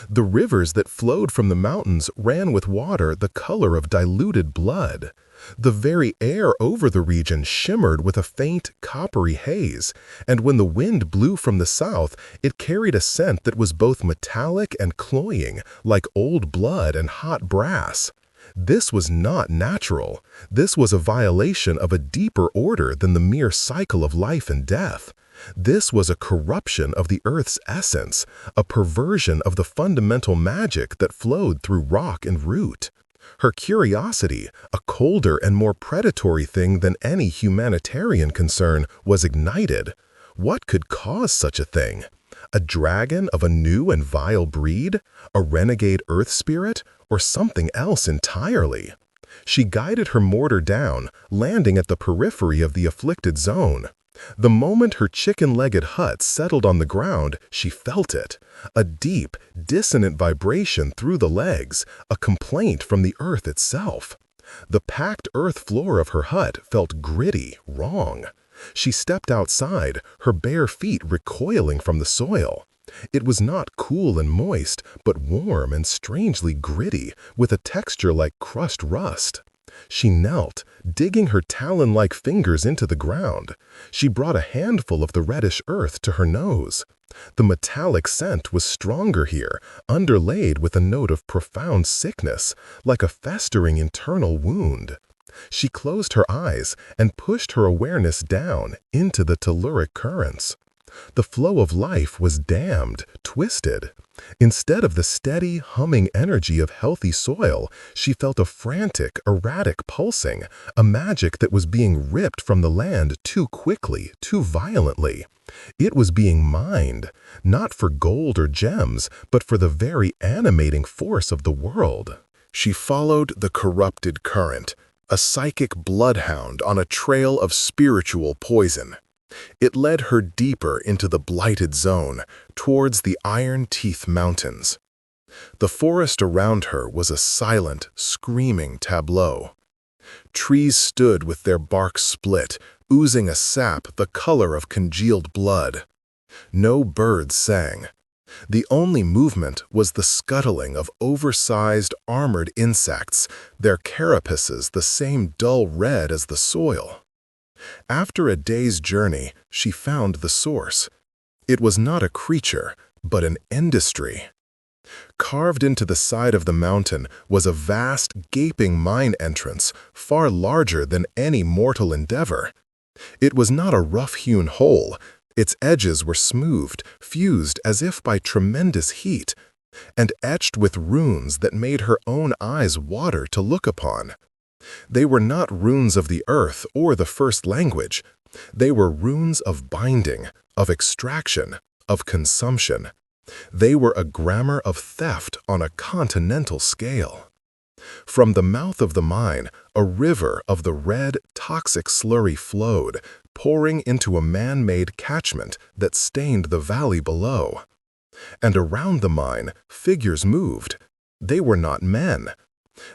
The rivers that flowed from the mountains ran with water the color of diluted blood. The very air over the region shimmered with a faint, coppery haze, and when the wind blew from the south, it carried a scent that was both metallic and cloying, like old blood and hot brass. This was not natural. This was a violation of a deeper order than the mere cycle of life and death. This was a corruption of the earth's essence, a perversion of the fundamental magic that flowed through rock and root. Her curiosity, a colder and more predatory thing than any humanitarian concern, was ignited. What could cause such a thing? A dragon of a new and vile breed? A renegade earth spirit? Or something else entirely? She guided her mortar down, landing at the periphery of the afflicted zone. The moment her chicken-legged hut settled on the ground, she felt it. A deep, dissonant vibration through the legs, a complaint from the earth itself. The packed earth floor of her hut felt gritty, wrong. She stepped outside, her bare feet recoiling from the soil. It was not cool and moist, but warm and strangely gritty, with a texture like crushed rust. She knelt, digging her talon-like fingers into the ground. She brought a handful of the reddish earth to her nose. The metallic scent was stronger here, underlaid with a note of profound sickness, like a festering internal wound. She closed her eyes and pushed her awareness down into the telluric currents. The flow of life was dammed, twisted. Instead of the steady, humming energy of healthy soil, she felt a frantic, erratic pulsing, a magic that was being ripped from the land too quickly, too violently. It was being mined, not for gold or gems, but for the very animating force of the world. She followed the corrupted current, a psychic bloodhound on a trail of spiritual poison. It led her deeper into the blighted zone, towards the Iron Teeth Mountains. The forest around her was a silent, screaming tableau. Trees stood with their bark split, oozing a sap the color of congealed blood. No birds sang. The only movement was the scuttling of oversized, armored insects, their carapaces the same dull red as the soil. After a day's journey, she found the source. It was not a creature, but an industry. Carved into the side of the mountain was a vast, gaping mine entrance, far larger than any mortal endeavor. It was not a rough-hewn hole. Its edges were smoothed, fused as if by tremendous heat, and etched with runes that made her own eyes water to look upon. They were not runes of the earth or the first language. They were runes of binding, of extraction, of consumption. They were a grammar of theft on a continental scale. From the mouth of the mine, a river of the red, toxic slurry flowed, pouring into a man-made catchment that stained the valley below. And around the mine, figures moved. They were not men.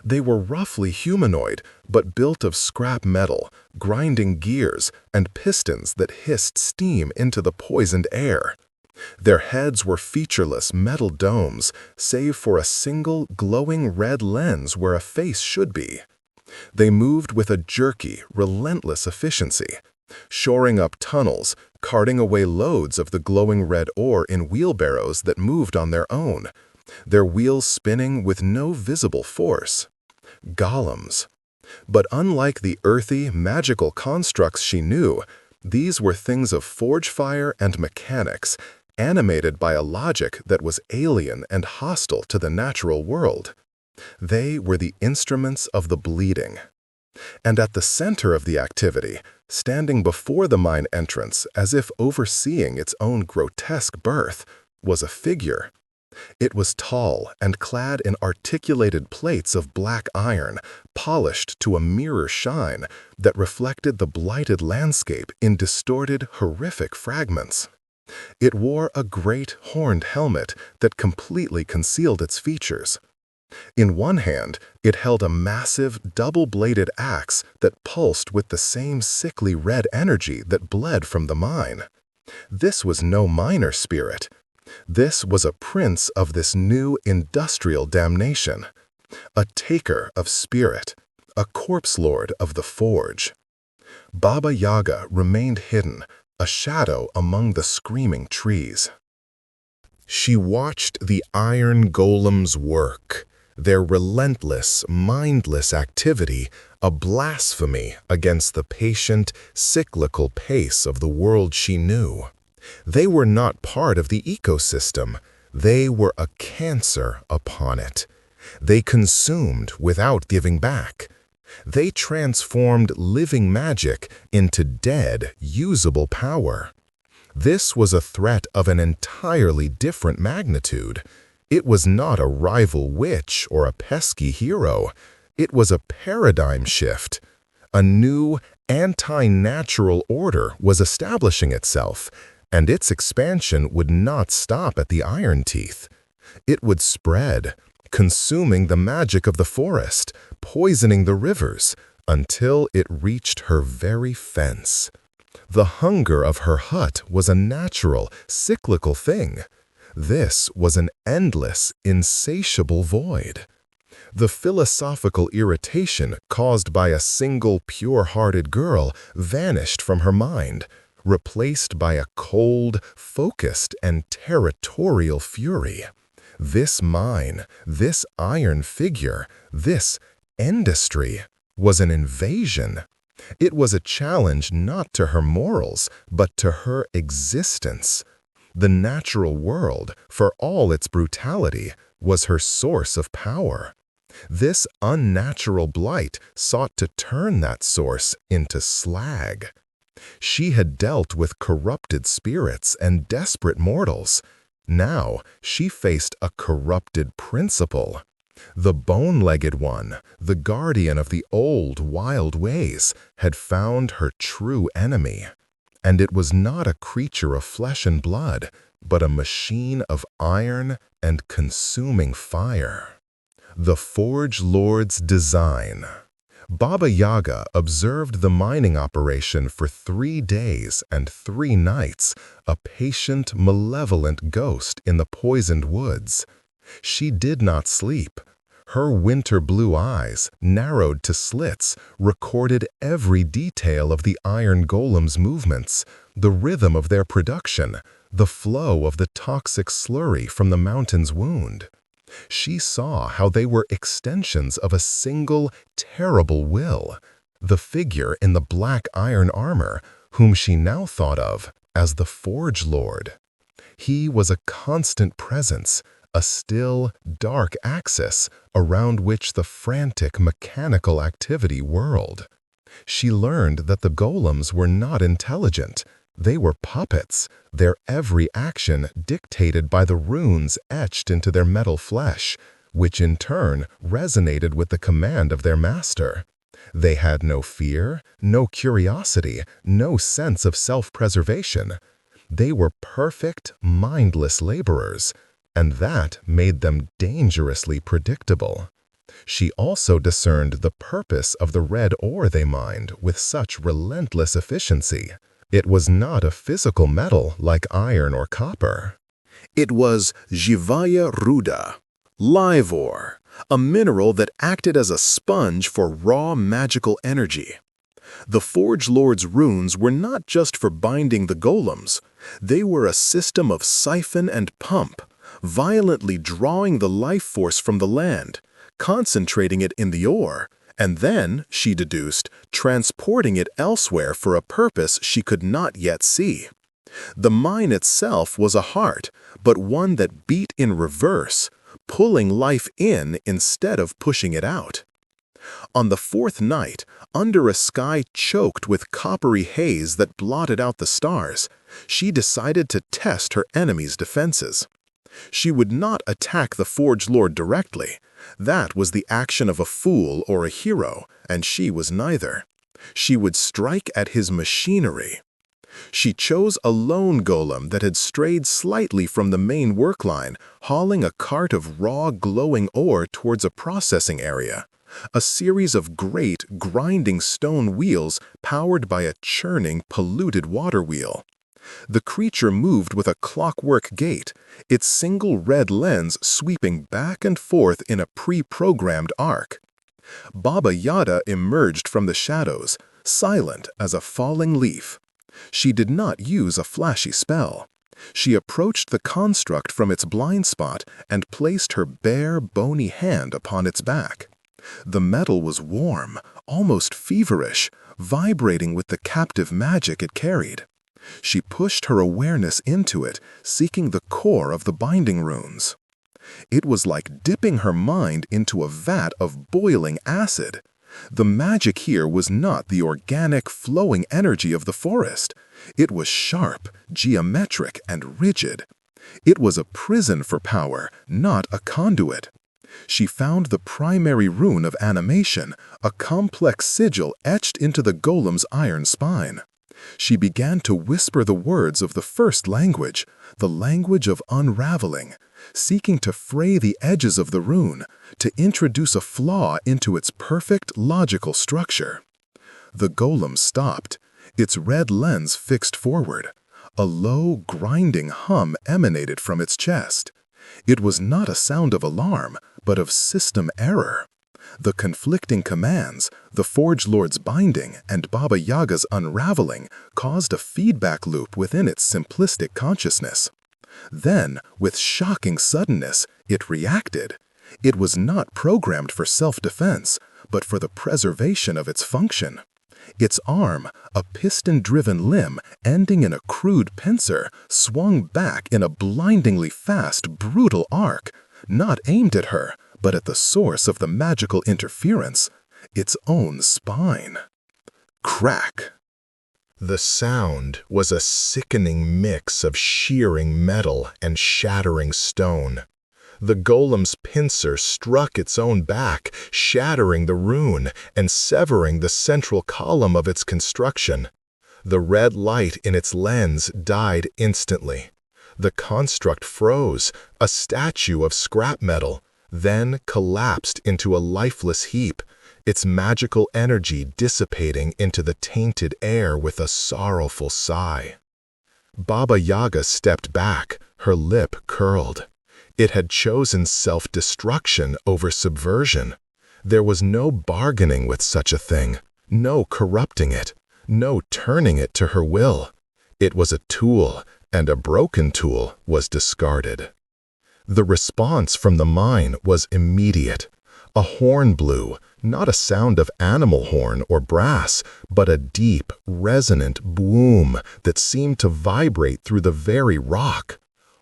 They were roughly humanoid, but built of scrap metal, grinding gears, and pistons that hissed steam into the poisoned air. Their heads were featureless metal domes, save for a single glowing red lens where a face should be. They moved with a jerky, relentless efficiency, shoring up tunnels, carting away loads of the glowing red ore in wheelbarrows that moved on their own, their wheels spinning with no visible force. Golems. But unlike the earthy, magical constructs she knew, these were things of forge fire and mechanics, animated by a logic that was alien and hostile to the natural world. They were the instruments of the bleeding. And at the center of the activity, standing before the mine entrance as if overseeing its own grotesque birth, was a figure. It was tall and clad in articulated plates of black iron, polished to a mirror shine that reflected the blighted landscape in distorted, horrific fragments. It wore a great horned helmet that completely concealed its features. In one hand, it held a massive, double-bladed axe that pulsed with the same sickly red energy that bled from the mine. This was no miner spirit. This was a prince of this new industrial damnation, a taker of spirit, a corpse lord of the forge. Baba Yaga remained hidden, a shadow among the screaming trees. She watched the iron golems work, their relentless, mindless activity a blasphemy against the patient, cyclical pace of the world she knew. They were not part of the ecosystem. They were a cancer upon it. They consumed without giving back. They transformed living magic into dead, usable power. This was a threat of an entirely different magnitude. It was not a rival witch or a pesky hero. It was a paradigm shift. A new, anti-natural order was establishing itself, and its expansion would not stop at the iron teeth. It would spread, consuming the magic of the forest, poisoning the rivers, until it reached her very fence. The hunger of her hut was a natural, cyclical thing. This was an endless, insatiable void. The philosophical irritation caused by a single pure-hearted girl vanished from her mind, replaced by a cold, focused, and territorial fury. This mine, this iron figure, this industry was an invasion. It was a challenge not to her morals, but to her existence. The natural world, for all its brutality, was her source of power. This unnatural blight sought to turn that source into slag. She had dealt with corrupted spirits and desperate mortals. Now she faced a corrupted principle. The bone-legged one, the guardian of the old, wild ways, had found her true enemy. And it was not a creature of flesh and blood. but a machine of iron and consuming fire. The Forge Lord's design. Baba Yaga observed the mining operation for 3 days and 3 nights, a patient, malevolent ghost in the poisoned woods. She did not sleep. Her winter blue eyes, narrowed to slits, recorded every detail of the iron golem's movements, the rhythm of their production, the flow of the toxic slurry from the mountain's wound. She saw how they were extensions of a single, terrible will, the figure in the black iron armor, whom she now thought of as the Forge Lord. He was a constant presence, a still, dark axis around which the frantic mechanical activity whirled. She learned that the golems were not intelligent. They were puppets, their every action dictated by the runes etched into their metal flesh, which in turn resonated with the command of their master. They had no fear, no curiosity, no sense of self-preservation. They were perfect, mindless laborers, and that made them dangerously predictable. She also discerned the purpose of the red ore they mined with such relentless efficiency. It was not a physical metal like iron or copper. It was Jivaya Ruda, live ore, a mineral that acted as a sponge for raw magical energy. The Forge Lord's runes were not just for binding the golems. They were a system of siphon and pump, violently drawing the life force from the land, concentrating it in the ore, and then, she deduced, transporting it elsewhere for a purpose she could not yet see. The mine itself was a heart, but one that beat in reverse, pulling life in instead of pushing it out. On the 4th night, under a sky choked with coppery haze that blotted out the stars, she decided to test her enemy's defenses. She would not attack the Forge Lord directly. That was the action of a fool or a hero, and she was neither. She would strike at his machinery. She chose a lone golem that had strayed slightly from the main work line, hauling a cart of raw, glowing ore towards a processing area. A series of great, grinding stone wheels powered by a churning, polluted water wheel. The creature moved with a clockwork gait, its single red lens sweeping back and forth in a pre-programmed arc. Baba Yaga emerged from the shadows, silent as a falling leaf. She did not use a flashy spell. She approached the construct from its blind spot and placed her bare, bony hand upon its back. The metal was warm, almost feverish, vibrating with the captive magic it carried. She pushed her awareness into it, seeking the core of the binding runes. It was like dipping her mind into a vat of boiling acid. The magic here was not the organic, flowing energy of the forest. It was sharp, geometric, and rigid. It was a prison for power, not a conduit. She found the primary rune of animation, a complex sigil etched into the golem's iron spine. She began to whisper the words of the first language, the language of unraveling, seeking to fray the edges of the rune, to introduce a flaw into its perfect, logical structure. The golem stopped, its red lens fixed forward. A low, grinding hum emanated from its chest. It was not a sound of alarm, but of system error. The conflicting commands, the Forge Lord's binding, and Baba Yaga's unraveling caused a feedback loop within its simplistic consciousness. Then, with shocking suddenness, it reacted. It was not programmed for self-defense, but for the preservation of its function. Its arm, a piston-driven limb ending in a crude pincer, swung back in a blindingly fast, brutal arc, not aimed at her, but at the source of the magical interference, its own spine. Crack! The sound was a sickening mix of shearing metal and shattering stone. The golem's pincer struck its own back, shattering the rune and severing the central column of its construction. The red light in its lens died instantly. The construct froze, a statue of scrap metal, then collapsed into a lifeless heap, its magical energy dissipating into the tainted air with a sorrowful sigh. Baba Yaga stepped back, her lip curled. It had chosen self-destruction over subversion. There was no bargaining with such a thing, no corrupting it, no turning it to her will. It was a tool, and a broken tool was discarded. The response from the mine was immediate. A horn blew, not a sound of animal horn or brass, but a deep, resonant boom that seemed to vibrate through the very rock.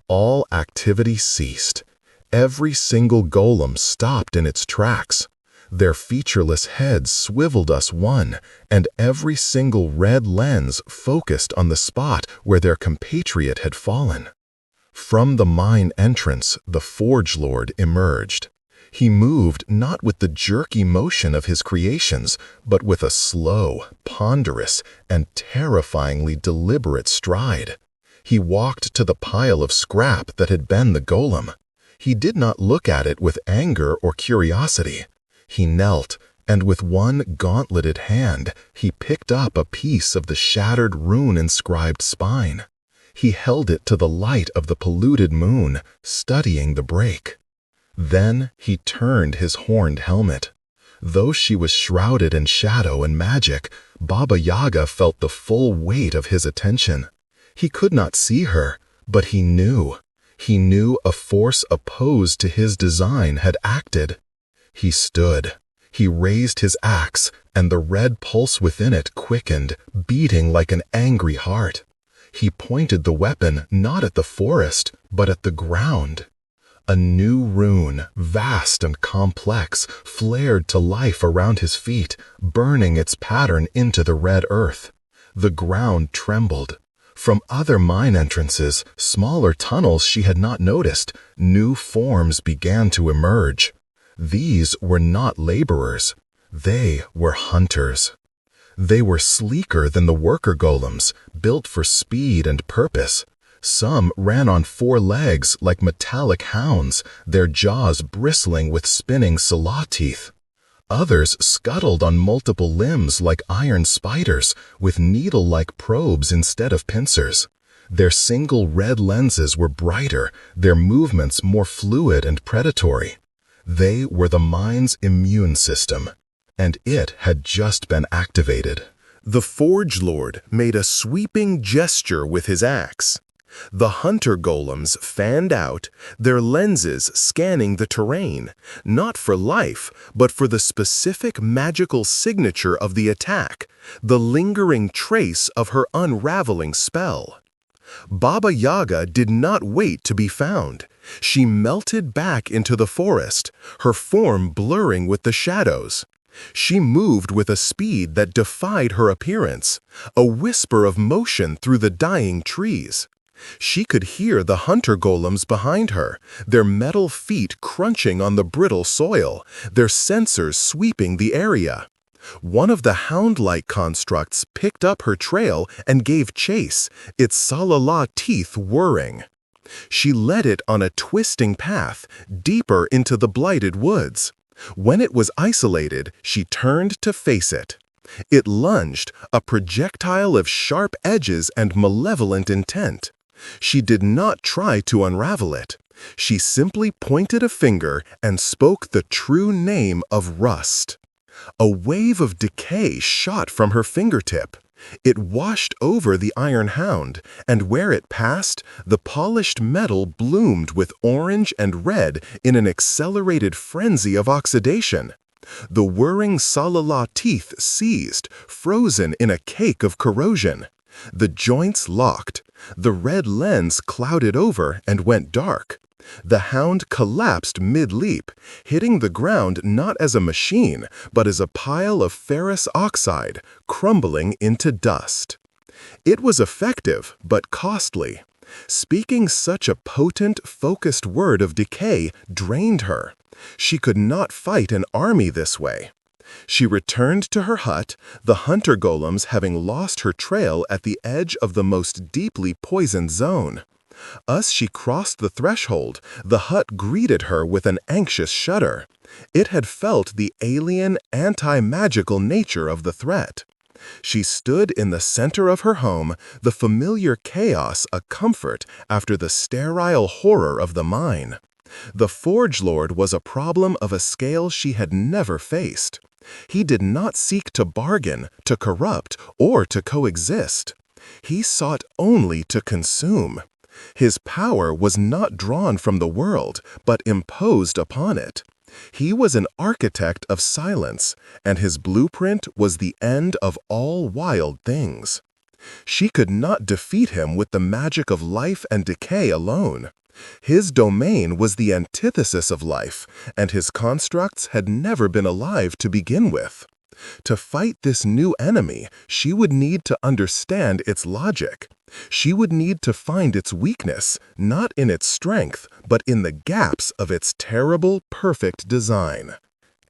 All activity ceased. Every single golem stopped in its tracks. Their featureless heads swiveled as one, and every single red lens focused on the spot where their compatriot had fallen. From the mine entrance, the Forge Lord emerged. He moved not with the jerky motion of his creations, but with a slow, ponderous, and terrifyingly deliberate stride. He walked to the pile of scrap that had been the golem. He did not look at it with anger or curiosity. He knelt, and with one gauntleted hand, he picked up a piece of the shattered rune-inscribed spine. He held it to the light of the polluted moon, studying the break. Then he turned his horned helmet. Though she was shrouded in shadow and magic, Baba Yaga felt the full weight of his attention. He could not see her, but he knew. He knew a force opposed to his design had acted. He stood. He raised his axe, and the red pulse within it quickened, beating like an angry heart. He pointed the weapon not at the forest, but at the ground. A new rune, vast and complex, flared to life around his feet, burning its pattern into the red earth. The ground trembled. From other mine entrances, smaller tunnels she had not noticed, new forms began to emerge. These were not laborers. They were hunters. They were sleeker than the worker golems, built for speed and purpose. Some ran on 4 legs like metallic hounds, their jaws bristling with spinning saw teeth. Others scuttled on multiple limbs like iron spiders, with needle-like probes instead of pincers. Their single red lenses were brighter, their movements more fluid and predatory. They were the mine's immune system, and it had just been activated. The Forge Lord made a sweeping gesture with his axe. The hunter golems fanned out, their lenses scanning the terrain, not for life, but for the specific magical signature of the attack, the lingering trace of her unraveling spell. Baba Yaga did not wait to be found. She melted back into the forest, her form blurring with the shadows. She moved with a speed that defied her appearance, a whisper of motion through the dying trees. She could hear the hunter golems behind her, their metal feet crunching on the brittle soil, their sensors sweeping the area. One of the hound-like constructs picked up her trail and gave chase, its salala teeth whirring. She led it on a twisting path, deeper into the blighted woods. When it was isolated, she turned to face it. It lunged, a projectile of sharp edges and malevolent intent. She did not try to unravel it. She simply pointed a finger and spoke the true name of Rust. A wave of decay shot from her fingertip. It washed over the iron hound, and where it passed, the polished metal bloomed with orange and red in an accelerated frenzy of oxidation. The whirring salala teeth seized, frozen in a cake of corrosion. The joints locked. The red lens clouded over and went dark. The hound collapsed mid-leap, hitting the ground not as a machine, but as a pile of ferrous oxide, crumbling into dust. It was effective, but costly. Speaking such a potent, focused word of decay drained her. She could not fight an army this way. She returned to her hut, the hunter golems having lost her trail at the edge of the most deeply poisoned zone. As she crossed the threshold, the hut greeted her with an anxious shudder. It had felt the alien, anti-magical nature of the threat. She stood in the center of her home, the familiar chaos a comfort after the sterile horror of the mine. The Forge Lord was a problem of a scale she had never faced. He did not seek to bargain, to corrupt, or to coexist. He sought only to consume. His power was not drawn from the world, but imposed upon it. He was an architect of silence, and his blueprint was the end of all wild things. She could not defeat him with the magic of life and decay alone. His domain was the antithesis of life, and his constructs had never been alive to begin with. To fight this new enemy, she would need to understand its logic. She would need to find its weakness, not in its strength, but in the gaps of its terrible, perfect design.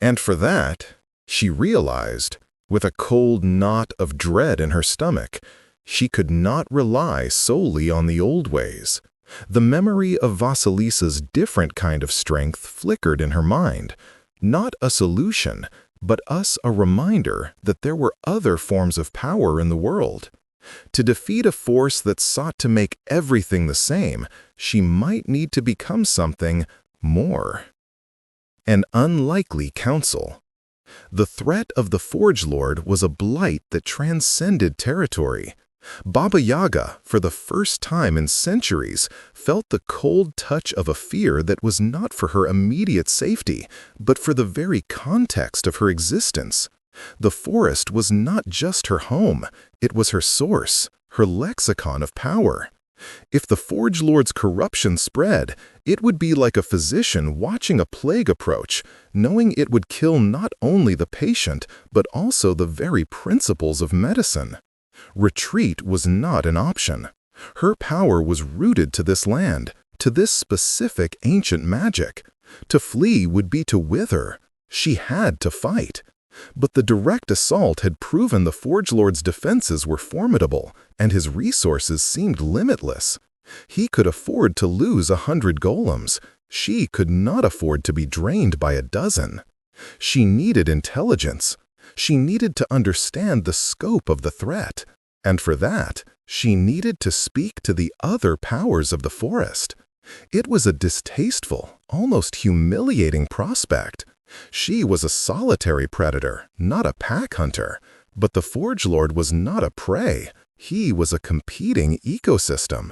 And for that, she realized, with a cold knot of dread in her stomach, she could not rely solely on the old ways. The memory of Vasilisa's different kind of strength flickered in her mind, not a solution, but a reminder that there were other forms of power in the world. To defeat a force that sought to make everything the same, she might need to become something more. An unlikely counsel. The threat of the Forge Lord was a blight that transcended territory. Baba Yaga, for the first time in centuries, felt the cold touch of a fear that was not for her immediate safety, but for the very context of her existence. The forest was not just her home, it was her source, her lexicon of power. If the Forge Lord's corruption spread, it would be like a physician watching a plague approach, knowing it would kill not only the patient, but also the very principles of medicine. Retreat was not an option. Her power was rooted to this land, to this specific ancient magic. To flee would be to wither. She had to fight. But the direct assault had proven the Forge Lord's defenses were formidable, and his resources seemed limitless. He could afford to lose 100 golems. She could not afford to be drained by a dozen. She needed intelligence. She needed to understand the scope of the threat, and for that, she needed to speak to the other powers of the forest. It was a distasteful, almost humiliating prospect. She was a solitary predator, not a pack hunter, but the Forge Lord was not a prey. He was a competing ecosystem.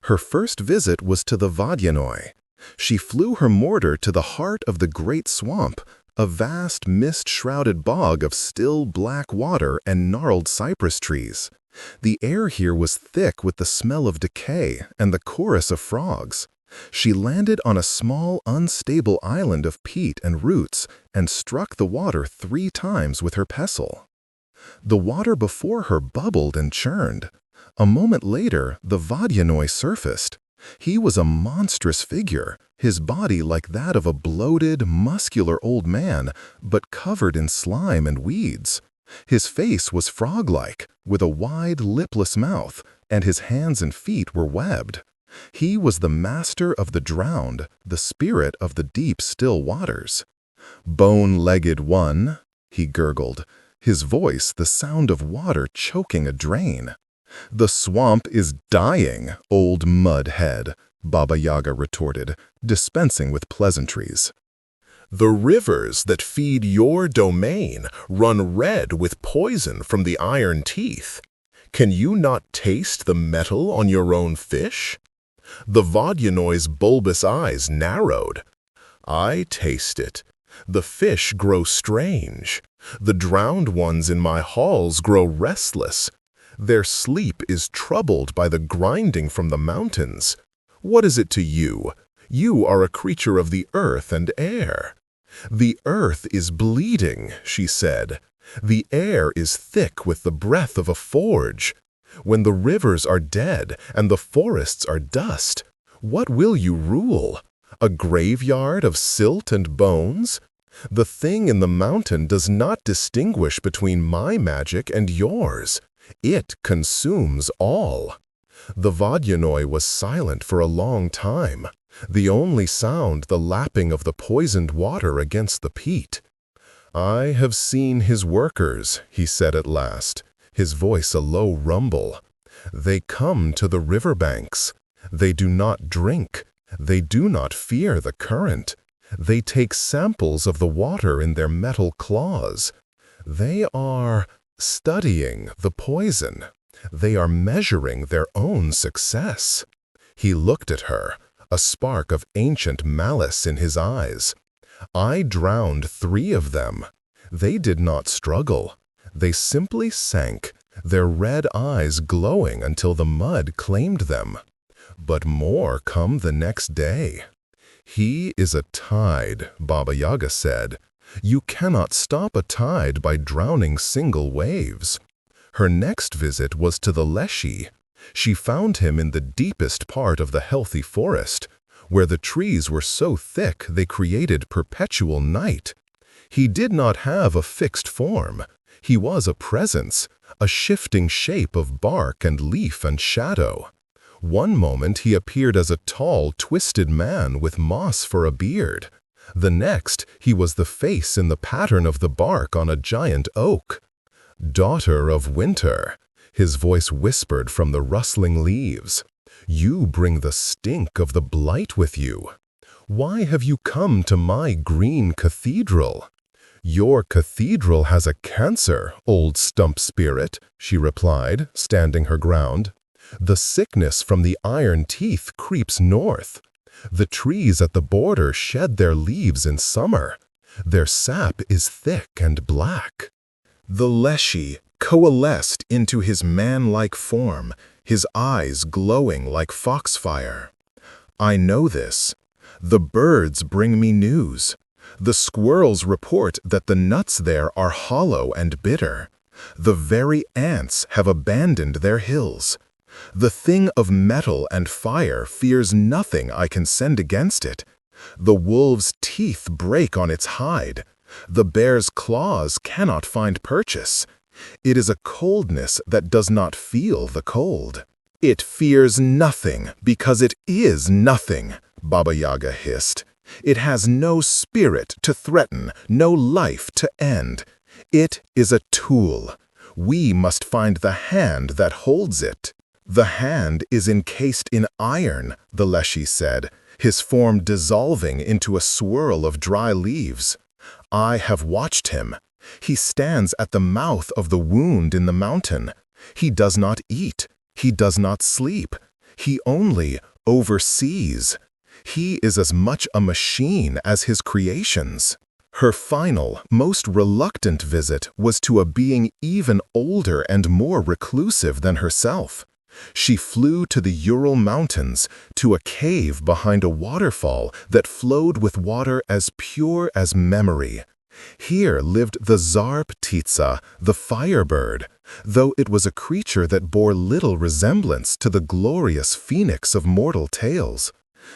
Her first visit was to the Vodyanoi. She flew her mortar to the heart of the Great Swamp, a vast mist-shrouded bog of still black water and gnarled cypress trees. The air here was thick with the smell of decay and the chorus of frogs. She landed on a small, unstable island of peat and roots and struck the water 3 times with her pestle. The water before her bubbled and churned. A moment later, the Vodyanoi surfaced. He was a monstrous figure, his body like that of a bloated, muscular old man, but covered in slime and weeds. His face was frog-like, with a wide, lipless mouth, and his hands and feet were webbed. He was the master of the drowned, the spirit of the deep, still waters. "Bone-legged one," he gurgled, his voice the sound of water choking a drain. "The swamp is dying, old mud-head," Baba Yaga retorted, dispensing with pleasantries. "The rivers that feed your domain run red with poison from the iron teeth. Can you not taste the metal on your own fish?" The Vodyanoi's bulbous eyes narrowed. "I taste it. The fish grow strange. The drowned ones in my halls grow restless. Their sleep is troubled by the grinding from the mountains. What is it to you? You are a creature of the earth and air." "The earth is bleeding," she said. "The air is thick with the breath of a forge. When the rivers are dead and the forests are dust, what will you rule? A graveyard of silt and bones? The thing in the mountain does not distinguish between my magic and yours. It consumes all. The Vodyanoi was silent for a long time, the only sound the lapping of the poisoned water against the peat. "I have seen his workers," he said at last, his voice a low rumble. "They come to the riverbanks. They do not drink. They do not fear the current. They take samples of the water in their metal claws. They are studying the poison. They are measuring their own success." He looked at her, a spark of ancient malice in his eyes. "I drowned 3 of them. They did not struggle. They simply sank, their red eyes glowing until the mud claimed them. But more come the next day." "He is a tide," Baba Yaga said. "You cannot stop a tide by drowning single waves." Her next visit was to the Leshy. She found him in the deepest part of the healthy forest, where the trees were so thick they created perpetual night. He did not have a fixed form. He was a presence, a shifting shape of bark and leaf and shadow. One moment he appeared as a tall, twisted man with moss for a beard. The next, he was the face in the pattern of the bark on a giant oak. "Daughter of winter," his voice whispered from the rustling leaves. "You bring the stink of the blight with you. Why have you come to my green cathedral?" "Your cathedral has a cancer, old stump spirit," she replied, standing her ground. "The sickness from the iron teeth creeps north. The trees at the border shed their leaves in summer. Their sap is thick and black." The Leshy coalesced into his man-like form, his eyes glowing like foxfire. "I know this. The birds bring me news. The squirrels report that the nuts there are hollow and bitter. The very ants have abandoned their hills. The thing of metal and fire fears nothing I can send against it. The wolf's teeth break on its hide. The bear's claws cannot find purchase. It is a coldness that does not feel the cold. It fears nothing because it is nothing," Baba Yaga hissed. "It has no spirit to threaten, no life to end. It is a tool. We must find the hand that holds it." "The hand is encased in iron," the Leshy said, his form dissolving into a swirl of dry leaves. "I have watched him. He stands at the mouth of the wound in the mountain. He does not eat. He does not sleep. He only oversees. He is as much a machine as his creations." Her final, most reluctant visit was to a being even older and more reclusive than herself. She flew to the Ural Mountains, to a cave behind a waterfall that flowed with water as pure as memory. Here lived the Tsar Ptitsa, the firebird, though it was a creature that bore little resemblance to the glorious phoenix of mortal tales.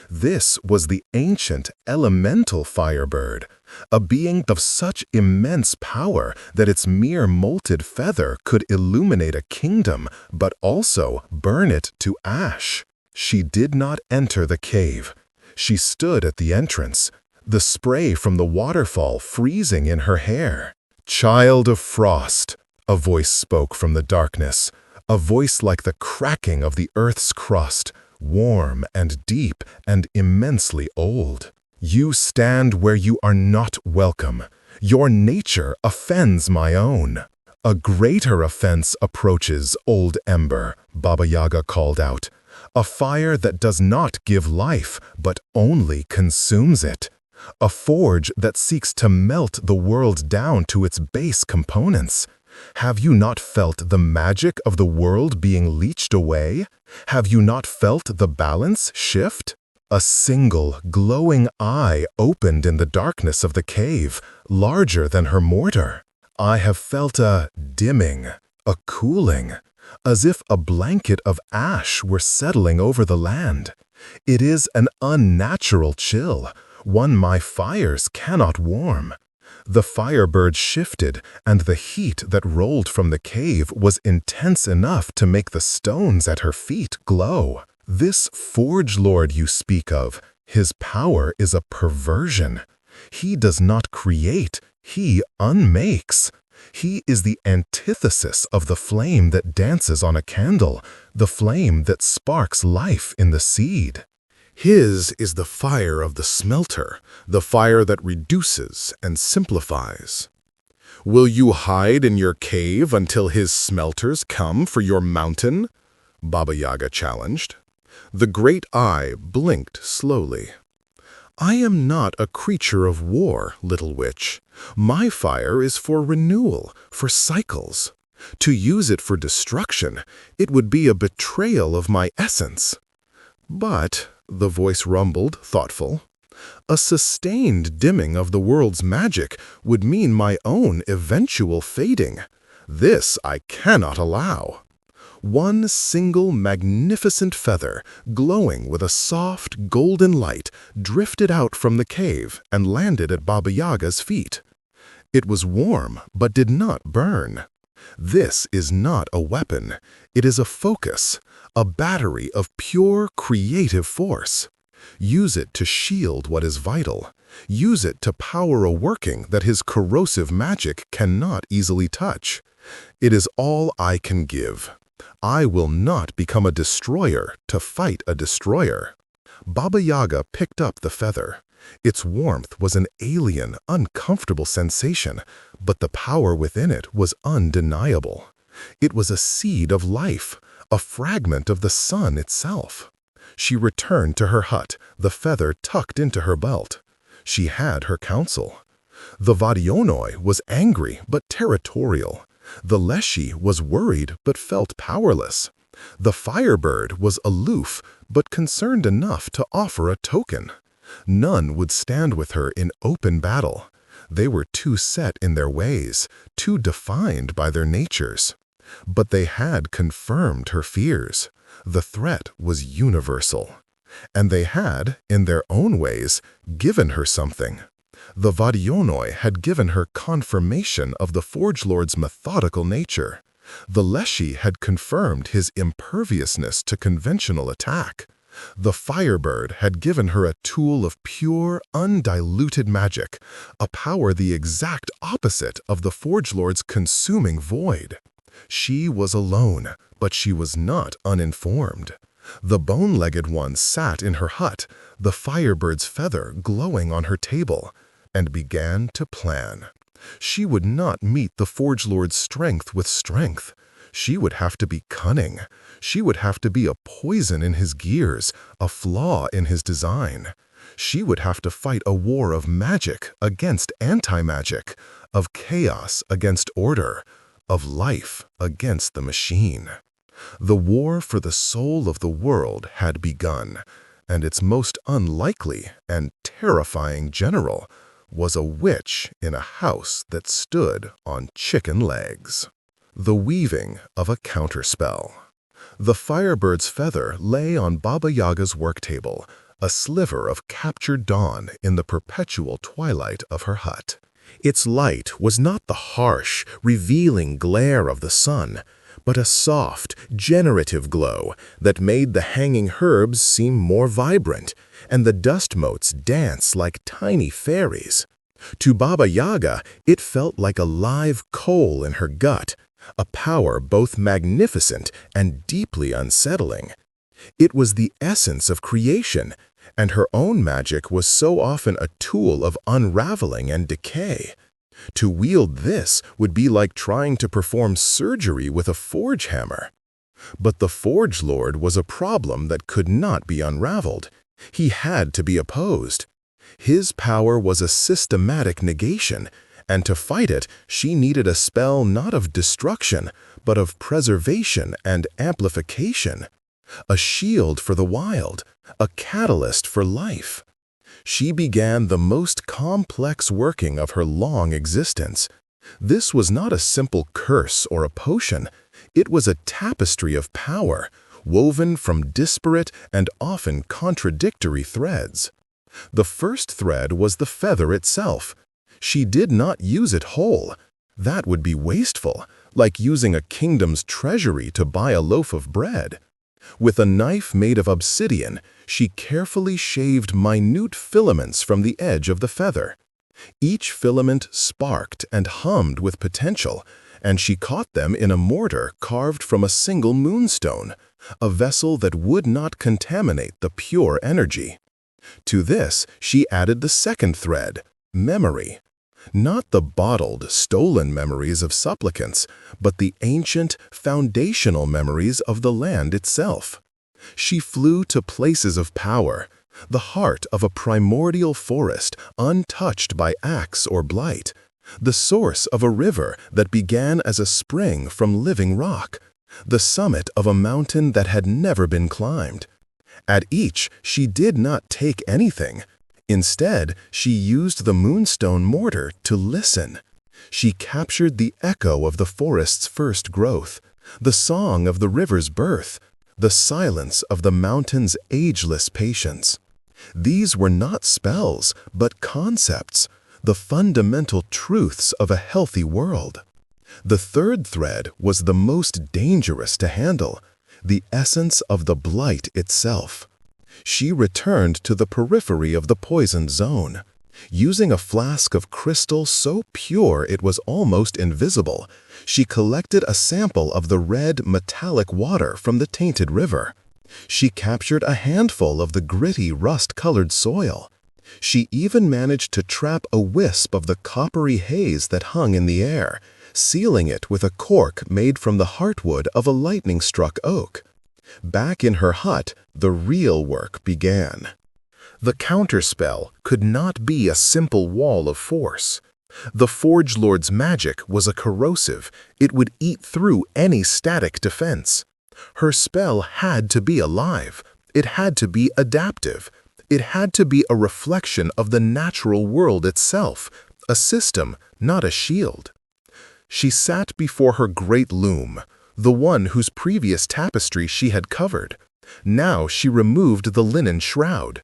This was the ancient elemental firebird, a being of such immense power that its mere molted feather could illuminate a kingdom, but also burn it to ash. She did not enter the cave. She stood at the entrance, the spray from the waterfall freezing in her hair. "Child of frost," a voice spoke from the darkness, a voice like the cracking of the earth's crust, warm and deep and immensely old. "You stand where you are not welcome. Your nature offends my own." "A greater offense approaches, old ember," Baba Yaga called out. "A fire that does not give life, but only consumes it. A forge that seeks to melt the world down to its base components. Have you not felt the magic of the world being leached away? Have you not felt the balance shift?" A single, glowing eye opened in the darkness of the cave, larger than her mortar. "I have felt a dimming, a cooling, as if a blanket of ash were settling over the land. It is an unnatural chill, one my fires cannot warm. The firebird shifted, and the heat that rolled from the cave was intense enough to make the stones at her feet glow. This Forge Lord you speak of, his power is a perversion. He does not create, he unmakes. He is the antithesis of the flame that dances on a candle, the flame that sparks life in the seed. His is the fire of the smelter, the fire that reduces and simplifies. Will you hide in your cave until his smelters come for your mountain? Baba Yaga challenged. The great eye blinked slowly. I am not a creature of war, little witch. My fire is for renewal, for cycles. To use it for destruction, it would be a betrayal of my essence. But, the voice rumbled, thoughtful, a sustained dimming of the world's magic would mean my own eventual fading. This I cannot allow. One single magnificent feather, glowing with a soft golden light, drifted out from the cave and landed at Baba Yaga's feet. It was warm, but did not burn. This is not a weapon. It is a focus, a battery of pure creative force. Use it to shield what is vital. Use it to power a working that his corrosive magic cannot easily touch. It is all I can give. I will not become a destroyer to fight a destroyer. Baba Yaga picked up the feather. Its warmth was an alien, uncomfortable sensation, but the power within it was undeniable. It was a seed of life, a fragment of the sun itself. She returned to her hut, the feather tucked into her belt. She had her counsel. The Vadionoi was angry but territorial. The Leshy was worried but felt powerless. The Firebird was aloof but concerned enough to offer a token. None would stand with her in open battle. They were too set in their ways, too defined by their natures. But they had confirmed her fears. The threat was universal. And they had, in their own ways, given her something. The Vadionoi had given her confirmation of the Forge Lord's methodical nature. The Leshy had confirmed his imperviousness to conventional attack. The Firebird had given her a tool of pure, undiluted magic, a power the exact opposite of the Forge Lord's consuming void. She was alone, but she was not uninformed. The bone-legged one sat in her hut, the Firebird's feather glowing on her table, and began to plan. She would not meet the Forge Lord's strength with strength. She would have to be cunning. She would have to be a poison in his gears, a flaw in his design. She would have to fight a war of magic against anti-magic, of chaos against order, of life against the machine. The war for the soul of the world had begun, and its most unlikely and terrifying general was a witch in a house that stood on chicken legs. The weaving of a counterspell. The Firebird's feather lay on Baba Yaga's work table, a sliver of captured dawn in the perpetual twilight of her hut. Its light was not the harsh, revealing glare of the sun, but a soft, generative glow that made the hanging herbs seem more vibrant, and the dust motes dance like tiny fairies. To Baba Yaga, it felt like a live coal in her gut, a power both magnificent and deeply unsettling. It was the essence of creation, and her own magic was so often a tool of unraveling and decay. To wield this would be like trying to perform surgery with a forge hammer. But the Forge Lord was a problem that could not be unraveled. He had to be opposed. His power was a systematic negation, and to fight it, she needed a spell not of destruction, but of preservation and amplification. A shield for the wild, a catalyst for life. She began the most complex working of her long existence. This was not a simple curse or a potion. It was a tapestry of power, woven from disparate and often contradictory threads. The first thread was the feather itself. She did not use it whole. That would be wasteful, like using a kingdom's treasury to buy a loaf of bread. With a knife made of obsidian, she carefully shaved minute filaments from the edge of the feather. Each filament sparked and hummed with potential, and she caught them in a mortar carved from a single moonstone, a vessel that would not contaminate the pure energy. To this, she added the second thread, memory. Not the bottled, stolen memories of supplicants, but the ancient, foundational memories of the land itself. She flew to places of power, the heart of a primordial forest untouched by axe or blight, the source of a river that began as a spring from living rock, the summit of a mountain that had never been climbed. At each, she did not take anything. Instead, she used the moonstone mortar to listen. She captured the echo of the forest's first growth, the song of the river's birth, the silence of the mountain's ageless patience. These were not spells, but concepts, the fundamental truths of a healthy world. The third thread was the most dangerous to handle, the essence of the blight itself. She returned to the periphery of the poisoned zone. Using a flask of crystal so pure it was almost invisible, she collected a sample of the red, metallic water from the tainted river. She captured a handful of the gritty, rust-colored soil. She even managed to trap a wisp of the coppery haze that hung in the air, sealing it with a cork made from the heartwood of a lightning-struck oak. Back in her hut, the real work began. The counterspell could not be a simple wall of force. The Forge Lord's magic was a corrosive. It would eat through any static defense. Her spell had to be alive. It had to be adaptive. It had to be a reflection of the natural world itself, a system, not a shield. She sat before her great loom, the one whose previous tapestry she had covered. Now she removed the linen shroud.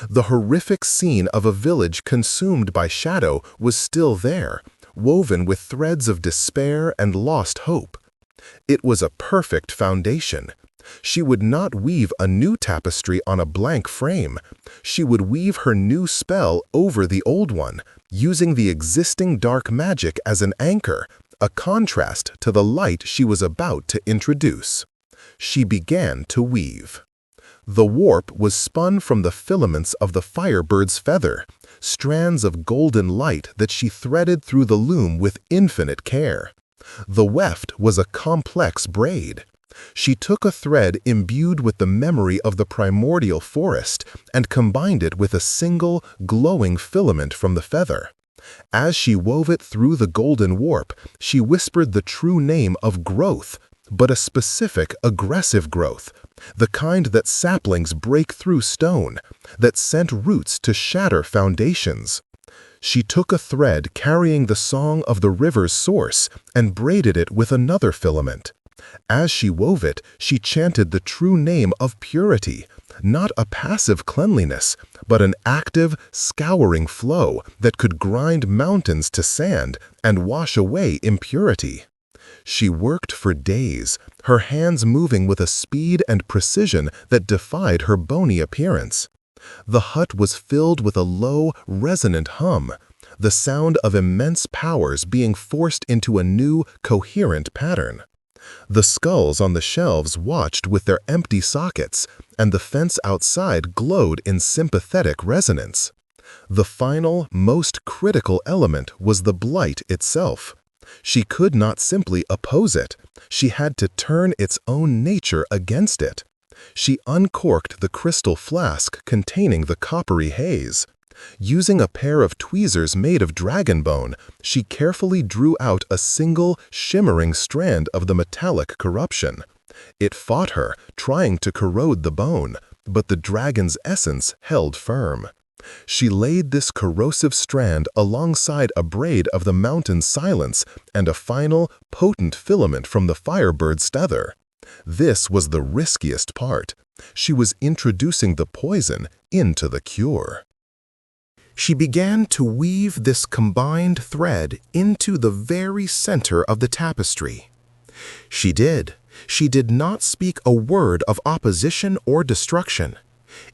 The horrific scene of a village consumed by shadow was still there, woven with threads of despair and lost hope. It was a perfect foundation. She would not weave a new tapestry on a blank frame. She would weave her new spell over the old one, using the existing dark magic as an anchor, a contrast to the light she was about to introduce. She began to weave. The warp was spun from the filaments of the firebird's feather, strands of golden light that she threaded through the loom with infinite care. The weft was a complex braid. She took a thread imbued with the memory of the primordial forest and combined it with a single, glowing filament from the feather. As she wove it through the golden warp, she whispered the true name of growth, but a specific, aggressive growth, the kind that saplings break through stone, that sent roots to shatter foundations. She took a thread carrying the song of the river's source and braided it with another filament. As she wove it, she chanted the true name of purity, not a passive cleanliness, but an active, scouring flow that could grind mountains to sand and wash away impurity. She worked for days, her hands moving with a speed and precision that defied her bony appearance. The hut was filled with a low, resonant hum, the sound of immense powers being forced into a new, coherent pattern. The skulls on the shelves watched with their empty sockets, and the fence outside glowed in sympathetic resonance. The final, most critical element was the blight itself. She could not simply oppose it. She had to turn its own nature against it. She uncorked the crystal flask containing the coppery haze. Using a pair of tweezers made of dragon bone, she carefully drew out a single, shimmering strand of the metallic corruption. It fought her, trying to corrode the bone, but the dragon's essence held firm. She laid this corrosive strand alongside a braid of the mountain's silence and a final, potent filament from the firebird's feather. This was the riskiest part. She was introducing the poison into the cure. She began to weave this combined thread into the very center of the tapestry. She did. She did not speak a word of opposition or destruction.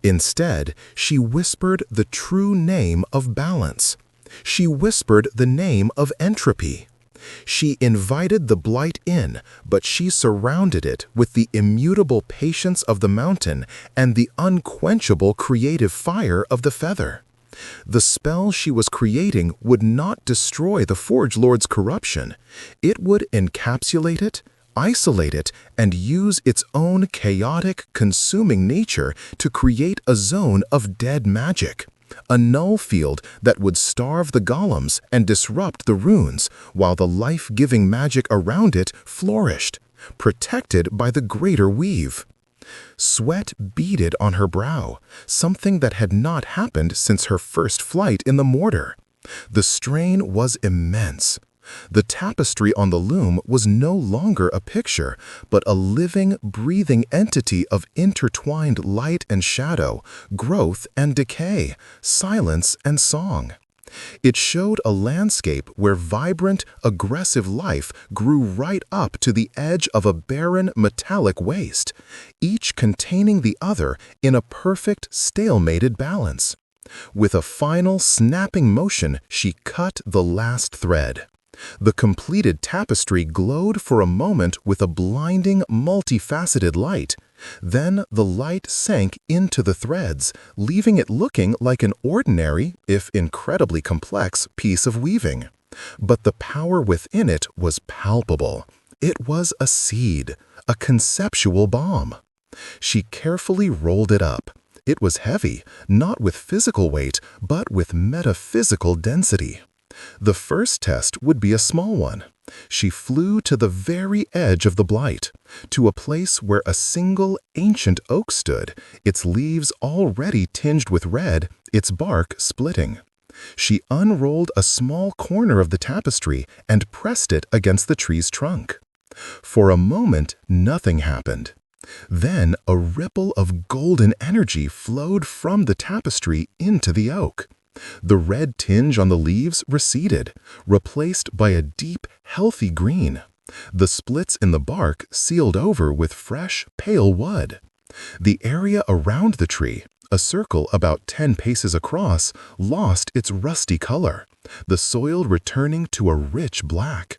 Instead, she whispered the true name of balance. She whispered the name of entropy. She invited the blight in, but she surrounded it with the immutable patience of the mountain and the unquenchable creative fire of the feather. The spell she was creating would not destroy the Forge Lord's corruption. It would encapsulate it, isolate it, and use its own chaotic, consuming nature to create a zone of dead magic. A null field that would starve the golems and disrupt the runes, while the life-giving magic around it flourished, protected by the greater weave. Sweat beaded on her brow, something that had not happened since her first flight in the mortar. The strain was immense. The tapestry on the loom was no longer a picture, but a living, breathing entity of intertwined light and shadow, growth and decay, silence and song. It showed a landscape where vibrant, aggressive life grew right up to the edge of a barren, metallic waste, each containing the other in a perfect, stalemated balance. With a final, snapping motion, she cut the last thread. The completed tapestry glowed for a moment with a blinding, multifaceted light. Then the light sank into the threads, leaving it looking like an ordinary, if incredibly complex, piece of weaving. But the power within it was palpable. It was a seed, a conceptual bomb. She carefully rolled it up. It was heavy, not with physical weight, but with metaphysical density. The first test would be a small one. She flew to the very edge of the blight, to a place where a single ancient oak stood, its leaves already tinged with red, its bark splitting. She unrolled a small corner of the tapestry and pressed it against the tree's trunk. For a moment, nothing happened. Then a ripple of golden energy flowed from the tapestry into the oak. The red tinge on the leaves receded, replaced by a deep, healthy green. The splits in the bark sealed over with fresh, pale wood. The area around the tree, a circle about 10 paces across, lost its rusty color, the soil returning to a rich black.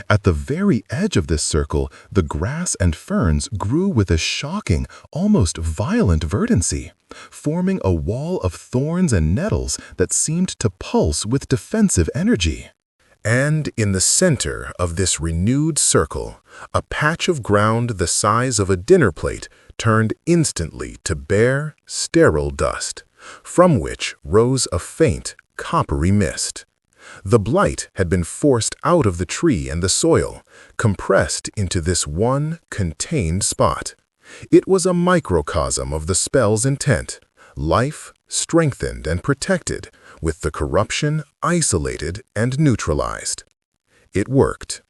At the very edge of this circle, the grass and ferns grew with a shocking, almost violent verdancy, forming a wall of thorns and nettles that seemed to pulse with defensive energy. And in the center of this renewed circle, a patch of ground the size of a dinner plate turned instantly to bare, sterile dust, from which rose a faint, coppery mist. The blight had been forced out of the tree and the soil, compressed into this one contained spot. It was a microcosm of the spell's intent, life strengthened and protected, with the corruption isolated and neutralized. It worked.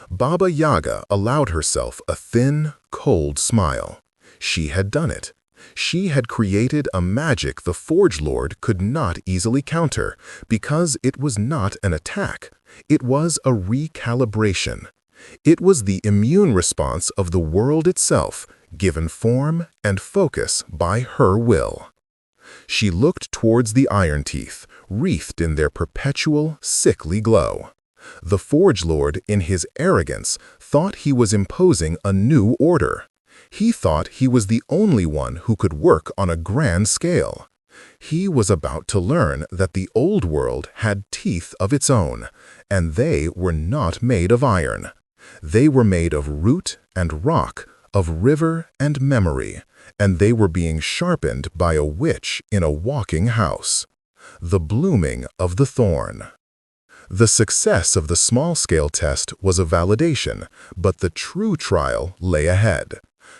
Baba Yaga allowed herself a thin, cold smile. She had done it. She had created a magic the Forge Lord could not easily counter, because it was not an attack. It was a recalibration. It was the immune response of the world itself, given form and focus by her will. She looked towards the iron teeth, wreathed in their perpetual, sickly glow. The Forge Lord, in his arrogance, thought he was imposing a new order. He thought he was the only one who could work on a grand scale. He was about to learn that the old world had teeth of its own, and they were not made of iron. They were made of root and rock, of river and memory, and they were being sharpened by a witch in a walking house. The blooming of the thorn. The success of the small-scale test was a validation, but the true trial lay ahead.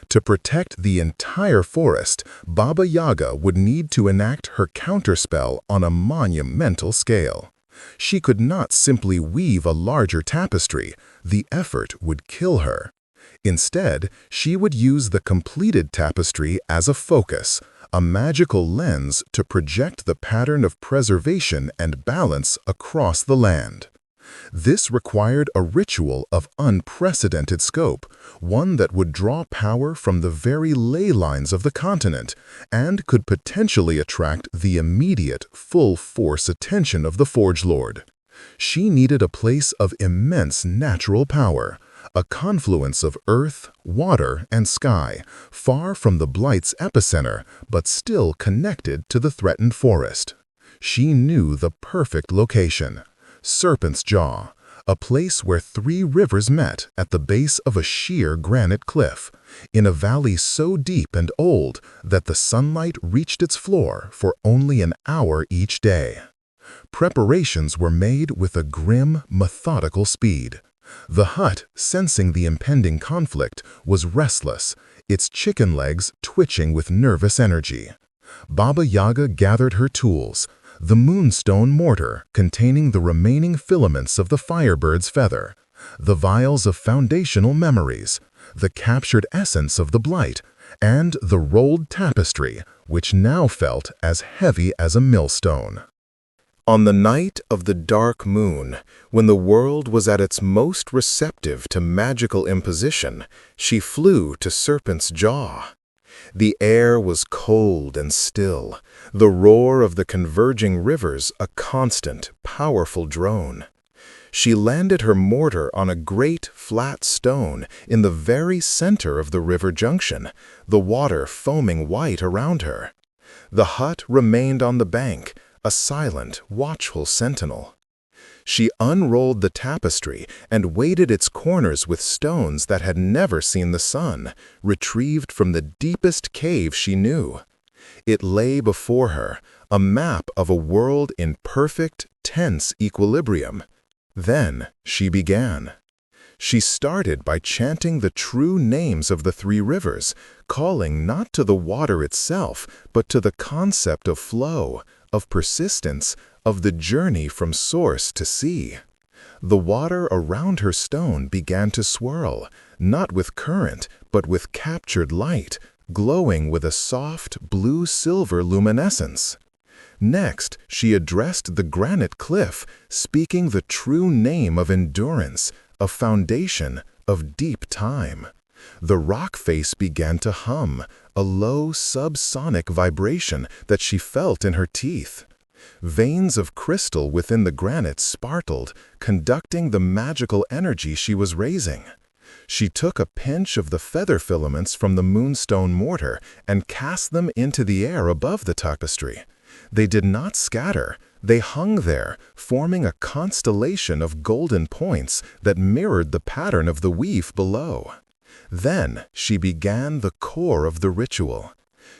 To protect the entire forest, Baba Yaga would need to enact her counterspell on a monumental scale. She could not simply weave a larger tapestry. The effort would kill her. Instead, she would use the completed tapestry as a focus, a magical lens to project the pattern of preservation and balance across the land. This required a ritual of unprecedented scope, one that would draw power from the very ley lines of the continent and could potentially attract the immediate, full-force attention of the Forge Lord. She needed a place of immense natural power, a confluence of earth, water, and sky, far from the Blight's epicenter, but still connected to the threatened forest. She knew the perfect location: Serpent's Jaw, a place where 3 rivers met at the base of a sheer granite cliff, in a valley so deep and old that the sunlight reached its floor for only an hour each day. Preparations were made with a grim, methodical speed. The hut, sensing the impending conflict, was restless, its chicken legs twitching with nervous energy. Baba Yaga gathered her tools: the moonstone mortar containing the remaining filaments of the firebird's feather, the vials of foundational memories, the captured essence of the Blight, and the rolled tapestry, which now felt as heavy as a millstone. On the night of the dark moon, when the world was at its most receptive to magical imposition, she flew to Serpent's Jaw. The air was cold and still, the roar of the converging rivers a constant, powerful drone. She landed her mortar on a great, flat stone in the very center of the river junction, the water foaming white around her. The hut remained on the bank, a silent, watchful sentinel. She unrolled the tapestry and weighted its corners with stones that had never seen the sun, retrieved from the deepest cave she knew. It lay before her, a map of a world in perfect, tense equilibrium. Then she began. She started by chanting the true names of the 3 rivers, calling not to the water itself, but to the concept of flow, of persistence, of the journey from source to sea. The water around her stone began to swirl, not with current, but with captured light, glowing with a soft, blue-silver luminescence. Next, she addressed the granite cliff, speaking the true name of endurance, of foundation, of deep time. The rock face began to hum, a low subsonic vibration that she felt in her teeth. Veins of crystal within the granite sparkled, conducting the magical energy she was raising. She took a pinch of the feather filaments from the moonstone mortar and cast them into the air above the tapestry. They did not scatter. They hung there, forming a constellation of golden points that mirrored the pattern of the weave below. Then she began the core of the ritual.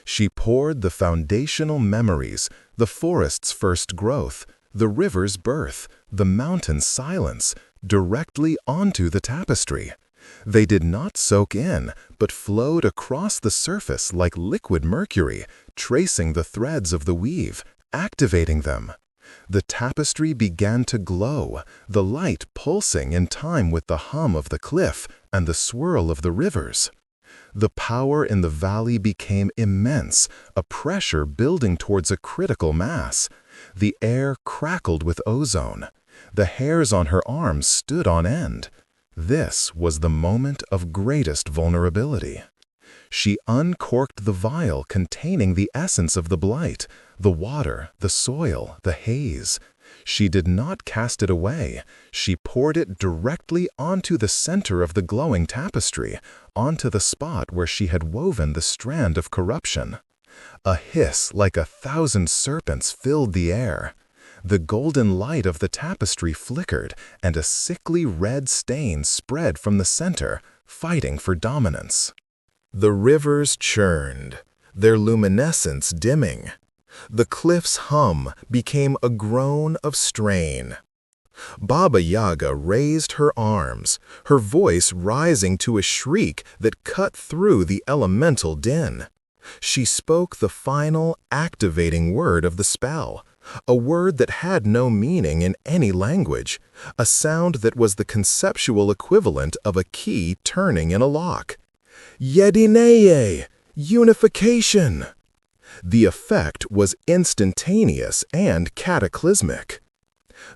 She poured the foundational memories, the forest's first growth, the river's birth, the mountain's silence, directly onto the tapestry. They did not soak in, but flowed across the surface like liquid mercury, tracing the threads of the weave, activating them. The tapestry began to glow, the light pulsing in time with the hum of the cliff and the swirl of the rivers. The power in the valley became immense, a pressure building towards a critical mass. The air crackled with ozone. The hairs on her arms stood on end. This was the moment of greatest vulnerability. She uncorked the vial containing the essence of the Blight, the water, the soil, the haze. She did not cast it away. She poured it directly onto the center of the glowing tapestry, onto the spot where she had woven the strand of corruption. A hiss like 1,000 serpents filled the air. The golden light of the tapestry flickered, and a sickly red stain spread from the center, fighting for dominance. The rivers churned, their luminescence dimming. The cliff's hum became a groan of strain. Baba Yaga raised her arms, her voice rising to a shriek that cut through the elemental din. She spoke the final, activating word of the spell, a word that had no meaning in any language, a sound that was the conceptual equivalent of a key turning in a lock. Yedineye! Unification! The effect was instantaneous and cataclysmic.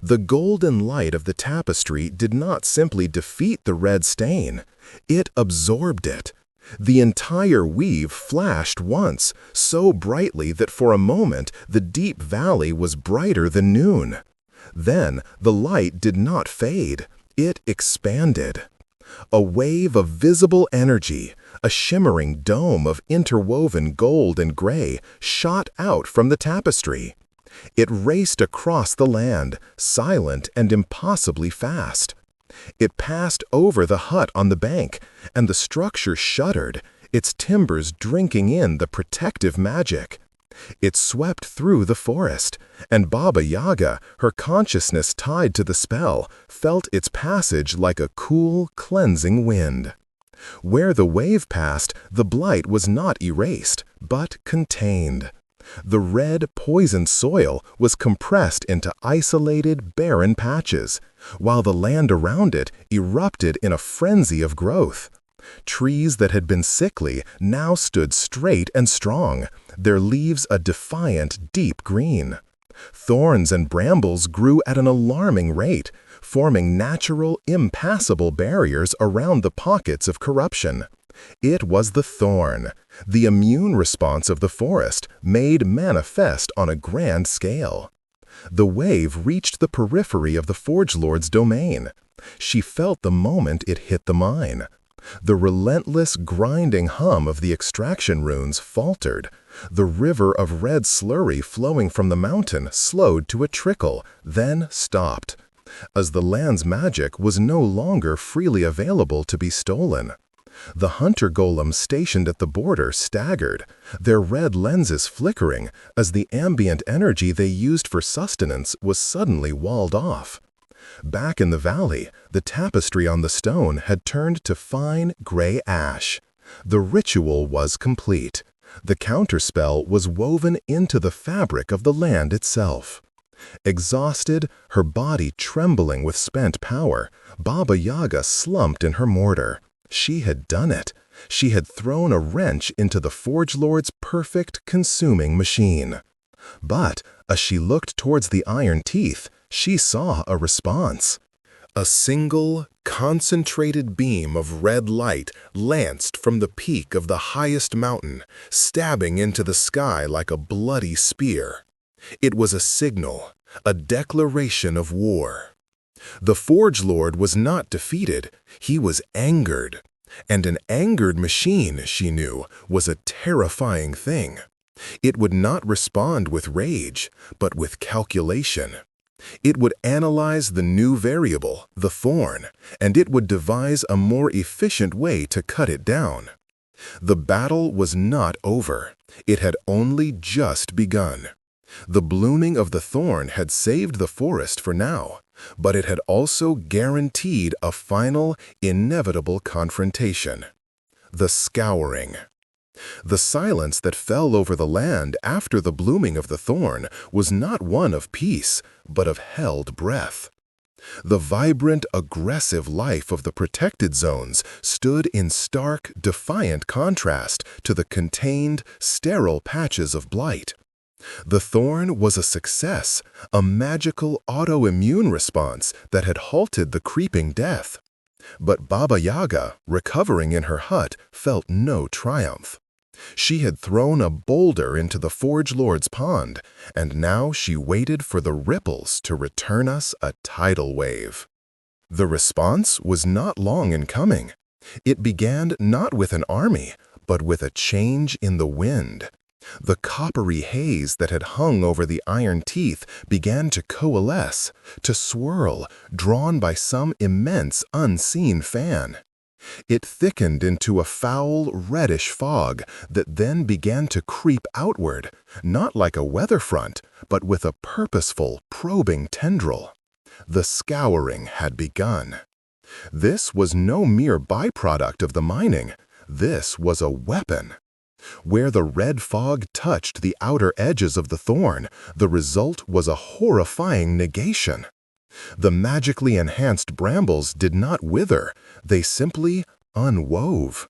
The golden light of the tapestry did not simply defeat the red stain, it absorbed it. The entire weave flashed once, so brightly that for a moment the deep valley was brighter than noon. Then the light did not fade, it expanded. A wave of visible energy, a shimmering dome of interwoven gold and gray, shot out from the tapestry. It raced across the land, silent and impossibly fast. It passed over the hut on the bank, and the structure shuddered, its timbers drinking in the protective magic. It swept through the forest, and Baba Yaga, her consciousness tied to the spell, felt its passage like a cool, cleansing wind. Where the wave passed, the blight was not erased, but contained. The red, poisoned soil was compressed into isolated, barren patches, while the land around it erupted in a frenzy of growth. Trees that had been sickly now stood straight and strong, their leaves a defiant, deep green. Thorns and brambles grew at an alarming rate, forming natural, impassable barriers around the pockets of corruption. It was the thorn, the immune response of the forest, made manifest on a grand scale. The wave reached the periphery of the Forge Lord's domain. She felt the moment it hit the mine. The relentless, grinding hum of the extraction runes faltered. The river of red slurry flowing from the mountain slowed to a trickle, then stopped, as the land's magic was no longer freely available to be stolen. The hunter golems stationed at the border staggered, their red lenses flickering as the ambient energy they used for sustenance was suddenly walled off. Back in the valley, the tapestry on the stone had turned to fine gray ash. The ritual was complete. The counterspell was woven into the fabric of the land itself. Exhausted, her body trembling with spent power, Baba Yaga slumped in her mortar. She had done it. She had thrown a wrench into the Forge Lord's perfect, consuming machine. But, as she looked towards the iron teeth, she saw a response. A single, concentrated beam of red light lanced from the peak of the highest mountain, stabbing into the sky like a bloody spear. It was a signal, a declaration of war. The Forge Lord was not defeated, he was angered. And an angered machine, she knew, was a terrifying thing. It would not respond with rage, but with calculation. It would analyze the new variable, the thorn, and it would devise a more efficient way to cut it down. The battle was not over. It had only just begun. The blooming of the thorn had saved the forest for now, but it had also guaranteed a final, inevitable confrontation. The scouring. The silence that fell over the land after the blooming of the thorn was not one of peace, but of held breath. The vibrant, aggressive life of the protected zones stood in stark, defiant contrast to the contained, sterile patches of blight. The thorn was a success, a magical autoimmune response that had halted the creeping death. But Baba Yaga, recovering in her hut, felt no triumph. She had thrown a boulder into the Forge Lord's pond, and now she waited for the ripples to return us a tidal wave. The response was not long in coming. It began not with an army, but with a change in the wind. The coppery haze that had hung over the iron teeth began to coalesce, to swirl, drawn by some immense unseen fan. It thickened into a foul, reddish fog that then began to creep outward, not like a weather front, but with a purposeful, probing tendril. The scouring had begun. This was no mere byproduct of the mining. This was a weapon. Where the red fog touched the outer edges of the thorn, the result was a horrifying negation. The magically enhanced brambles did not wither, they simply unwove.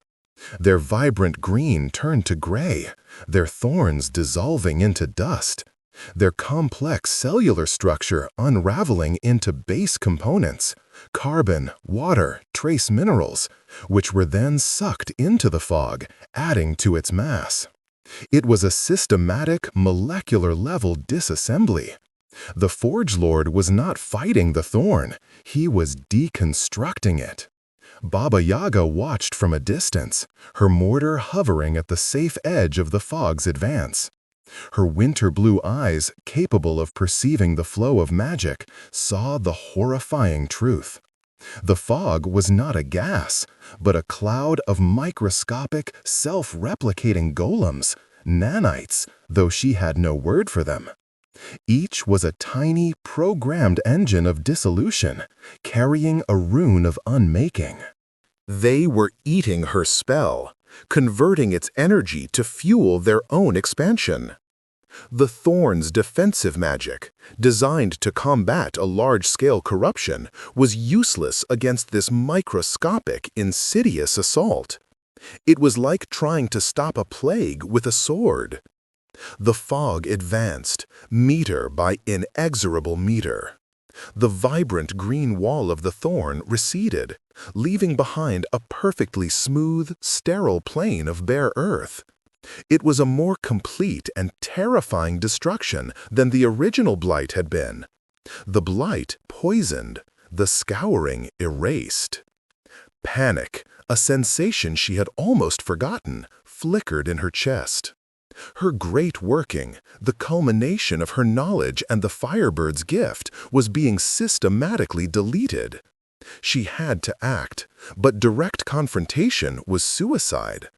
Their vibrant green turned to gray, their thorns dissolving into dust, their complex cellular structure unraveling into base components, carbon, water, trace minerals, which were then sucked into the fog, adding to its mass. It was a systematic, molecular-level disassembly. The Forge Lord was not fighting the thorn, he was deconstructing it. Baba Yaga watched from a distance, her mortar hovering at the safe edge of the fog's advance. Her winter-blue eyes, capable of perceiving the flow of magic, saw the horrifying truth. The fog was not a gas, but a cloud of microscopic, self-replicating golems, nanites, though she had no word for them. Each was a tiny, programmed engine of dissolution, carrying a rune of unmaking. They were eating her spell, converting its energy to fuel their own expansion. The Thorn's defensive magic, designed to combat a large-scale corruption, was useless against this microscopic, insidious assault. It was like trying to stop a plague with a sword. The fog advanced, meter by inexorable meter. The vibrant green wall of the thorn receded, leaving behind a perfectly smooth, sterile plain of bare earth. It was a more complete and terrifying destruction than the original blight had been. The blight poisoned, the scouring erased. Panic, a sensation she had almost forgotten, flickered in her chest. Her great working, the culmination of her knowledge and the Firebird's gift, was being systematically deleted. She had to act, but direct confrontation was suicide.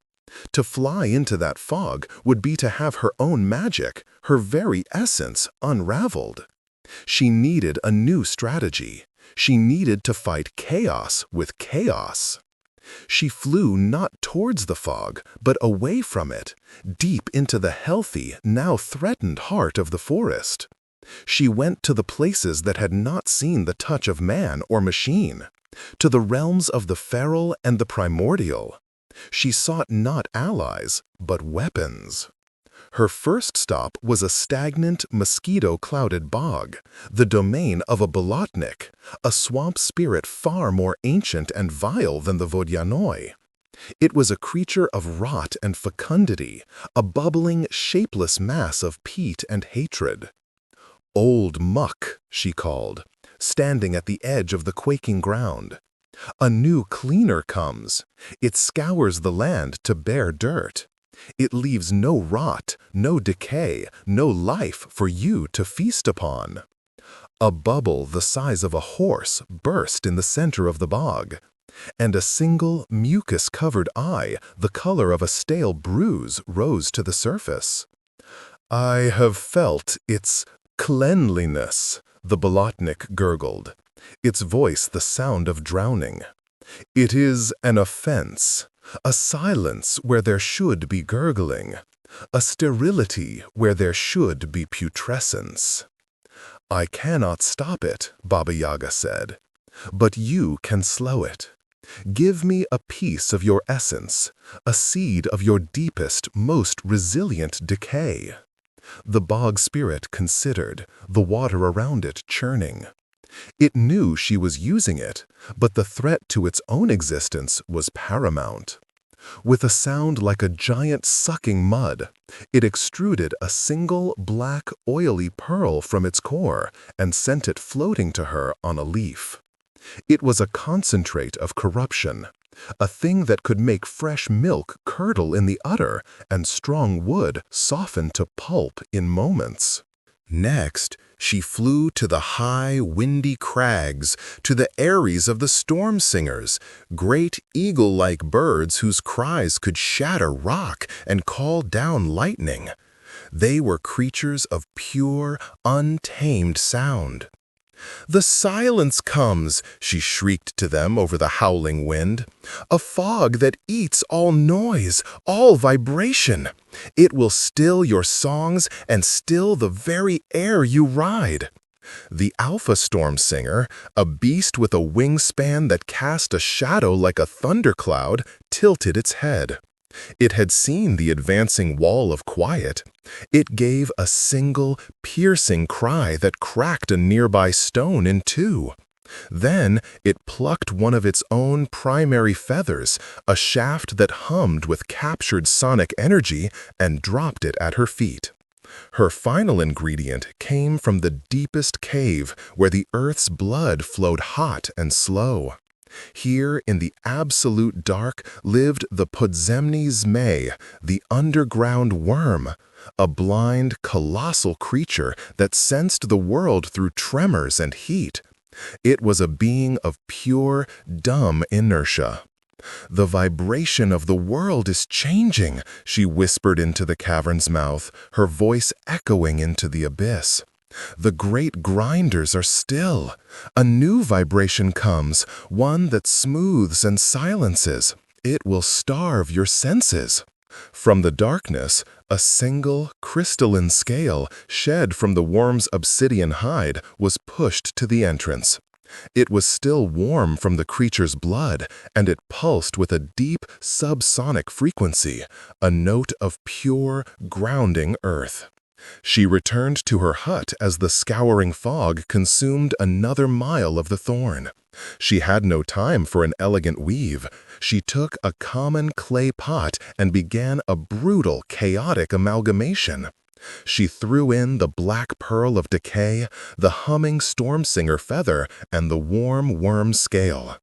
To fly into that fog would be to have her own magic, her very essence, unraveled. She needed a new strategy. She needed to fight chaos with chaos. She flew not towards the fog, but away from it, deep into the healthy, now threatened heart of the forest. She went to the places that had not seen the touch of man or machine, to the realms of the feral and the primordial. She sought not allies, but weapons. Her first stop was a stagnant, mosquito-clouded bog, the domain of a bolotnik, a swamp spirit far more ancient and vile than the Vodyanoi. It was a creature of rot and fecundity, a bubbling, shapeless mass of peat and hatred. Old muck, she called, standing at the edge of the quaking ground. A new cleaner comes. It scours the land to bare dirt. It leaves no rot, no decay, no life for you to feast upon. A bubble the size of a horse burst in the center of the bog, and a single mucus-covered eye, the color of a stale bruise, rose to the surface. "I have felt its cleanliness," the bolotnik gurgled, its voice the sound of drowning. "It is an offense, a silence where there should be gurgling, a sterility where there should be putrescence." "I cannot stop it," Baba Yaga said, "but you can slow it. Give me a piece of your essence, a seed of your deepest, most resilient decay." The bog spirit considered, the water around it churning. It knew she was using it, but the threat to its own existence was paramount. With a sound like a giant sucking mud, it extruded a single black, oily pearl from its core and sent it floating to her on a leaf. It was a concentrate of corruption, a thing that could make fresh milk curdle in the udder and strong wood soften to pulp in moments. Next, she flew to the high, windy crags, to the eyries of the storm singers, great eagle-like birds whose cries could shatter rock and call down lightning. They were creatures of pure, untamed sound. "The silence comes," she shrieked to them over the howling wind. "A fog that eats all noise, all vibration. It will still your songs and still the very air you ride. The alpha storm singer, a beast with a wingspan that cast a shadow like a thundercloud, tilted its head. It had seen the advancing wall of quiet. It gave a single, piercing cry that cracked a nearby stone in two. Then it plucked one of its own primary feathers, a shaft that hummed with captured sonic energy, and dropped it at her feet. Her final ingredient came from the deepest cave where the earth's blood flowed hot and slow. Here in the absolute dark lived the podzemny zmei, the underground worm, a blind, colossal creature that sensed the world through tremors and heat. It was a being of pure, dumb inertia. "The vibration of the world is changing," she whispered into the cavern's mouth, her voice echoing into the abyss. "The great grinders are still. A new vibration comes, one that smooths and silences. It will starve your senses." From the darkness, a single, crystalline scale, shed from the worm's obsidian hide, was pushed to the entrance. It was still warm from the creature's blood, and it pulsed with a deep, subsonic frequency, a note of pure, grounding earth. She returned to her hut as the scouring fog consumed another mile of the thorn. She had no time for an elegant weave. She took a common clay pot and began a brutal, chaotic amalgamation. She threw in the black pearl of decay, the humming storm singer feather, and the warm worm scale.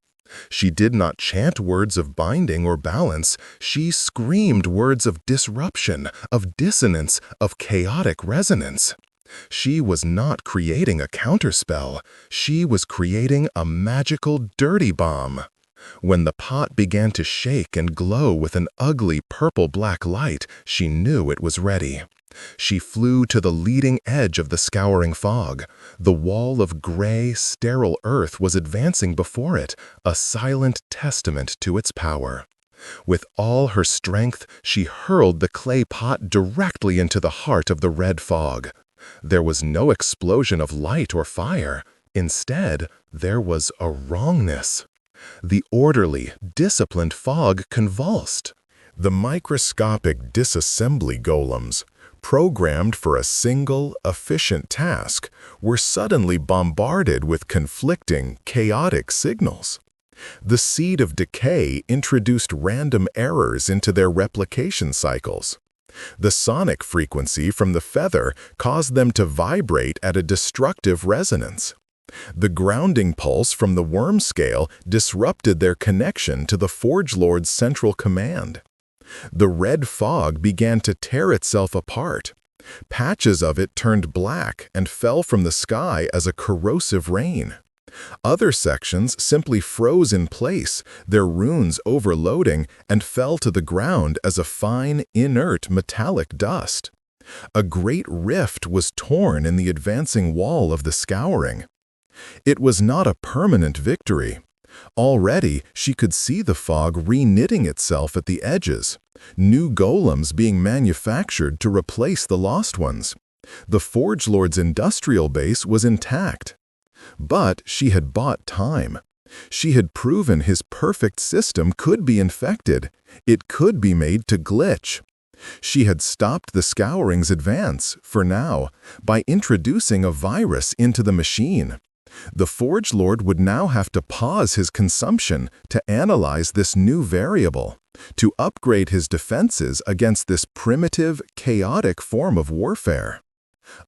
She did not chant words of binding or balance. She screamed words of disruption, of dissonance, of chaotic resonance. She was not creating a counterspell. She was creating a magical dirty bomb. When the pot began to shake and glow with an ugly purple-black light, she knew it was ready. She flew to the leading edge of the scouring fog. The wall of gray, sterile earth was advancing before it, a silent testament to its power. With all her strength, she hurled the clay pot directly into the heart of the red fog. There was no explosion of light or fire. Instead, there was a wrongness. The orderly, disciplined fog convulsed. The microscopic disassembly golems, programmed for a single, efficient task, were suddenly bombarded with conflicting, chaotic signals. The seed of decay introduced random errors into their replication cycles. The sonic frequency from the feather caused them to vibrate at a destructive resonance. The grounding pulse from the worm scale disrupted their connection to the Forge Lord's central command. The red fog began to tear itself apart. Patches of it turned black and fell from the sky as a corrosive rain. Other sections simply froze in place, their runes overloading, and fell to the ground as a fine, inert metallic dust. A great rift was torn in the advancing wall of the scouring. It was not a permanent victory. Already, she could see the fog reknitting itself at the edges, new golems being manufactured to replace the lost ones. The Forge Lord's industrial base was intact. But she had bought time. She had proven his perfect system could be infected. It could be made to glitch. She had stopped the scouring's advance, for now, by introducing a virus into the machine. The Forge Lord would now have to pause his consumption to analyze this new variable, to upgrade his defenses against this primitive, chaotic form of warfare.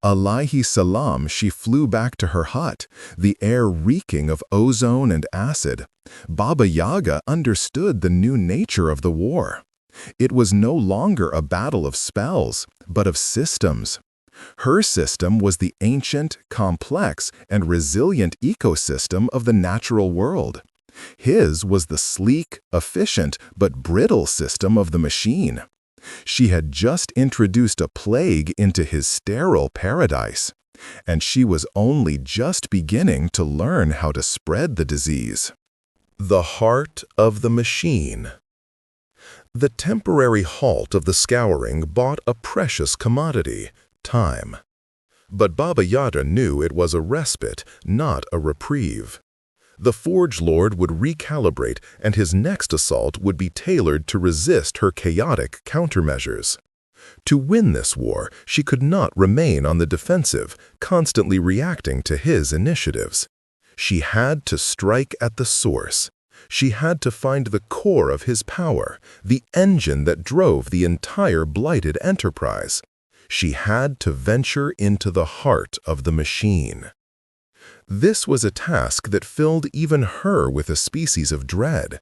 Alayhi salam, she flew back to her hut, the air reeking of ozone and acid. Baba Yaga understood the new nature of the war. It was no longer a battle of spells, but of systems. Her system was the ancient, complex, and resilient ecosystem of the natural world. His was the sleek, efficient, but brittle system of the machine. She had just introduced a plague into his sterile paradise, and she was only just beginning to learn how to spread the disease. The heart of the machine. The temporary halt of the scouring bought a precious commodity, time. But Baba Yaga knew it was a respite, not a reprieve. The Forge Lord would recalibrate, and his next assault would be tailored to resist her chaotic countermeasures. To win this war, she could not remain on the defensive, constantly reacting to his initiatives. She had to strike at the source. She had to find the core of his power, the engine that drove the entire blighted enterprise. She had to venture into the heart of the machine. This was a task that filled even her with a species of dread.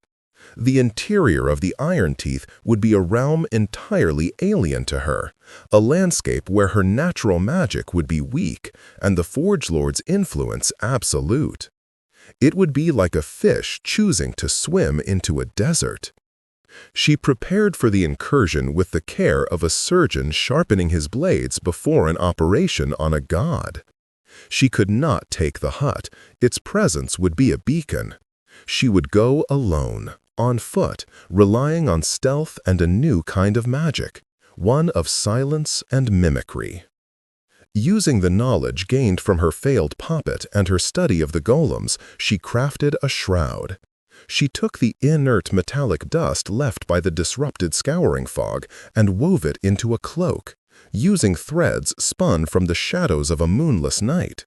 The interior of the Iron Teeth would be a realm entirely alien to her, a landscape where her natural magic would be weak and the Forge Lord's influence absolute. It would be like a fish choosing to swim into a desert. She prepared for the incursion with the care of a surgeon sharpening his blades before an operation on a god. She could not take the hut. Its presence would be a beacon. She would go alone, on foot, relying on stealth and a new kind of magic, one of silence and mimicry. Using the knowledge gained from her failed puppet and her study of the golems, she crafted a shroud. She took the inert metallic dust left by the disrupted scouring fog and wove it into a cloak, using threads spun from the shadows of a moonless night.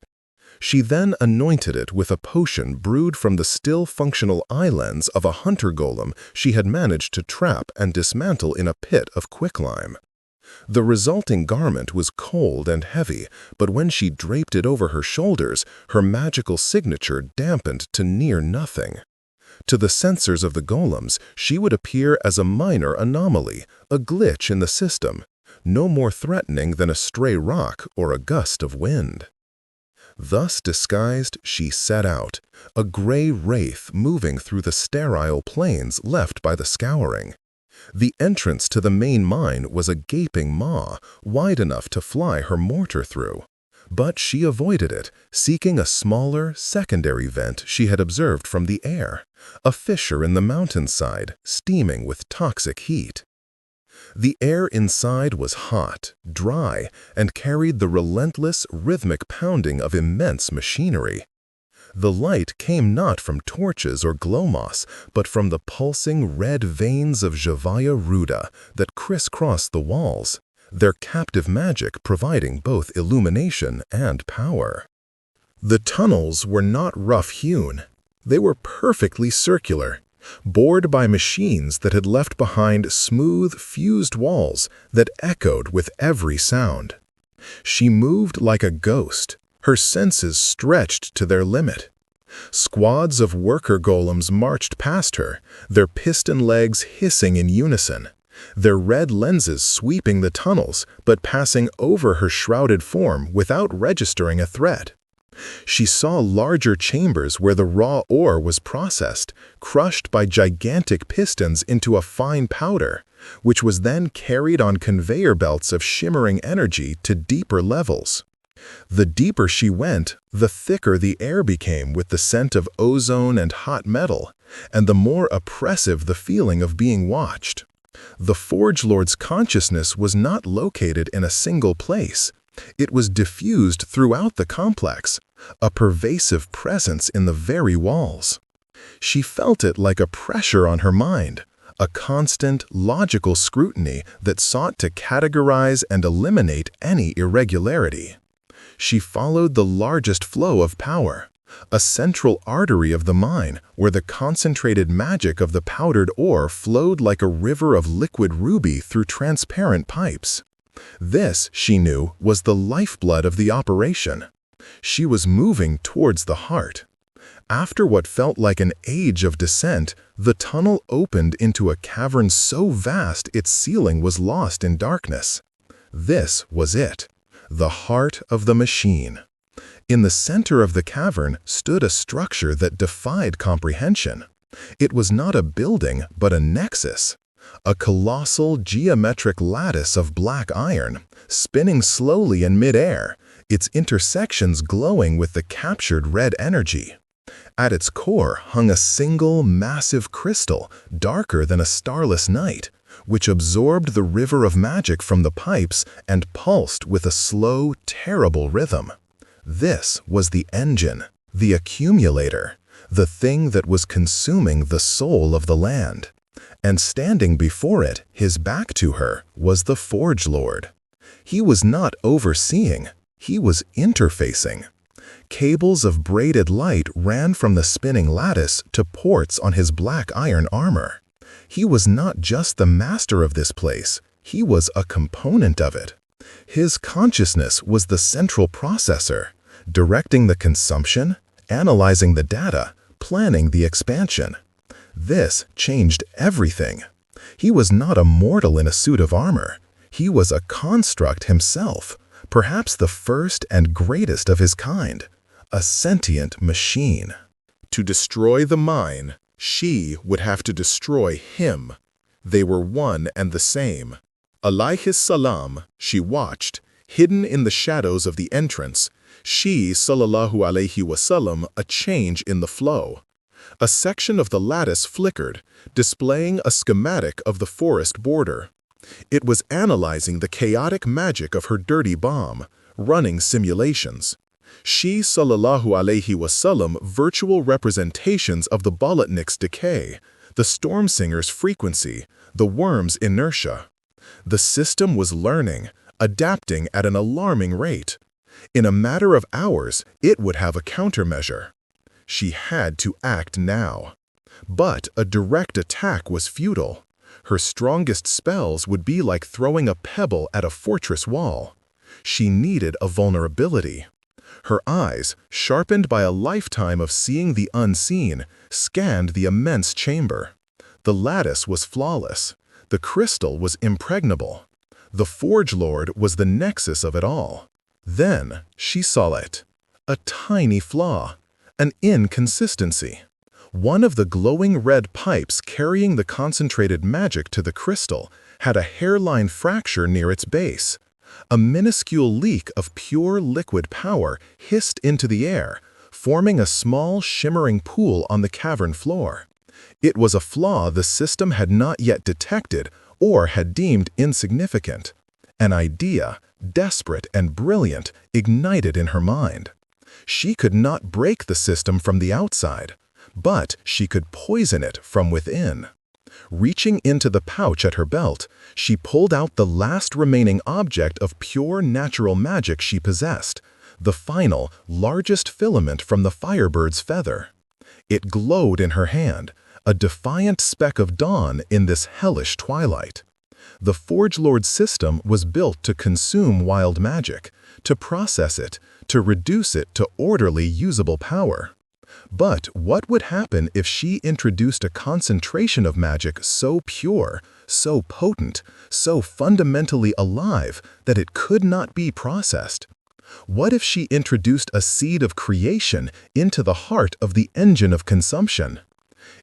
She then anointed it with a potion brewed from the still functional eyelens of a hunter golem she had managed to trap and dismantle in a pit of quicklime. The resulting garment was cold and heavy, but when she draped it over her shoulders, her magical signature dampened to near nothing. To the sensors of the golems, she would appear as a minor anomaly, a glitch in the system, no more threatening than a stray rock or a gust of wind. Thus disguised, she set out, a gray wraith moving through the sterile plains left by the scouring. The entrance to the main mine was a gaping maw, wide enough to fly her mortar through. But she avoided it, seeking a smaller, secondary vent she had observed from the air, a fissure in the mountainside, steaming with toxic heat. The air inside was hot, dry, and carried the relentless, rhythmic pounding of immense machinery. The light came not from torches or glow moss, but from the pulsing red veins of Javaya Ruda that crisscrossed the walls, their captive magic providing both illumination and power. The tunnels were not rough-hewn. They were perfectly circular, bored by machines that had left behind smooth, fused walls that echoed with every sound. She moved like a ghost, her senses stretched to their limit. Squads of worker golems marched past her, their piston legs hissing in unison, their red lenses sweeping the tunnels but passing over her shrouded form without registering a threat. She saw larger chambers where the raw ore was processed, crushed by gigantic pistons into a fine powder, which was then carried on conveyor belts of shimmering energy to deeper levels. The deeper she went, the thicker the air became with the scent of ozone and hot metal, and the more oppressive the feeling of being watched. The Forge Lord's consciousness was not located in a single place. It was diffused throughout the complex, a pervasive presence in the very walls. She felt it like a pressure on her mind, a constant, logical scrutiny that sought to categorize and eliminate any irregularity. She followed the largest flow of power, a central artery of the mine where the concentrated magic of the powdered ore flowed like a river of liquid ruby through transparent pipes. This, she knew, was the lifeblood of the operation. She was moving towards the heart. After what felt like an age of descent, the tunnel opened into a cavern so vast its ceiling was lost in darkness. This was it, the heart of the machine. In the center of the cavern stood a structure that defied comprehension. It was not a building, but a nexus. A colossal geometric lattice of black iron, spinning slowly in midair, its intersections glowing with the captured red energy. At its core hung a single massive crystal, darker than a starless night, which absorbed the river of magic from the pipes and pulsed with a slow, terrible rhythm. This was the engine, the accumulator, the thing that was consuming the soul of the land. And standing before it, his back to her, was the Forge Lord. He was not overseeing, he was interfacing. Cables of braided light ran from the spinning lattice to ports on his black iron armor. He was not just the master of this place, he was a component of it. His consciousness was the central processor, directing the consumption, analyzing the data, planning the expansion. This changed everything. He was not a mortal in a suit of armor. He was a construct himself, perhaps the first and greatest of his kind, a sentient machine. To destroy the mine, she would have to destroy him. They were one and the same. Alayhis salam, she watched, hidden in the shadows of the entrance. She, sallallahu alayhi wasallam, a change in the flow. A section of the lattice flickered, displaying a schematic of the forest border. It was analyzing the chaotic magic of her dirty bomb, running simulations. She, sallallahu alayhi wasallam, virtual representations of the Bolotnik's decay, the storm singer's frequency, the worm's inertia. The system was learning, adapting at an alarming rate. In a matter of hours, it would have a countermeasure. She had to act now. But a direct attack was futile. Her strongest spells would be like throwing a pebble at a fortress wall. She needed a vulnerability. Her eyes, sharpened by a lifetime of seeing the unseen, scanned the immense chamber. The lattice was flawless. The crystal was impregnable. The Forge Lord was the nexus of it all. Then she saw it. A tiny flaw. An inconsistency. One of the glowing red pipes carrying the concentrated magic to the crystal had a hairline fracture near its base. A minuscule leak of pure liquid power hissed into the air, forming a small shimmering pool on the cavern floor. It was a flaw the system had not yet detected or had deemed insignificant. An idea, desperate and brilliant, ignited in her mind. She could not break the system from the outside, but she could poison it from within. Reaching into the pouch at her belt, she pulled out the last remaining object of pure natural magic she possessed, the final, largest filament from the firebird's feather. It glowed in her hand, a defiant speck of dawn in this hellish twilight. The Forge Lord's system was built to consume wild magic, to process it, to reduce it to orderly, usable power. But what would happen if she introduced a concentration of magic so pure, so potent, so fundamentally alive that it could not be processed? What if she introduced a seed of creation into the heart of the engine of consumption?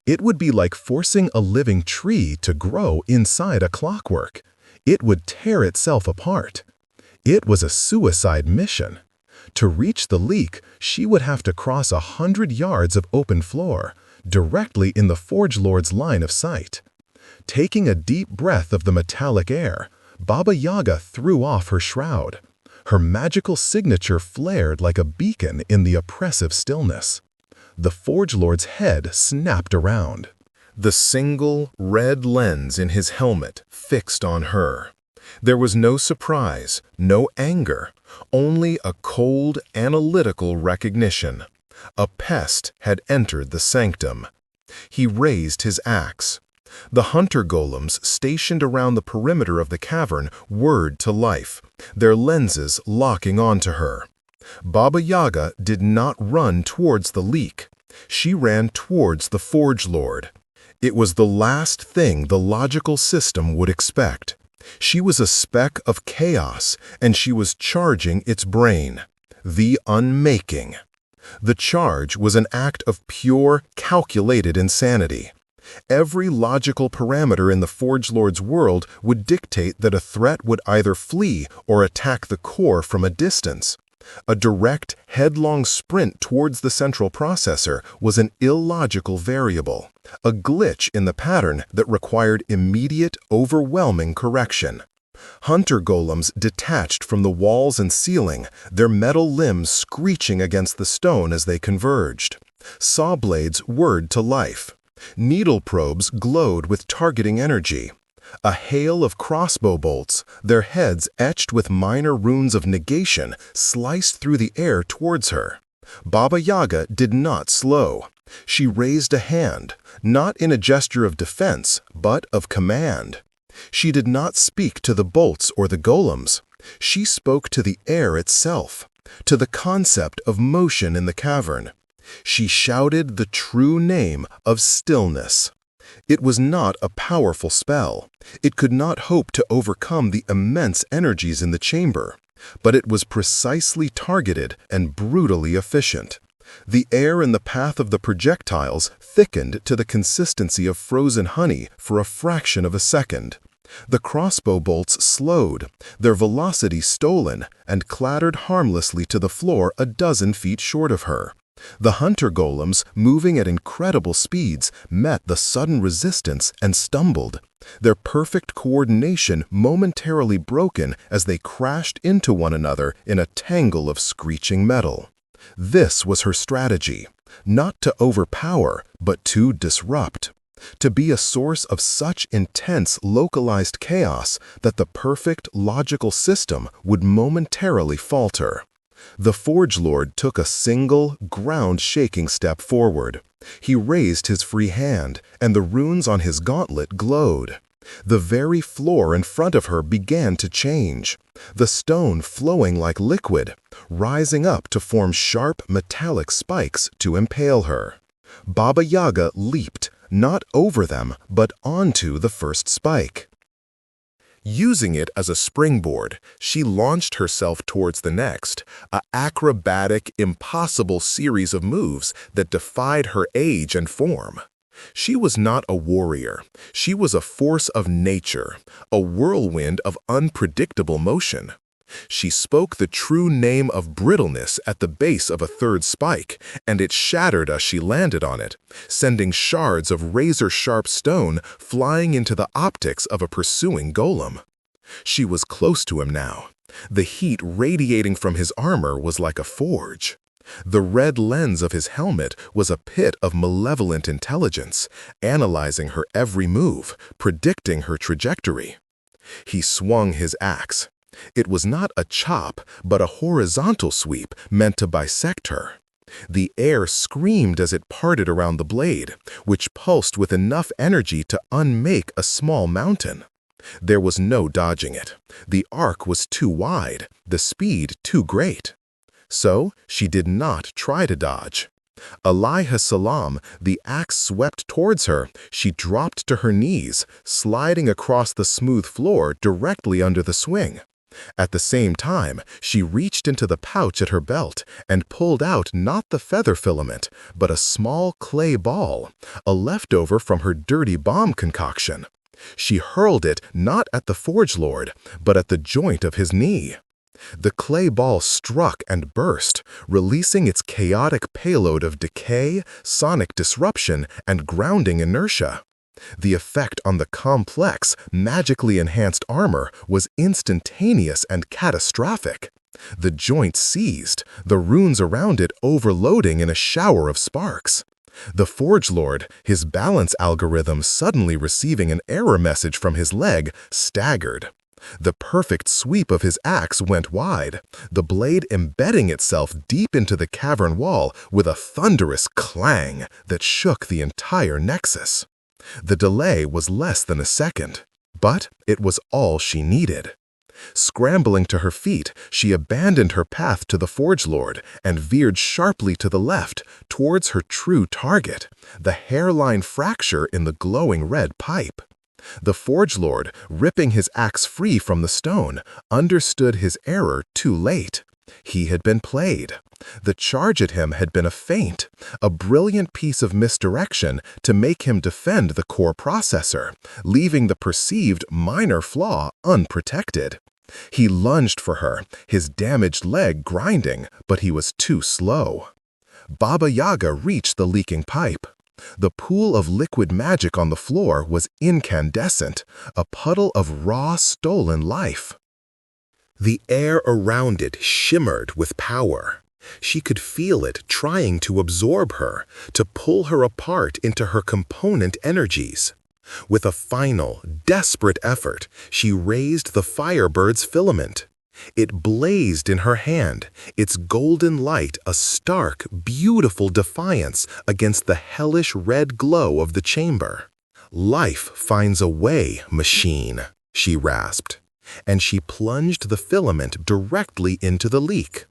It would be like forcing a living tree to grow inside a clockwork. It would tear itself apart. It was a suicide mission. To reach the leak, she would have to cross 100 yards of open floor, directly in the Forge Lord's line of sight. Taking a deep breath of the metallic air, Baba Yaga threw off her shroud. Her magical signature flared like a beacon in the oppressive stillness. The Forge Lord's head snapped around. The single red lens in his helmet fixed on her. There was no surprise, no anger, only a cold, analytical recognition. A pest had entered the sanctum. He raised his axe. The hunter golems stationed around the perimeter of the cavern whirred to life, their lenses locking onto her. Baba Yaga did not run towards the leak. She ran towards the Forge Lord. It was the last thing the logical system would expect. She was a speck of chaos, and she was charging its brain. The unmaking. The charge was an act of pure, calculated insanity. Every logical parameter in the Forge Lord's world would dictate that a threat would either flee or attack the core from a distance. A direct, headlong sprint towards the central processor was an illogical variable, a glitch in the pattern that required immediate, overwhelming correction. Hunter golems detached from the walls and ceiling, their metal limbs screeching against the stone as they converged. Saw blades whirred to life. Needle probes glowed with targeting energy. A hail of crossbow bolts, their heads etched with minor runes of negation, sliced through the air towards her. Baba Yaga did not slow. She raised a hand, not in a gesture of defense, but of command. She did not speak to the bolts or the golems. She spoke to the air itself, to the concept of motion in the cavern. She shouted the true name of stillness. It was not a powerful spell. It could not hope to overcome the immense energies in the chamber, but it was precisely targeted and brutally efficient. The air in the path of the projectiles thickened to the consistency of frozen honey for a fraction of a second. The crossbow bolts slowed, their velocity stolen, and clattered harmlessly to the floor a dozen feet short of her. The hunter golems, moving at incredible speeds, met the sudden resistance and stumbled, their perfect coordination momentarily broken as they crashed into one another in a tangle of screeching metal. This was her strategy, not to overpower, but to disrupt. To be a source of such intense localized chaos that the perfect logical system would momentarily falter. The Forge Lord took a single, ground-shaking step forward. He raised his free hand, and the runes on his gauntlet glowed. The very floor in front of her began to change, the stone flowing like liquid, rising up to form sharp, metallic spikes to impale her. Baba Yaga leaped, not over them, but onto the first spike. Using it as a springboard, she launched herself towards the next, an acrobatic, impossible series of moves that defied her age and form. She was not a warrior. She was a force of nature, a whirlwind of unpredictable motion. She spoke the true name of brittleness at the base of a third spike, and it shattered as she landed on it, sending shards of razor-sharp stone flying into the optics of a pursuing golem. She was close to him now. The heat radiating from his armor was like a forge. The red lens of his helmet was a pit of malevolent intelligence, analyzing her every move, predicting her trajectory. He swung his axe. It was not a chop, but a horizontal sweep meant to bisect her. The air screamed as it parted around the blade, which pulsed with enough energy to unmake a small mountain. There was no dodging it. The arc was too wide, the speed too great. So she did not try to dodge. Alayhi salam, the axe swept towards her. She dropped to her knees, sliding across the smooth floor directly under the swing. At the same time, she reached into the pouch at her belt and pulled out not the feather filament, but a small clay ball, a leftover from her dirty bomb concoction. She hurled it not at the Forge Lord, but at the joint of his knee. The clay ball struck and burst, releasing its chaotic payload of decay, sonic disruption, and grounding inertia. The effect on the complex, magically enhanced armor was instantaneous and catastrophic. The joint seized, the runes around it overloading in a shower of sparks. The Forge Lord, his balance algorithm suddenly receiving an error message from his leg, staggered. The perfect sweep of his axe went wide, the blade embedding itself deep into the cavern wall with a thunderous clang that shook the entire nexus. The delay was less than a second, but it was all she needed. Scrambling to her feet, she abandoned her path to the Forge Lord and veered sharply to the left towards her true target, the hairline fracture in the glowing red pipe. The Forge Lord, ripping his axe free from the stone, understood his error too late. He had been played. The charge at him had been a feint, a brilliant piece of misdirection to make him defend the core processor, leaving the perceived minor flaw unprotected. He lunged for her, his damaged leg grinding, but he was too slow. Baba Yaga reached the leaking pipe. The pool of liquid magic on the floor was incandescent, a puddle of raw, stolen life. The air around it shimmered with power. She could feel it trying to absorb her, to pull her apart into her component energies. With a final, desperate effort, she raised the firebird's filament. It blazed in her hand, its golden light a stark, beautiful defiance against the hellish red glow of the chamber. "Life finds a way, machine," she rasped, and she plunged the filament directly into the leak.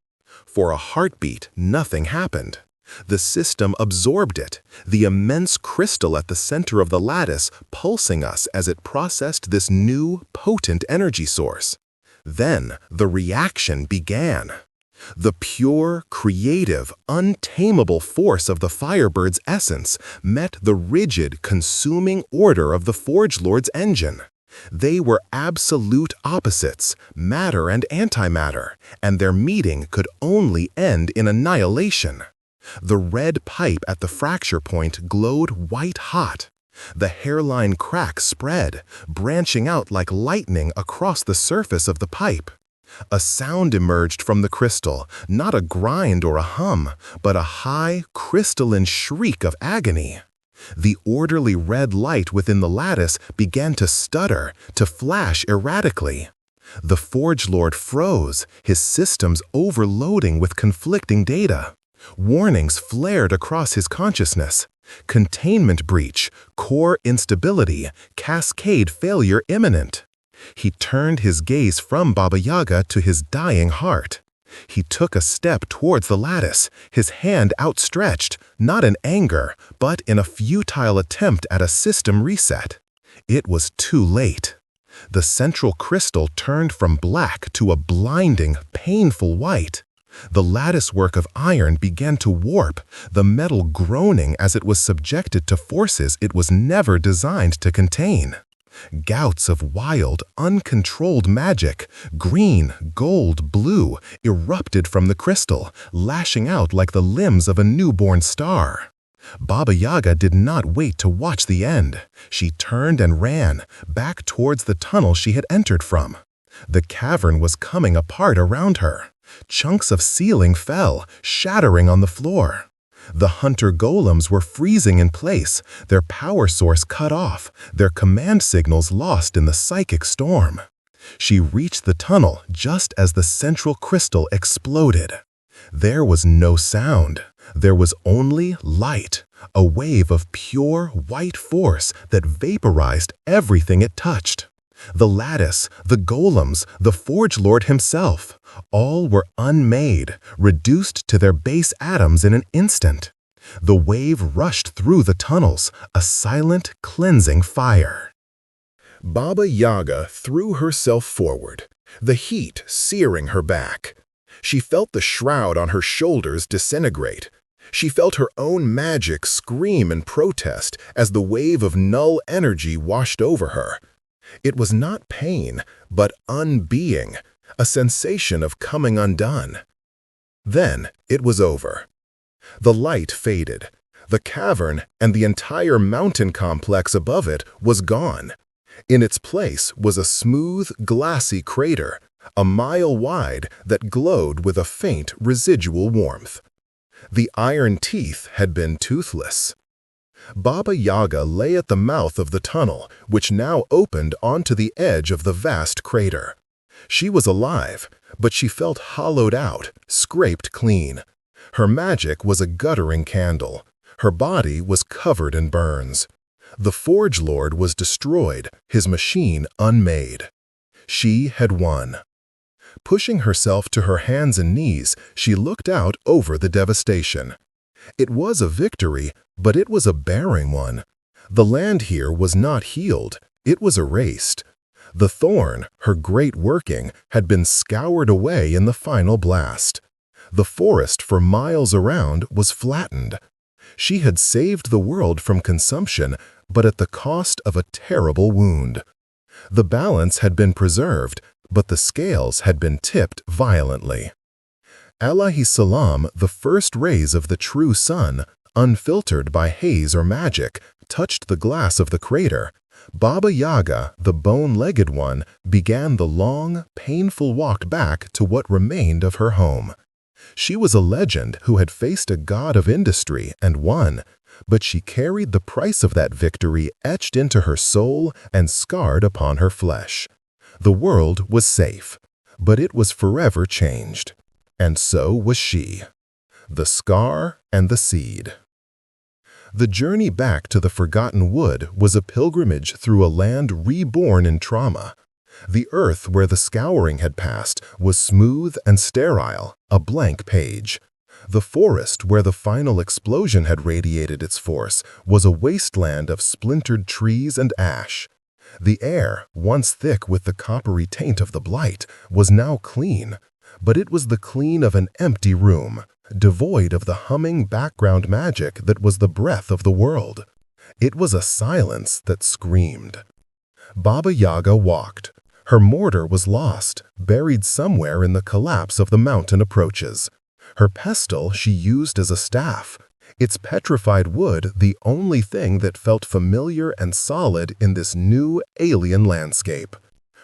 For a heartbeat, nothing happened. The system absorbed it, the immense crystal at the center of the lattice pulsing us as it processed this new, potent energy source. Then the reaction began. The pure, creative, untamable force of the Firebird's essence met the rigid, consuming order of the Forge Lord's engine. They were absolute opposites, matter and antimatter, and their meeting could only end in annihilation. The red pipe at the fracture point glowed white-hot. The hairline crack spread, branching out like lightning across the surface of the pipe. A sound emerged from the crystal, not a grind or a hum, but a high, crystalline shriek of agony. The orderly red light within the lattice began to stutter, to flash erratically. The Forge Lord froze, his systems overloading with conflicting data. Warnings flared across his consciousness. Containment breach, core instability, cascade failure imminent. He turned his gaze from Baba Yaga to his dying heart. He took a step towards the lattice, his hand outstretched, not in anger, but in a futile attempt at a system reset. It was too late. The central crystal turned from black to a blinding, painful white. The latticework of iron began to warp, the metal groaning as it was subjected to forces it was never designed to contain. Gouts of wild, uncontrolled magic, green, gold, blue, erupted from the crystal, lashing out like the limbs of a newborn star. Baba Yaga did not wait to watch the end. She turned and ran, back towards the tunnel she had entered from. The cavern was coming apart around her. Chunks of ceiling fell, shattering on the floor. The hunter golems were freezing in place, their power source cut off, their command signals lost in the psychic storm. She reached the tunnel just as the central crystal exploded. There was no sound. There was only light, a wave of pure white force that vaporized everything it touched. The lattice, the golems, the Forge Lord himself, all were unmade, reduced to their base atoms in an instant. The wave rushed through the tunnels, a silent, cleansing fire. Baba Yaga threw herself forward, the heat searing her back. She felt the shroud on her shoulders disintegrate. She felt her own magic scream in protest as the wave of null energy washed over her. It was not pain, but unbeing, a sensation of coming undone. Then it was over. The light faded. The cavern and the entire mountain complex above it was gone. In its place was a smooth, glassy crater, a mile wide that glowed with a faint residual warmth. The iron teeth had been toothless. Baba Yaga lay at the mouth of the tunnel, which now opened onto the edge of the vast crater. She was alive, but she felt hollowed out, scraped clean. Her magic was a guttering candle. Her body was covered in burns. The Forge Lord was destroyed, his machine unmade. She had won. Pushing herself to her hands and knees, she looked out over the devastation. It was a victory, but it was a barren one. The land here was not healed, it was erased. The thorn, her great working, had been scoured away in the final blast. The forest for miles around was flattened. She had saved the world from consumption, but at the cost of a terrible wound. The balance had been preserved, but the scales had been tipped violently. Alayhi salam, the first rays of the true sun, unfiltered by haze or magic, touched the glass of the crater. Baba Yaga, the bone-legged one, began the long, painful walk back to what remained of her home. She was a legend who had faced a god of industry and won, but she carried the price of that victory etched into her soul and scarred upon her flesh. The world was safe, but it was forever changed. And so was she. The scar and the seed. The journey back to the forgotten wood was a pilgrimage through a land reborn in trauma. The earth where the scouring had passed was smooth and sterile, a blank page. The forest where the final explosion had radiated its force was a wasteland of splintered trees and ash. The air, once thick with the coppery taint of the blight, was now clean, but it was the clean of an empty room, devoid of the humming background magic that was the breath of the world. It was a silence that screamed. Baba Yaga walked. Her mortar was lost, buried somewhere in the collapse of the mountain approaches. Her pestle she used as a staff, its petrified wood the only thing that felt familiar and solid in this new, alien landscape.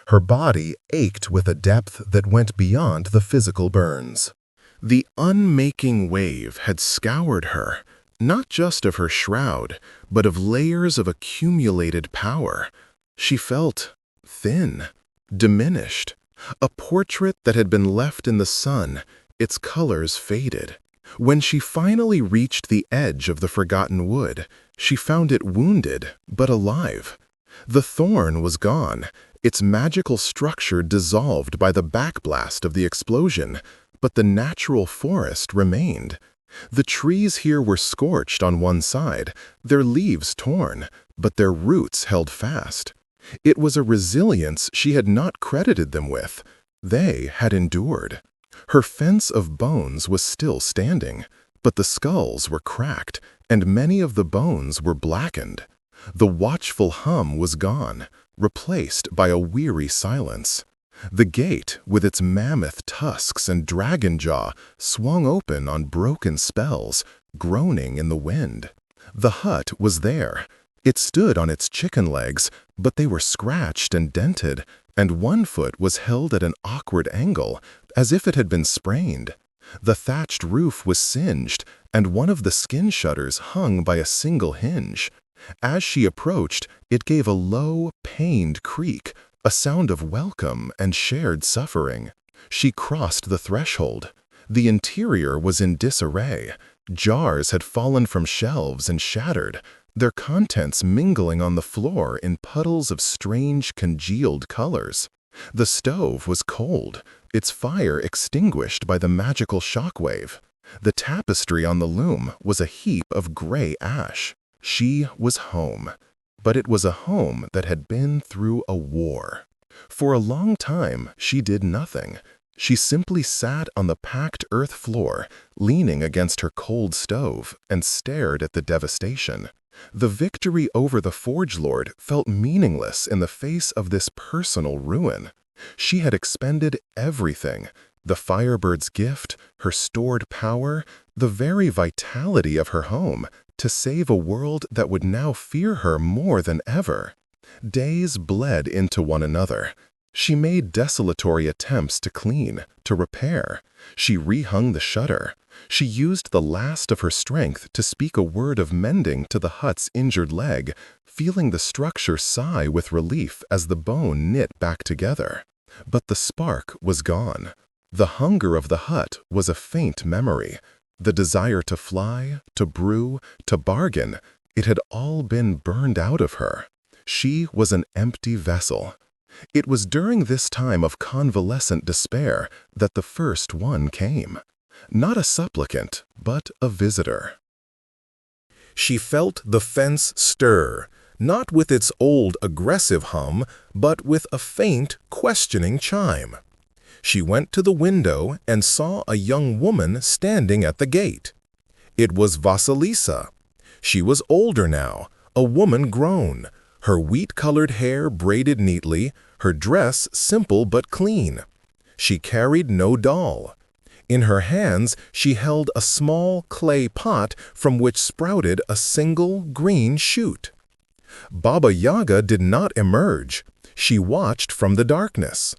Her body ached with a depth that went beyond the physical burns. The unmaking wave had scoured her, not just of her shroud, but of layers of accumulated power. She felt thin, diminished, a portrait that had been left in the sun, its colors faded. When she finally reached the edge of the forgotten wood, she found it wounded but alive. The thorn was gone, its magical structure dissolved by the backblast of the explosion, but the natural forest remained. The trees here were scorched on one side, their leaves torn, but their roots held fast. It was a resilience she had not credited them with. They had endured. Her fence of bones was still standing, but the skulls were cracked, and many of the bones were blackened. The watchful hum was gone, replaced by a weary silence. The gate, with its mammoth tusks and dragon jaw, swung open on broken spells, groaning in the wind. The hut was there. It stood on its chicken legs, but they were scratched and dented, and one foot was held at an awkward angle, as if it had been sprained. The thatched roof was singed, and one of the skin shutters hung by a single hinge. As she approached, it gave a low, pained creak, a sound of welcome and shared suffering. She crossed the threshold. The interior was in disarray. Jars had fallen from shelves and shattered, their contents mingling on the floor in puddles of strange congealed colors. The stove was cold, its fire extinguished by the magical shockwave. The tapestry on the loom was a heap of gray ash. She was home, but it was a home that had been through a war. For a long time, she did nothing. She simply sat on the packed earth floor, leaning against her cold stove, and stared at the devastation. The victory over the Forge Lord felt meaningless in the face of this personal ruin. She had expended everything: the Firebird's gift, her stored power, the very vitality of her home, to save a world that would now fear her more than ever. Days bled into one another. She made desultory attempts to clean, to repair. She rehung the shutter. She used the last of her strength to speak a word of mending to the hut's injured leg, feeling the structure sigh with relief as the bone knit back together. But the spark was gone. The hunger of the hut was a faint memory. The desire to fly, to brew, to bargain, it had all been burned out of her. She was an empty vessel. It was during this time of convalescent despair that the first one came. Not a supplicant, but a visitor. She felt the fence stir, not with its old aggressive hum, but with a faint, questioning chime. She went to the window and saw a young woman standing at the gate. It was Vasilisa. She was older now, a woman grown. Her wheat-colored hair braided neatly, her dress simple but clean. She carried no doll. In her hands she held a small clay pot from which sprouted a single green shoot. Baba Yaga did not emerge. She watched from the darkness.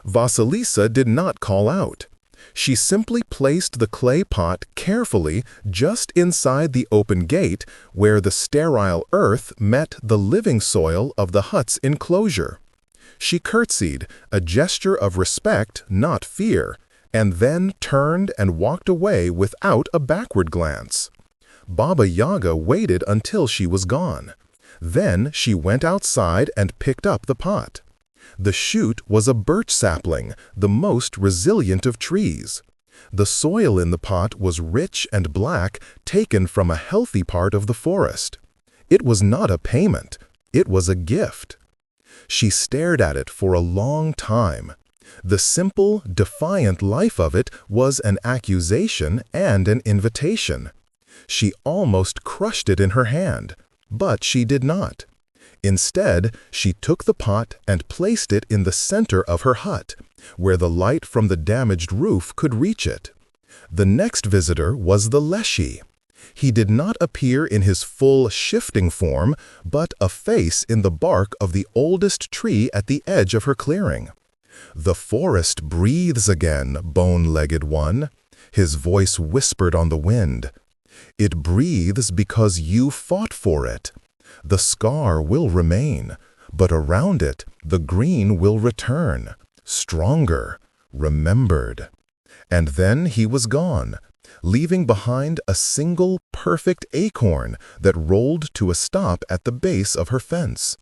Vasilisa did not call out. She simply placed the clay pot carefully just inside the open gate where the sterile earth met the living soil of the hut's enclosure. She curtsied, a gesture of respect, not fear, and then turned and walked away without a backward glance. Baba Yaga waited until she was gone. Then she went outside and picked up the pot. The shoot was a birch sapling, the most resilient of trees. The soil in the pot was rich and black, taken from a healthy part of the forest. It was not a payment, it was a gift. She stared at it for a long time. The simple, defiant life of it was an accusation and an invitation. She almost crushed it in her hand, but she did not. Instead, she took the pot and placed it in the center of her hut, where the light from the damaged roof could reach it. The next visitor was the Leshy. He did not appear in his full shifting form, but a face in the bark of the oldest tree at the edge of her clearing. "The forest breathes again, bone-legged one," his voice whispered on the wind. "It breathes because you fought for it. The scar will remain, but around it the green will return, stronger, remembered." And then he was gone, leaving behind a single perfect acorn that rolled to a stop at the base of her fence.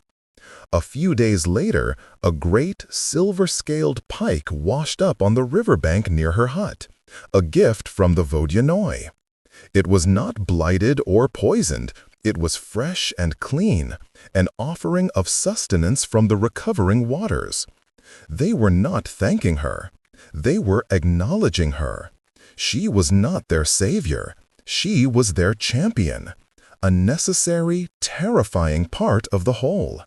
A few days later, a great silver-scaled pike washed up on the riverbank near her hut, a gift from the Vodyanoi. It was not blighted or poisoned. It was fresh and clean, an offering of sustenance from the recovering waters. They were not thanking her. They were acknowledging her. She was not their savior. She was their champion, a necessary, terrifying part of the whole.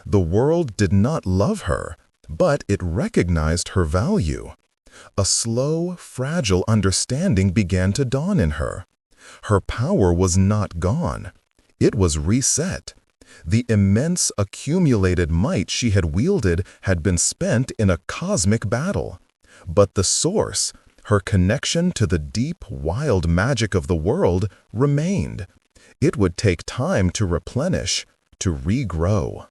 The world did not love her, but it recognized her value. A slow, fragile understanding began to dawn in her. Her power was not gone. It was reset. The immense accumulated might she had wielded had been spent in a cosmic battle. But the source, her connection to the deep, wild magic of the world, remained. It would take time to replenish, to regrow.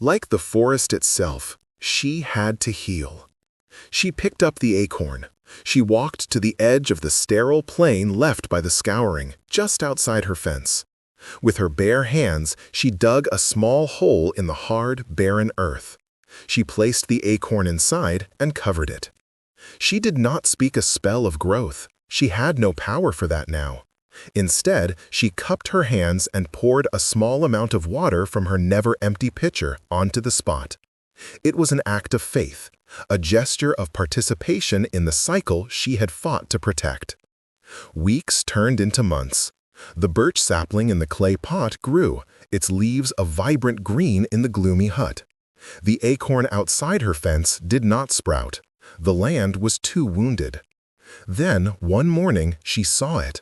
Like the forest itself, she had to heal. She picked up the acorn. She walked to the edge of the sterile plain left by the scouring, just outside her fence. With her bare hands, she dug a small hole in the hard, barren earth. She placed the acorn inside and covered it. She did not speak a spell of growth. She had no power for that now. Instead, she cupped her hands and poured a small amount of water from her never-empty pitcher onto the spot. It was an act of faith, a gesture of participation in the cycle she had fought to protect. Weeks turned into months. The birch sapling in the clay pot grew, its leaves a vibrant green in the gloomy hut. The acorn outside her fence did not sprout. The land was too wounded. Then, one morning, she saw it.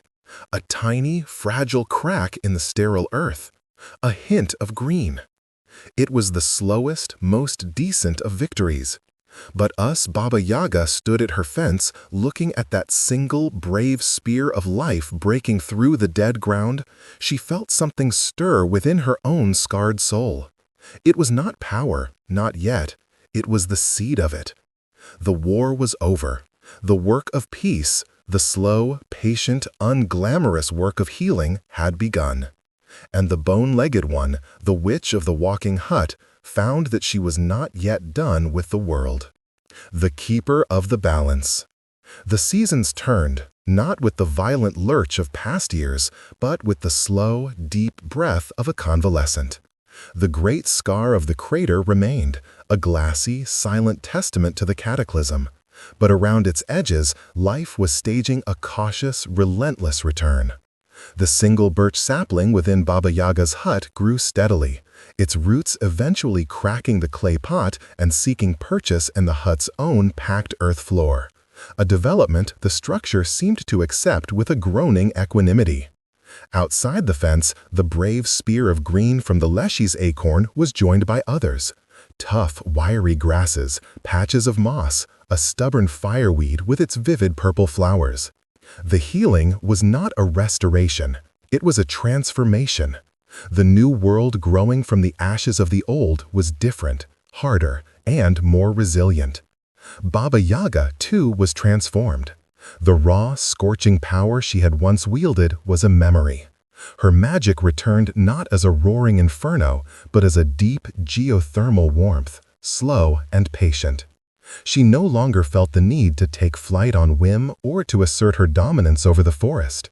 A tiny, fragile crack in the sterile earth. A hint of green. It was the slowest, most decent of victories. But Baba Yaga stood at her fence, looking at that single, brave spear of life breaking through the dead ground. She felt something stir within her own scarred soul. It was not power, not yet. It was the seed of it. The war was over. The work of peace, the slow, patient, unglamorous work of healing had begun. And the bone-legged one, the witch of the walking hut, found that she was not yet done with the world. The keeper of the balance. The seasons turned, not with the violent lurch of past years, but with the slow, deep breath of a convalescent. The great scar of the crater remained, a glassy, silent testament to the cataclysm. But around its edges, life was staging a cautious, relentless return. The single birch sapling within Baba Yaga's hut grew steadily, its roots eventually cracking the clay pot and seeking purchase in the hut's own packed earth floor, a development the structure seemed to accept with a groaning equanimity. Outside the fence, the brave spear of green from the leshy's acorn was joined by others. Tough, wiry grasses, patches of moss, a stubborn fireweed with its vivid purple flowers. The healing was not a restoration, it was a transformation. The new world growing from the ashes of the old was different, harder, and more resilient. Baba Yaga, too, was transformed. The raw, scorching power she had once wielded was a memory. Her magic returned not as a roaring inferno, but as a deep, geothermal warmth, slow and patient. She no longer felt the need to take flight on whim or to assert her dominance over the forest.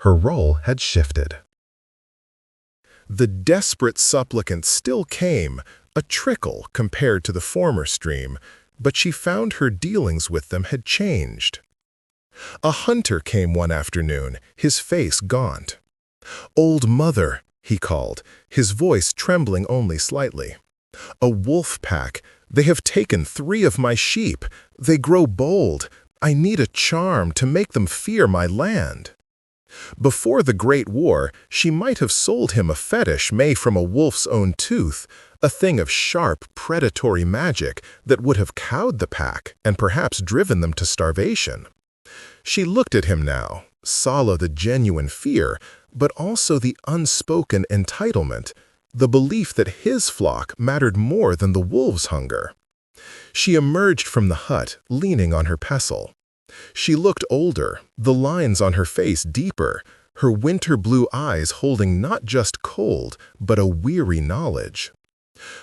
Her role had shifted. The desperate supplicant still came, a trickle compared to the former stream, but she found her dealings with them had changed. A hunter came one afternoon, his face gaunt. "Old mother," he called, his voice trembling only slightly. "A wolf pack. They have taken 3 of my sheep. They grow bold. I need a charm to make them fear my land." Before the Great War, she might have sold him a fetish made from a wolf's own tooth, a thing of sharp, predatory magic that would have cowed the pack and perhaps driven them to starvation. She looked at him now, saw the genuine fear, but also the unspoken entitlement, the belief that his flock mattered more than the wolves' hunger. She emerged from the hut, leaning on her pestle. She looked older, the lines on her face deeper, her winter blue eyes holding not just cold, but a weary knowledge.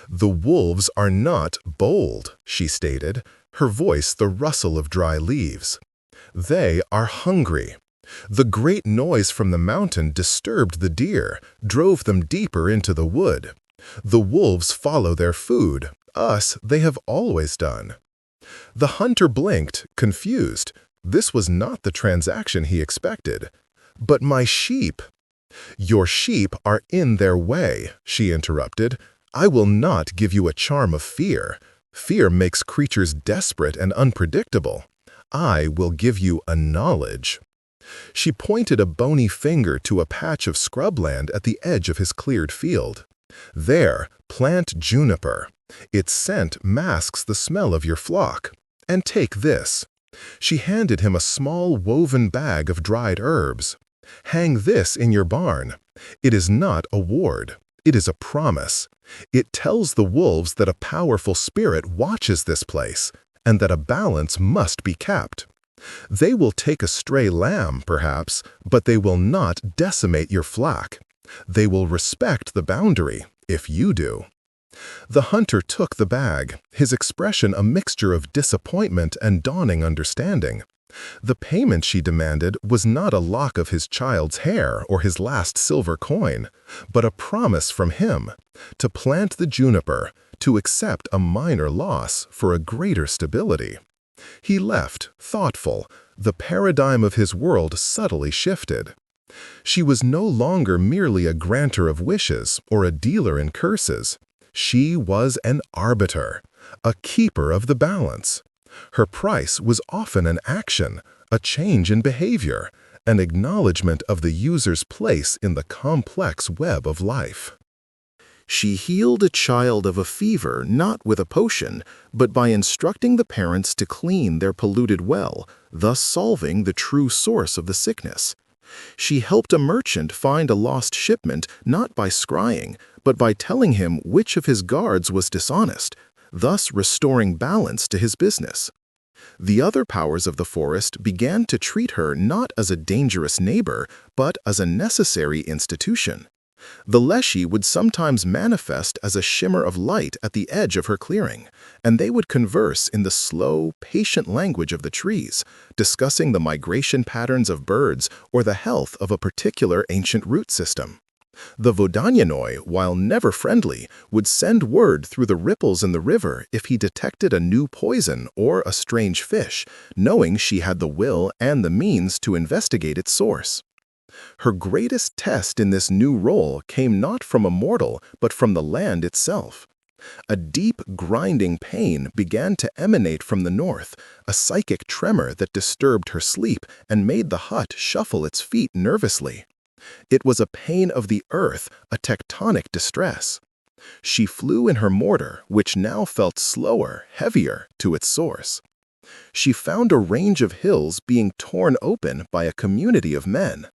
"The wolves are not bold," she stated, her voice the rustle of dry leaves. "They are hungry. The great noise from the mountain disturbed the deer, drove them deeper into the wood. The wolves follow their food. Us they have always done." The hunter blinked, confused. This was not the transaction he expected. "But my sheep—" "Your sheep are in their way," she interrupted. "I will not give you a charm of fear. Fear makes creatures desperate and unpredictable. I will give you a knowledge." She pointed a bony finger to a patch of scrubland at the edge of his cleared field. "There, plant juniper. Its scent masks the smell of your flock. And take this." She handed him a small woven bag of dried herbs. "Hang this in your barn. It is not a ward. It is a promise. It tells the wolves that a powerful spirit watches this place, and that a balance must be kept. They will take a stray lamb, perhaps, but they will not decimate your flock. They will respect the boundary, if you do." The hunter took the bag, his expression a mixture of disappointment and dawning understanding. The payment she demanded was not a lock of his child's hair or his last silver coin, but a promise from him to plant the juniper, to accept a minor loss for a greater stability. He left, thoughtful, the paradigm of his world subtly shifted. She was no longer merely a granter of wishes or a dealer in curses. She was an arbiter, a keeper of the balance. Her price was often an action, a change in behavior, an acknowledgement of the user's place in the complex web of life. She healed a child of a fever not with a potion, but by instructing the parents to clean their polluted well, thus solving the true source of the sickness. She helped a merchant find a lost shipment not by scrying, but by telling him which of his guards was dishonest, thus restoring balance to his business. The other powers of the forest began to treat her not as a dangerous neighbor, but as a necessary institution. The leshy would sometimes manifest as a shimmer of light at the edge of her clearing, and they would converse in the slow, patient language of the trees, discussing the migration patterns of birds or the health of a particular ancient root system. The Vodanyanoi, while never friendly, would send word through the ripples in the river if he detected a new poison or a strange fish, knowing she had the will and the means to investigate its source. Her greatest test in this new role came not from a mortal, but from the land itself. A deep, grinding pain began to emanate from the north, a psychic tremor that disturbed her sleep and made the hut shuffle its feet nervously. It was a pain of the earth, a tectonic distress. She flew in her mortar, which now felt slower, heavier, to its source. She found a range of hills being torn open by a community of men.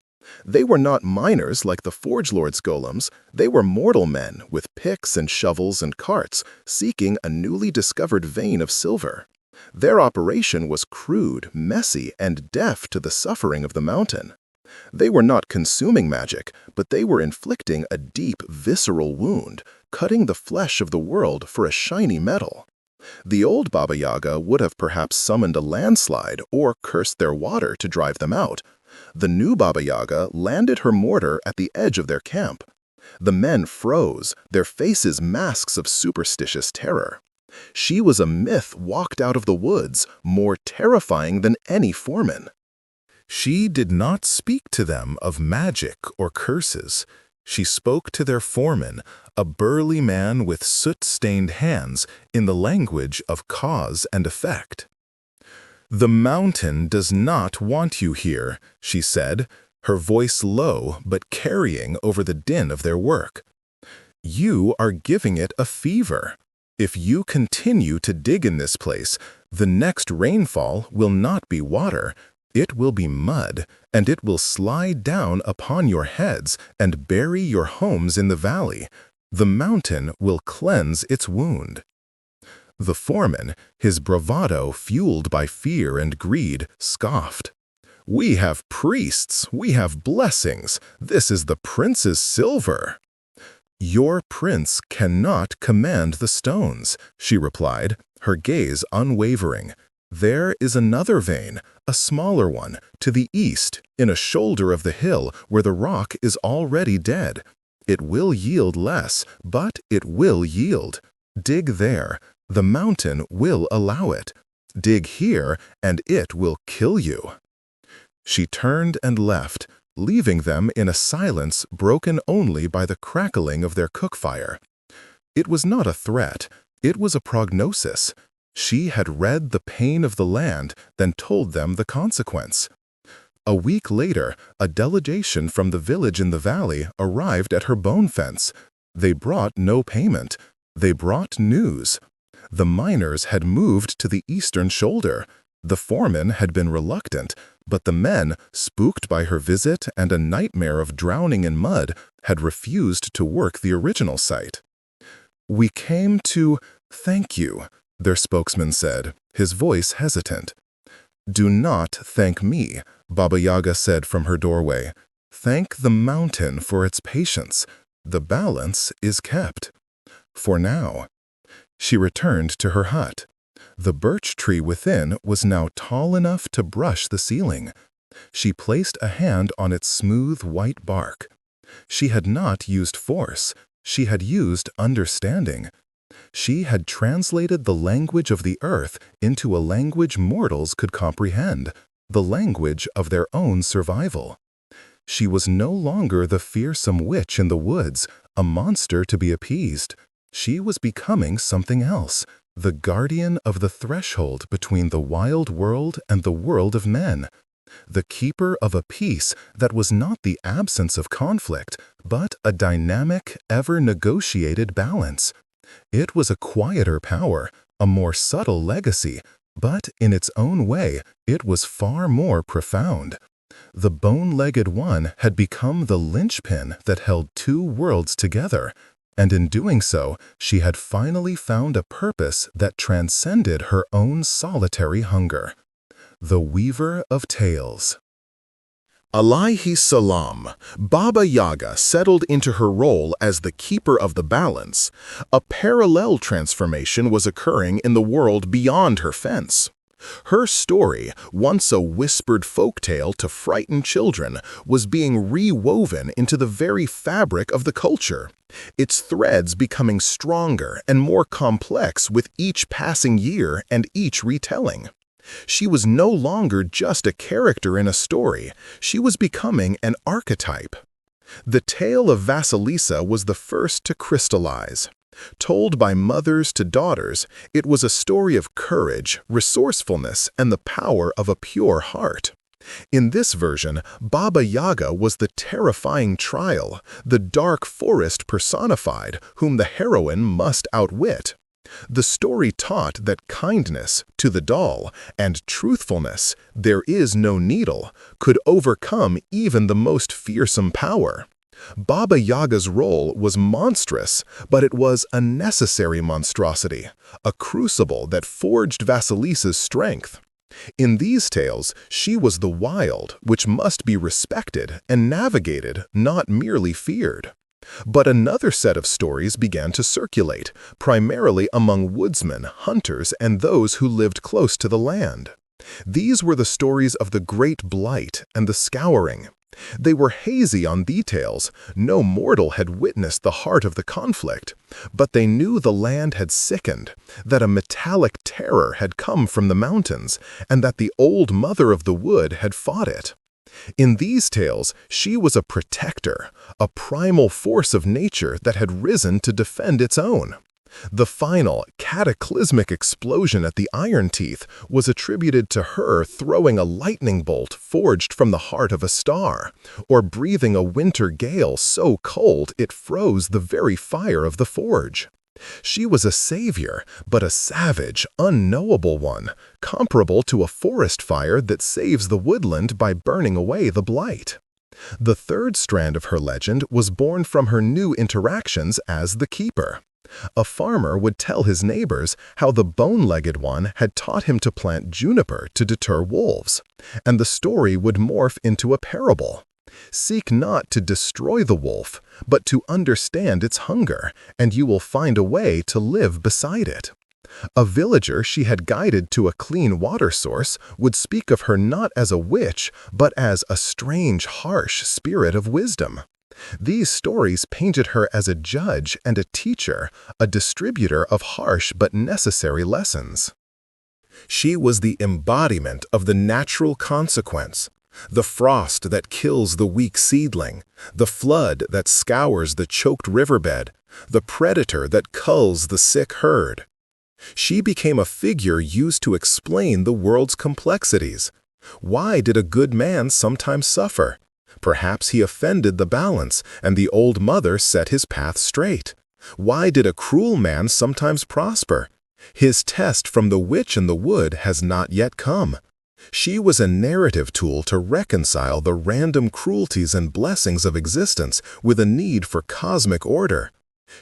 They were not miners like the Forge Lord's golems, they were mortal men with picks and shovels and carts seeking a newly discovered vein of silver. Their operation was crude, messy, and deaf to the suffering of the mountain. They were not consuming magic, but they were inflicting a deep, visceral wound, cutting the flesh of the world for a shiny metal. The old Baba Yaga would have perhaps summoned a landslide or cursed their water to drive them out. The new Baba Yaga landed her mortar at the edge of their camp. The men froze, their faces masks of superstitious terror. She was a myth walked out of the woods, more terrifying than any foreman. She did not speak to them of magic or curses. She spoke to their foreman, a burly man with soot-stained hands, in the language of cause and effect. "The mountain does not want you here," she said, her voice low but carrying over the din of their work. "You are giving it a fever. If you continue to dig in this place, the next rainfall will not be water. It will be mud, and it will slide down upon your heads and bury your homes in the valley. The mountain will cleanse its wound." The foreman, his bravado fueled by fear and greed, scoffed. "We have priests, we have blessings. This is the prince's silver." "Your prince cannot command the stones," she replied, her gaze unwavering. "There is another vein, a smaller one, to the east, in a shoulder of the hill where the rock is already dead. It will yield less, but it will yield. Dig there. The mountain will allow it. Dig here, and it will kill you." She turned and left, leaving them in a silence broken only by the crackling of their cook fire. It was not a threat, it was a prognosis. She had read the pain of the land, then told them the consequence. A week later, a delegation from the village in the valley arrived at her bone fence. They brought no payment. They brought news. The miners had moved to the eastern shoulder. The foreman had been reluctant, but the men, spooked by her visit and a nightmare of drowning in mud, had refused to work the original site. "We came to thank you," their spokesman said, his voice hesitant. "Do not thank me," Baba Yaga said from her doorway. "Thank the mountain for its patience. The balance is kept. For now." She returned to her hut. The birch tree within was now tall enough to brush the ceiling. She placed a hand on its smooth white bark. She had not used force. She had used understanding. She had translated the language of the earth into a language mortals could comprehend, the language of their own survival. She was no longer the fearsome witch in the woods, a monster to be appeased. She was becoming something else, the guardian of the threshold between the wild world and the world of men, the keeper of a peace that was not the absence of conflict, but a dynamic, ever-negotiated balance. It was a quieter power, a more subtle legacy, but in its own way, it was far more profound. The bone-legged one had become the linchpin that held two worlds together, and in doing so, she had finally found a purpose that transcended her own solitary hunger. The Weaver of Tales. Alayhi salam, Baba Yaga settled into her role as the keeper of the balance. A parallel transformation was occurring in the world beyond her fence. Her story, once a whispered folktale to frighten children, was being rewoven into the very fabric of the culture, its threads becoming stronger and more complex with each passing year and each retelling. She was no longer just a character in a story, she was becoming an archetype. The tale of Vasilisa was the first to crystallize. Told by mothers to daughters, it was a story of courage, resourcefulness, and the power of a pure heart. In this version, Baba Yaga was the terrifying trial, the dark forest personified, whom the heroine must outwit. The story taught that kindness to the doll and truthfulness, there is no needle, could overcome even the most fearsome power. Baba Yaga's role was monstrous, but it was a necessary monstrosity, a crucible that forged Vasilisa's strength. In these tales, she was the wild, which must be respected and navigated, not merely feared. But another set of stories began to circulate, primarily among woodsmen, hunters, and those who lived close to the land. These were the stories of the Great Blight and the Scouring. They were hazy on details, no mortal had witnessed the heart of the conflict, but they knew the land had sickened, that a metallic terror had come from the mountains, and that the old mother of the wood had fought it. In these tales, she was a protector, a primal force of nature that had risen to defend its own. The final, cataclysmic explosion at the Iron Teeth was attributed to her throwing a lightning bolt forged from the heart of a star, or breathing a winter gale so cold it froze the very fire of the forge. She was a savior, but a savage, unknowable one, comparable to a forest fire that saves the woodland by burning away the blight. The third strand of her legend was born from her new interactions as the keeper. A farmer would tell his neighbors how the bone-legged one had taught him to plant juniper to deter wolves, and the story would morph into a parable. Seek not to destroy the wolf, but to understand its hunger, and you will find a way to live beside it. A villager she had guided to a clean water source would speak of her not as a witch, but as a strange, harsh spirit of wisdom. These stories painted her as a judge and a teacher, a distributor of harsh but necessary lessons. She was the embodiment of the natural consequence, the frost that kills the weak seedling, the flood that scours the choked riverbed, the predator that culls the sick herd. She became a figure used to explain the world's complexities. Why did a good man sometimes suffer? Perhaps he offended the balance, and the old mother set his path straight. Why did a cruel man sometimes prosper? His test from the witch in the wood has not yet come. She was a narrative tool to reconcile the random cruelties and blessings of existence with a need for cosmic order.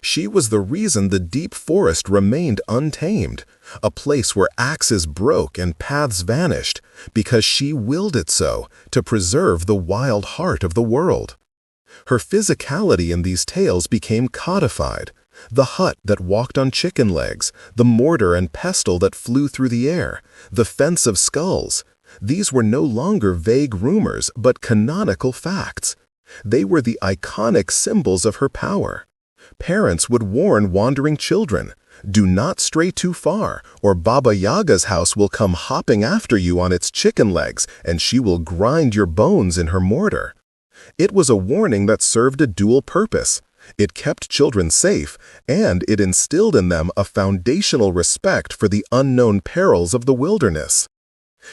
She was the reason the deep forest remained untamed, a place where axes broke and paths vanished, because she willed it so, to preserve the wild heart of the world. Her physicality in these tales became codified. The hut that walked on chicken legs, the mortar and pestle that flew through the air, the fence of skulls. These were no longer vague rumors, but canonical facts. They were the iconic symbols of her power. Parents would warn wandering children, "Do not stray too far, or Baba Yaga's house will come hopping after you on its chicken legs, and she will grind your bones in her mortar." It was a warning that served a dual purpose. It kept children safe, and it instilled in them a foundational respect for the unknown perils of the wilderness.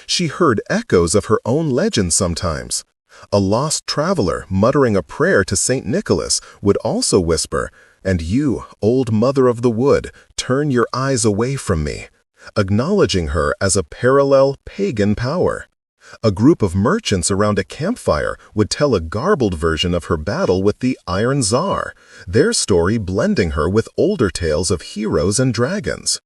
She heard echoes of her own legend sometimes. A lost traveler muttering a prayer to St. Nicholas would also whisper, "And you, old mother of the wood, turn your eyes away from me," acknowledging her as a parallel pagan power. A group of merchants around a campfire would tell a garbled version of her battle with the Iron Tsar, their story blending her with older tales of heroes and dragons.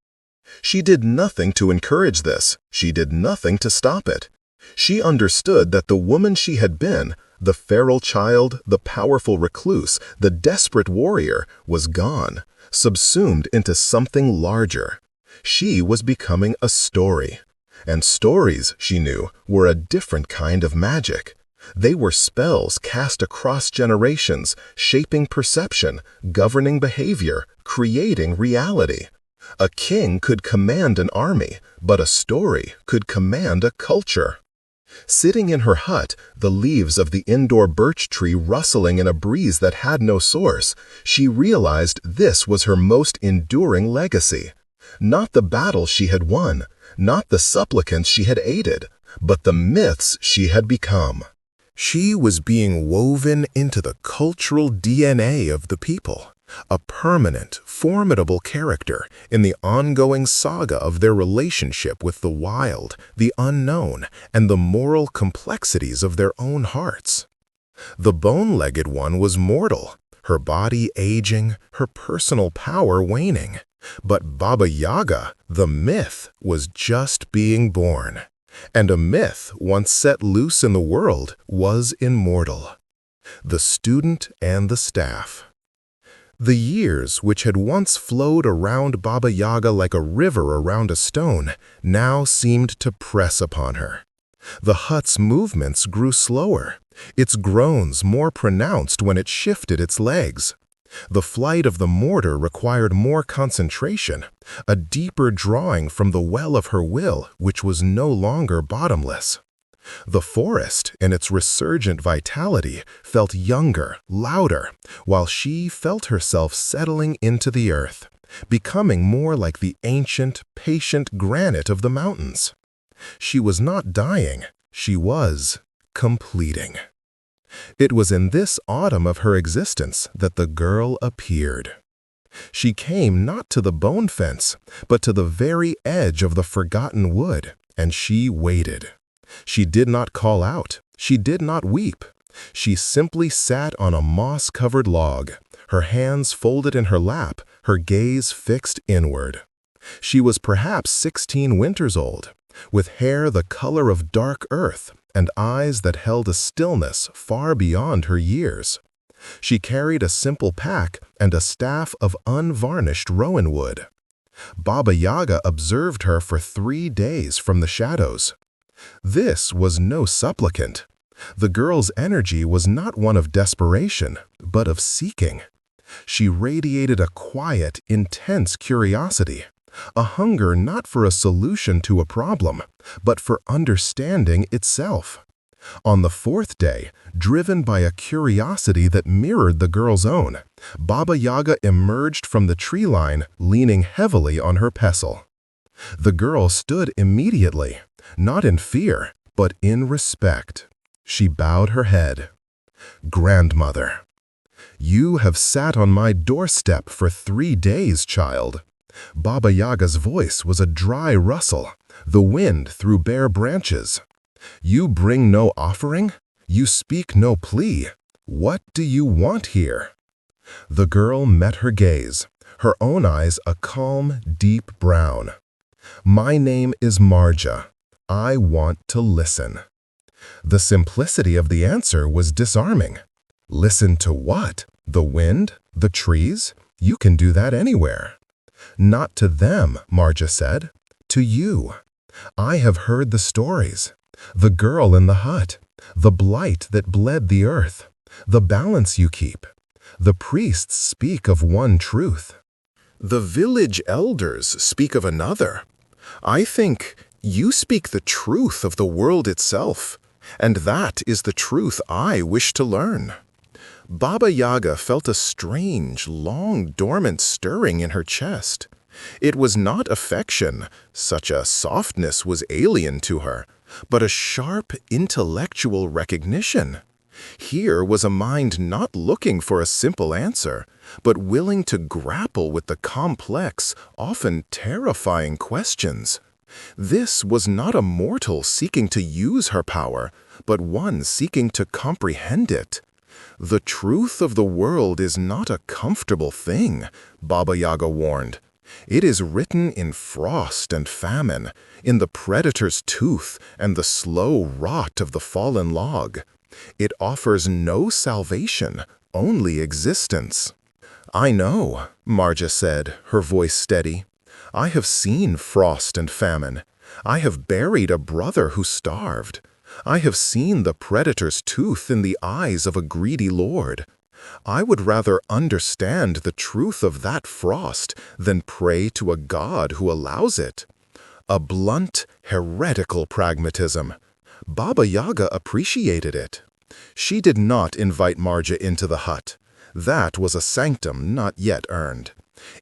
She did nothing to encourage this. She did nothing to stop it. She understood that the woman she had been, the feral child, the powerful recluse, the desperate warrior, was gone, subsumed into something larger. She was becoming a story. And stories, she knew, were a different kind of magic. They were spells cast across generations, shaping perception, governing behavior, creating reality. A king could command an army, but a story could command a culture. Sitting in her hut, the leaves of the indoor birch tree rustling in a breeze that had no source, she realized this was her most enduring legacy. Not the battles she had won, not the supplicants she had aided, but the myths she had become. She was being woven into the cultural DNA of the people, a permanent, formidable character in the ongoing saga of their relationship with the wild, the unknown, and the moral complexities of their own hearts. The bone-legged one was mortal, her body aging, her personal power waning. But Baba Yaga, the myth, was just being born. And a myth, once set loose in the world, was immortal. The student and the staff. The years, which had once flowed around Baba Yaga like a river around a stone, now seemed to press upon her. The hut's movements grew slower, its groans more pronounced when it shifted its legs. The flight of the mortar required more concentration, a deeper drawing from the well of her will, which was no longer bottomless. The forest, in its resurgent vitality, felt younger, louder, while she felt herself settling into the earth, becoming more like the ancient, patient granite of the mountains. She was not dying, she was completing. It was in this autumn of her existence that the girl appeared. She came not to the bone fence, but to the very edge of the forgotten wood, and she waited. She did not call out, she did not weep. She simply sat on a moss-covered log, her hands folded in her lap, her gaze fixed inward. She was perhaps 16 winters old, with hair the color of dark earth and eyes that held a stillness far beyond her years. She carried a simple pack and a staff of unvarnished rowan wood. Baba Yaga observed her for 3 days from the shadows. This was no supplicant. The girl's energy was not one of desperation, but of seeking. She radiated a quiet, intense curiosity, a hunger not for a solution to a problem, but for understanding itself. On the 4th day, driven by a curiosity that mirrored the girl's own, Baba Yaga emerged from the tree line, leaning heavily on her pestle. The girl stood immediately, not in fear, but in respect. She bowed her head. "Grandmother, you have sat on my doorstep for 3 days, child." Baba Yaga's voice was a dry rustle, the wind through bare branches. "You bring no offering? You speak no plea. What do you want here?" The girl met her gaze, her own eyes a calm, deep brown. "My name is Marja. I want to listen." The simplicity of the answer was disarming. Listen to what? The wind? The trees? You can do that anywhere. "Not to them," Marja said. "To you. I have heard the stories. The girl in the hut. The blight that bled the earth. The balance you keep. The priests speak of one truth. The village elders speak of another. I think you speak the truth of the world itself, and that is the truth I wish to learn." Baba Yaga felt a strange, long dormant stirring in her chest. It was not affection, such a softness was alien to her, but a sharp, intellectual recognition. Here was a mind not looking for a simple answer, but willing to grapple with the complex, often terrifying questions. This was not a mortal seeking to use her power, but one seeking to comprehend it. The truth of the world is not a comfortable thing, Baba Yaga warned. It is written in frost and famine, in the predator's tooth and the slow rot of the fallen log. It offers no salvation, only existence. I know, Marja said, her voice steady. I have seen frost and famine. I have buried a brother who starved. I have seen the predator's tooth in the eyes of a greedy lord. I would rather understand the truth of that frost than pray to a god who allows it. A blunt, heretical pragmatism. Baba Yaga appreciated it. She did not invite Marja into the hut. That was a sanctum not yet earned.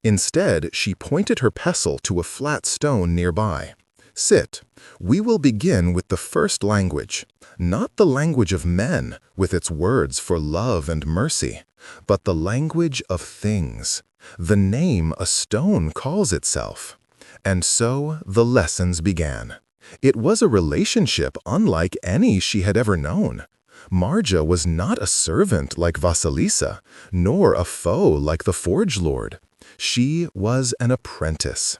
Instead, she pointed her pestle to a flat stone nearby. Sit. We will begin with the first language. Not the language of men, with its words for love and mercy, but the language of things. The name a stone calls itself. And so the lessons began. It was a relationship unlike any she had ever known. Marja was not a servant like Vasilisa, nor a foe like the Forge Lord. She was an apprentice.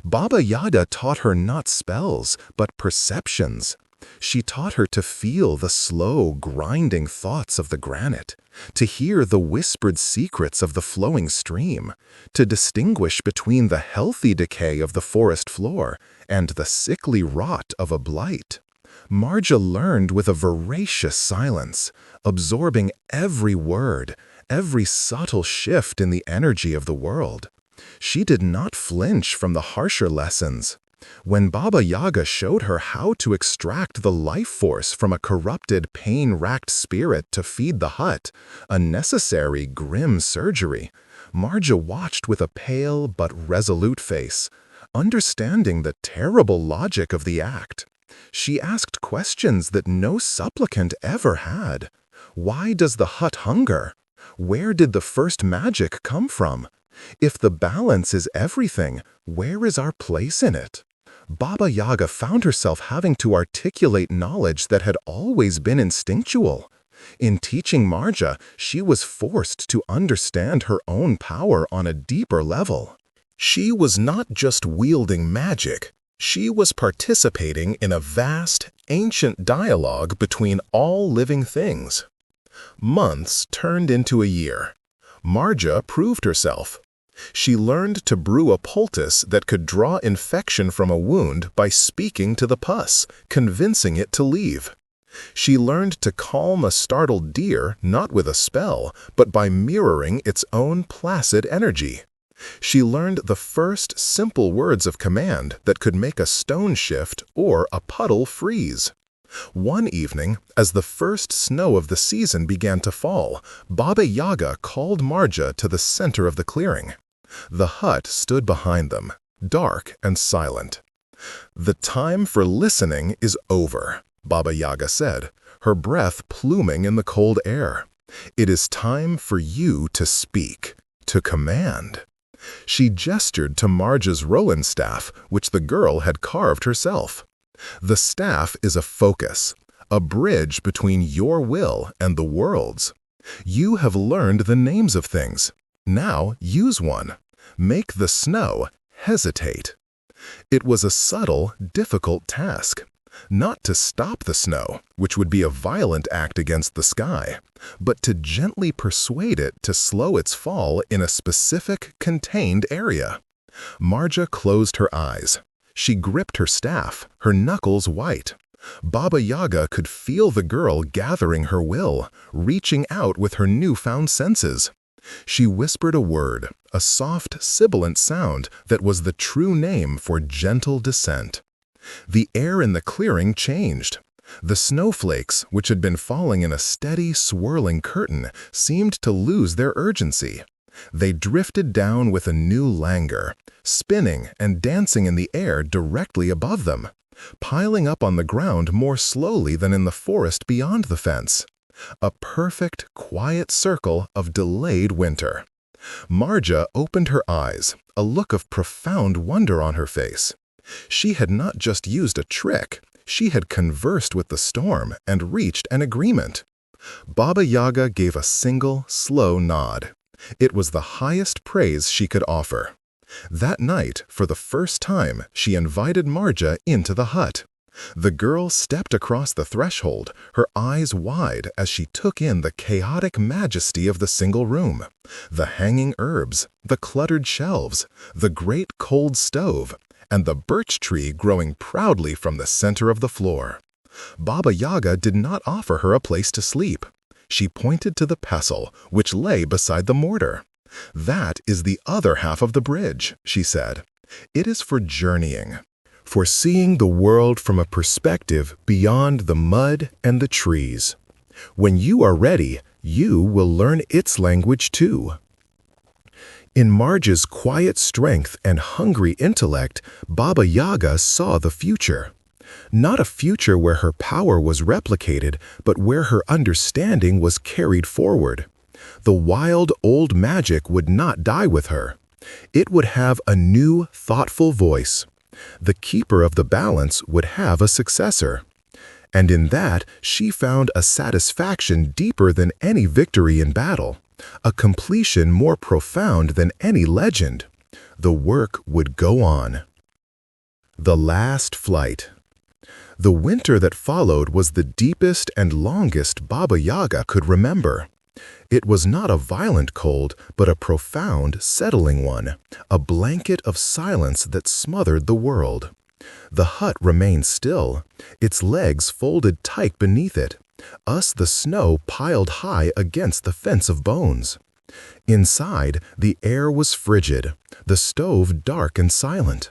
Baba Yaga taught her not spells, but perceptions. She taught her to feel the slow, grinding thoughts of the granite, to hear the whispered secrets of the flowing stream, to distinguish between the healthy decay of the forest floor and the sickly rot of a blight. Marja learned with a voracious silence, absorbing every word, every subtle shift in the energy of the world. She did not flinch from the harsher lessons. When Baba Yaga showed her how to extract the life force from a corrupted, pain-racked spirit to feed the hut, a necessary, grim surgery, Marja watched with a pale but resolute face, understanding the terrible logic of the act. She asked questions that no supplicant ever had. Why does the hut hunger? Where did the first magic come from? If the balance is everything, where is our place in it? Baba Yaga found herself having to articulate knowledge that had always been instinctual. In teaching Marja, she was forced to understand her own power on a deeper level. She was not just wielding magic, she was participating in a vast, ancient dialogue between all living things. Months turned into a year. Marja proved herself. She learned to brew a poultice that could draw infection from a wound by speaking to the pus, convincing it to leave. She learned to calm a startled deer not with a spell, but by mirroring its own placid energy. She learned the first simple words of command that could make a stone shift or a puddle freeze. One evening, as the first snow of the season began to fall, Baba Yaga called Marja to the center of the clearing. The hut stood behind them, dark and silent. "The time for listening is over," Baba Yaga said, her breath pluming in the cold air. "It is time for you to speak, to command." She gestured to Marja's Roland staff, which the girl had carved herself. "The staff is a focus, a bridge between your will and the world's. You have learned the names of things. Now use one. Make the snow hesitate." It was a subtle, difficult task. Not to stop the snow, which would be a violent act against the sky, but to gently persuade it to slow its fall in a specific, contained area. Marja closed her eyes. She gripped her staff, her knuckles white. Baba Yaga could feel the girl gathering her will, reaching out with her newfound senses. She whispered a word, a soft, sibilant sound that was the true name for gentle descent. The air in the clearing changed. The snowflakes, which had been falling in a steady, swirling curtain, seemed to lose their urgency. They drifted down with a new languor, spinning and dancing in the air directly above them, piling up on the ground more slowly than in the forest beyond the fence. A perfect, quiet circle of delayed winter. Marja opened her eyes, a look of profound wonder on her face. She had not just used a trick, she had conversed with the storm and reached an agreement. Baba Yaga gave a single, slow nod. It was the highest praise she could offer. That night, for the first time, she invited Marja into the hut. The girl stepped across the threshold, her eyes wide as she took in the chaotic majesty of the single room. The hanging herbs, the cluttered shelves, the great cold stove, and the birch tree growing proudly from the center of the floor. Baba Yaga did not offer her a place to sleep. She pointed to the pestle, which lay beside the mortar. "That is the other half of the bridge," she said. "It is for journeying, for seeing the world from a perspective beyond the mud and the trees. When you are ready, you will learn its language too." In Marge's quiet strength and hungry intellect, Baba Yaga saw the future. Not a future where her power was replicated, but where her understanding was carried forward. The wild old magic would not die with her. It would have a new, thoughtful voice. The keeper of the balance would have a successor. And in that, she found a satisfaction deeper than any victory in battle, a completion more profound than any legend. The work would go on. The last flight. The winter that followed was the deepest and longest Baba Yaga could remember. It was not a violent cold, but a profound, settling one, a blanket of silence that smothered the world. The hut remained still, its legs folded tight beneath it, the snow piled high against the fence of bones. Inside, the air was frigid, the stove dark and silent.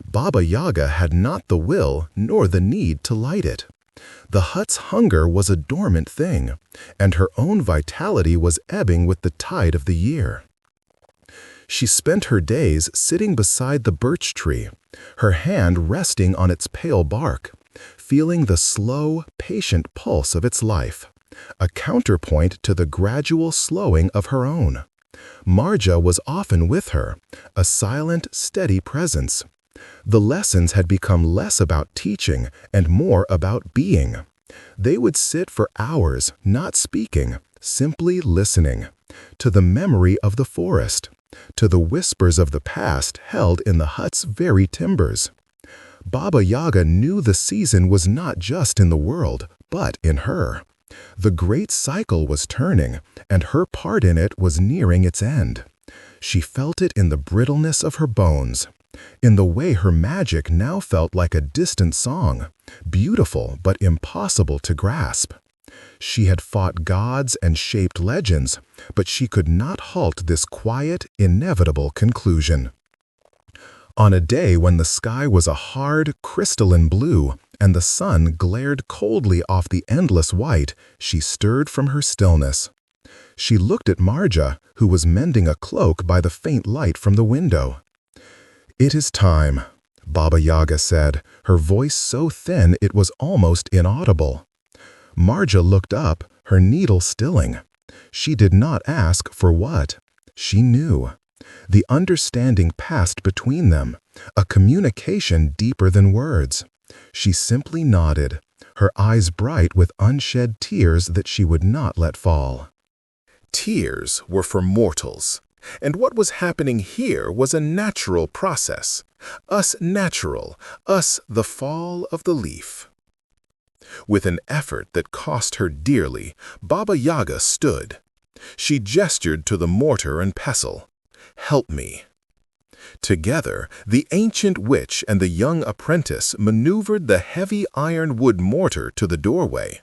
Baba Yaga had not the will nor the need to light it. The hut's hunger was a dormant thing, and her own vitality was ebbing with the tide of the year. She spent her days sitting beside the birch tree, her hand resting on its pale bark, feeling the slow, patient pulse of its life, a counterpoint to the gradual slowing of her own. Marja was often with her, a silent, steady presence. The lessons had become less about teaching and more about being. They would sit for hours, not speaking, simply listening, to the memory of the forest, to the whispers of the past held in the hut's very timbers. Baba Yaga knew the season was not just in the world, but in her. The great cycle was turning, and her part in it was nearing its end. She felt it in the brittleness of her bones, in the way her magic now felt like a distant song, beautiful but impossible to grasp. She had fought gods and shaped legends, but she could not halt this quiet, inevitable conclusion. On a day when the sky was a hard, crystalline blue, and the sun glared coldly off the endless white, she stirred from her stillness. She looked at Marja, who was mending a cloak by the faint light from the window. "It is time," Baba Yaga said, her voice so thin it was almost inaudible. Marja looked up, her needle stilling. She did not ask for what. She knew. The understanding passed between them, a communication deeper than words. She simply nodded, her eyes bright with unshed tears that she would not let fall. Tears were for mortals, and what was happening here was a natural process. Us natural, us the fall of the leaf. With an effort that cost her dearly, Baba Yaga stood. She gestured to the mortar and pestle. "Help me." Together, the ancient witch and the young apprentice maneuvered the heavy iron-wood mortar to the doorway.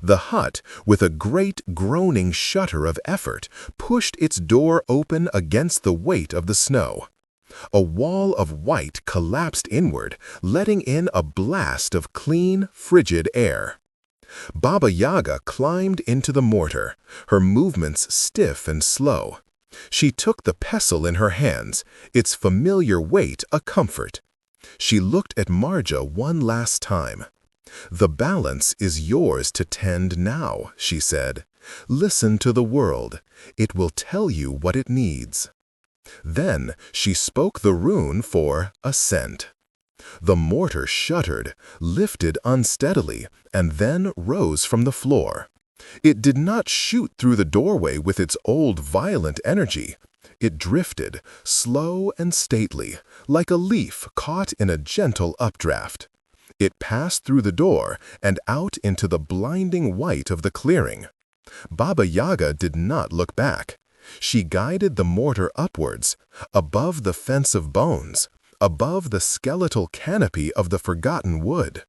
The hut, with a great groaning shudder of effort, pushed its door open against the weight of the snow. A wall of white collapsed inward, letting in a blast of clean, frigid air. Baba Yaga climbed into the mortar, her movements stiff and slow. She took the pestle in her hands, its familiar weight a comfort. She looked at Marja one last time. "The balance is yours to tend now," she said. "Listen to the world. It will tell you what it needs." Then she spoke the rune for ascent. The mortar shuddered, lifted unsteadily, and then rose from the floor. It did not shoot through the doorway with its old violent energy. It drifted, slow and stately, like a leaf caught in a gentle updraft. It passed through the door and out into the blinding white of the clearing. Baba Yaga did not look back. She guided the mortar upwards, above the fence of bones, above the skeletal canopy of the forgotten wood.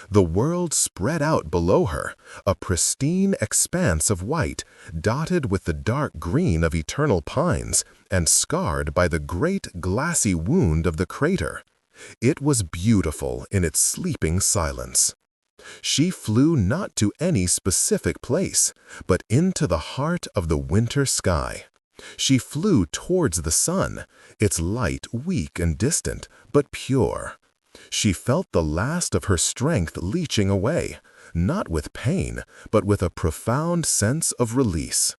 The world spread out below her, a pristine expanse of white, dotted with the dark green of eternal pines and scarred by the great glassy wound of the crater. It was beautiful in its sleeping silence. She flew not to any specific place, but into the heart of the winter sky. She flew towards the sun, its light weak and distant, but pure. She felt the last of her strength leaching away, not with pain, but with a profound sense of release.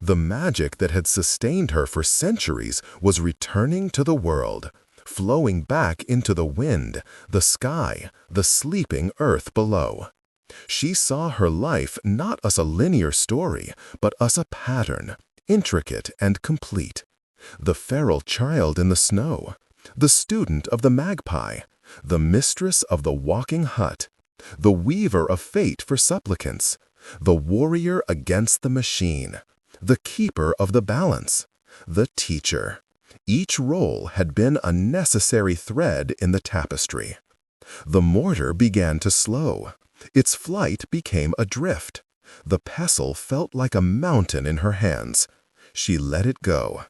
The magic that had sustained her for centuries was returning to the world, flowing back into the wind, the sky, the sleeping earth below. She saw her life not as a linear story, but as a pattern, intricate and complete. The feral child in the snow, the student of the magpie, the mistress of the walking hut, the weaver of fate for supplicants, the warrior against the machine, the keeper of the balance, the teacher. Each role had been a necessary thread in the tapestry. The mortar began to slow. Its flight became adrift. The pestle felt like a mountain in her hands. She let it go.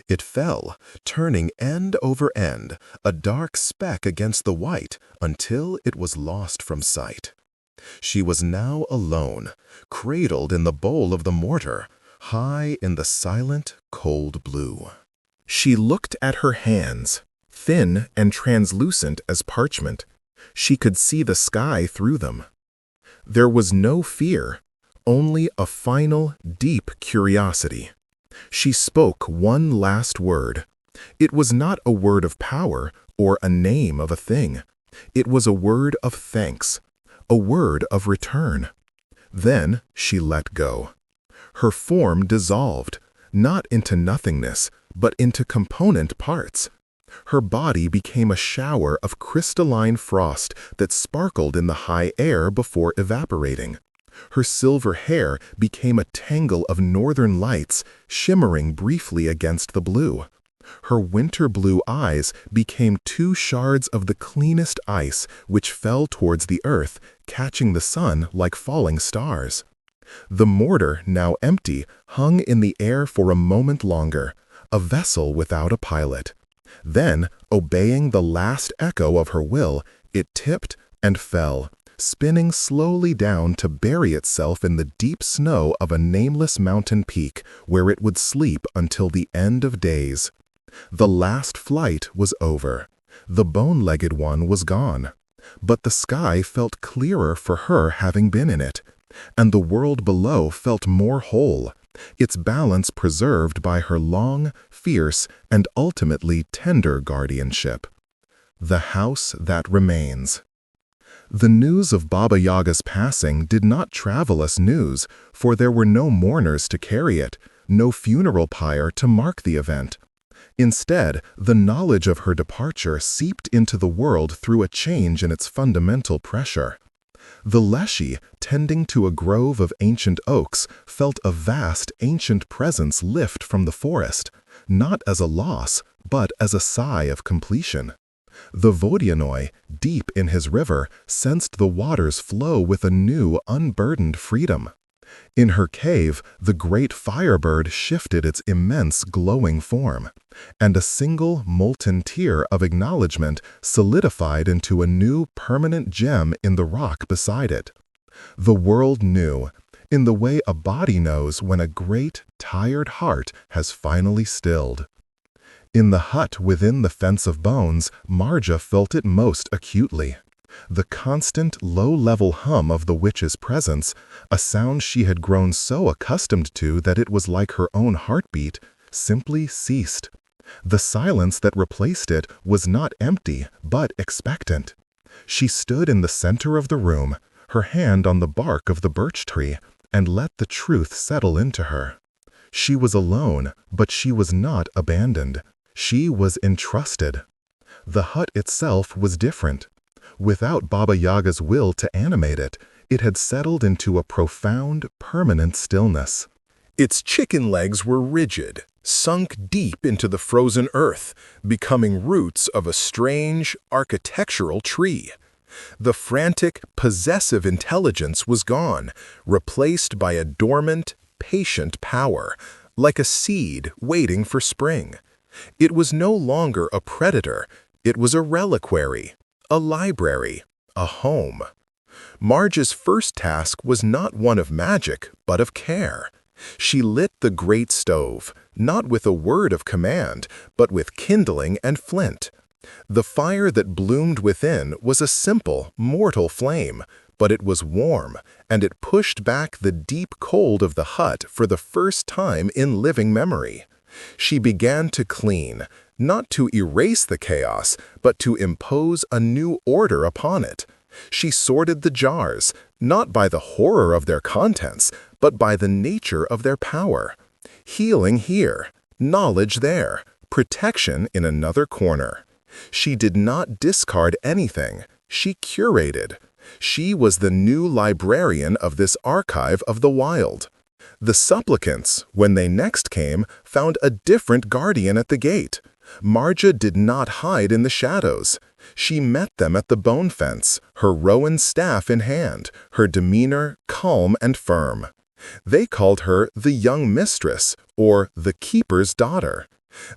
It fell, turning end over end, a dark speck against the white, until it was lost from sight. She was now alone, cradled in the bowl of the mortar, high in the silent, cold blue. She looked at her hands, thin and translucent as parchment. She could see the sky through them. There was no fear, only a final, deep curiosity. She spoke one last word. It was not a word of power or a name of a thing. It was a word of thanks, a word of return. Then she let go. Her form dissolved, not into nothingness, but into component parts. Her body became a shower of crystalline frost that sparkled in the high air before evaporating. Her silver hair became a tangle of northern lights, shimmering briefly against the blue. Her winter blue eyes became two shards of the cleanest ice which fell towards the earth, catching the sun like falling stars. The mortar, now empty, hung in the air for a moment longer, a vessel without a pilot. Then, obeying the last echo of her will, it tipped and fell, spinning slowly down to bury itself in the deep snow of a nameless mountain peak, where it would sleep until the end of days. The last flight was over. The bone-legged one was gone. But the sky felt clearer for her having been in it, and the world below felt more whole, its balance preserved by her long, fierce, and ultimately tender guardianship. The house that remains. The news of Baba Yaga's passing did not travel as news, for there were no mourners to carry it, no funeral pyre to mark the event. Instead, the knowledge of her departure seeped into the world through a change in its fundamental pressure. The Leshy, tending to a grove of ancient oaks, felt a vast ancient presence lift from the forest, not as a loss, but as a sigh of completion. The Vodyanoi, deep in his river, sensed the waters flow with a new, unburdened freedom. In her cave, the great firebird shifted its immense glowing form, and a single molten tear of acknowledgement solidified into a new permanent gem in the rock beside it. The world knew, in the way a body knows when a great, tired heart has finally stilled. In the hut within the fence of bones, Marja felt it most acutely. The constant, low-level hum of the witch's presence, a sound she had grown so accustomed to that it was like her own heartbeat, simply ceased. The silence that replaced it was not empty, but expectant. She stood in the center of the room, her hand on the bark of the birch tree, and let the truth settle into her. She was alone, but she was not abandoned. She was entrusted. The hut itself was different. Without Baba Yaga's will to animate it, it had settled into a profound, permanent stillness. Its chicken legs were rigid, sunk deep into the frozen earth, becoming roots of a strange, architectural tree. The frantic, possessive intelligence was gone, replaced by a dormant, patient power, like a seed waiting for spring. It was no longer a predator, it was a reliquary, a library, a home. Marge's first task was not one of magic, but of care. She lit the great stove, not with a word of command, but with kindling and flint. The fire that bloomed within was a simple, mortal flame, but it was warm, and it pushed back the deep cold of the hut for the first time in living memory. She began to clean, not to erase the chaos, but to impose a new order upon it. She sorted the jars, not by the horror of their contents, but by the nature of their power. Healing here, knowledge there, protection in another corner. She did not discard anything, she curated. She was the new librarian of this archive of the wild. The supplicants, when they next came, found a different guardian at the gate. Marja did not hide in the shadows. She met them at the bone fence, her rowan staff in hand, her demeanor calm and firm. They called her the young mistress, or the keeper's daughter.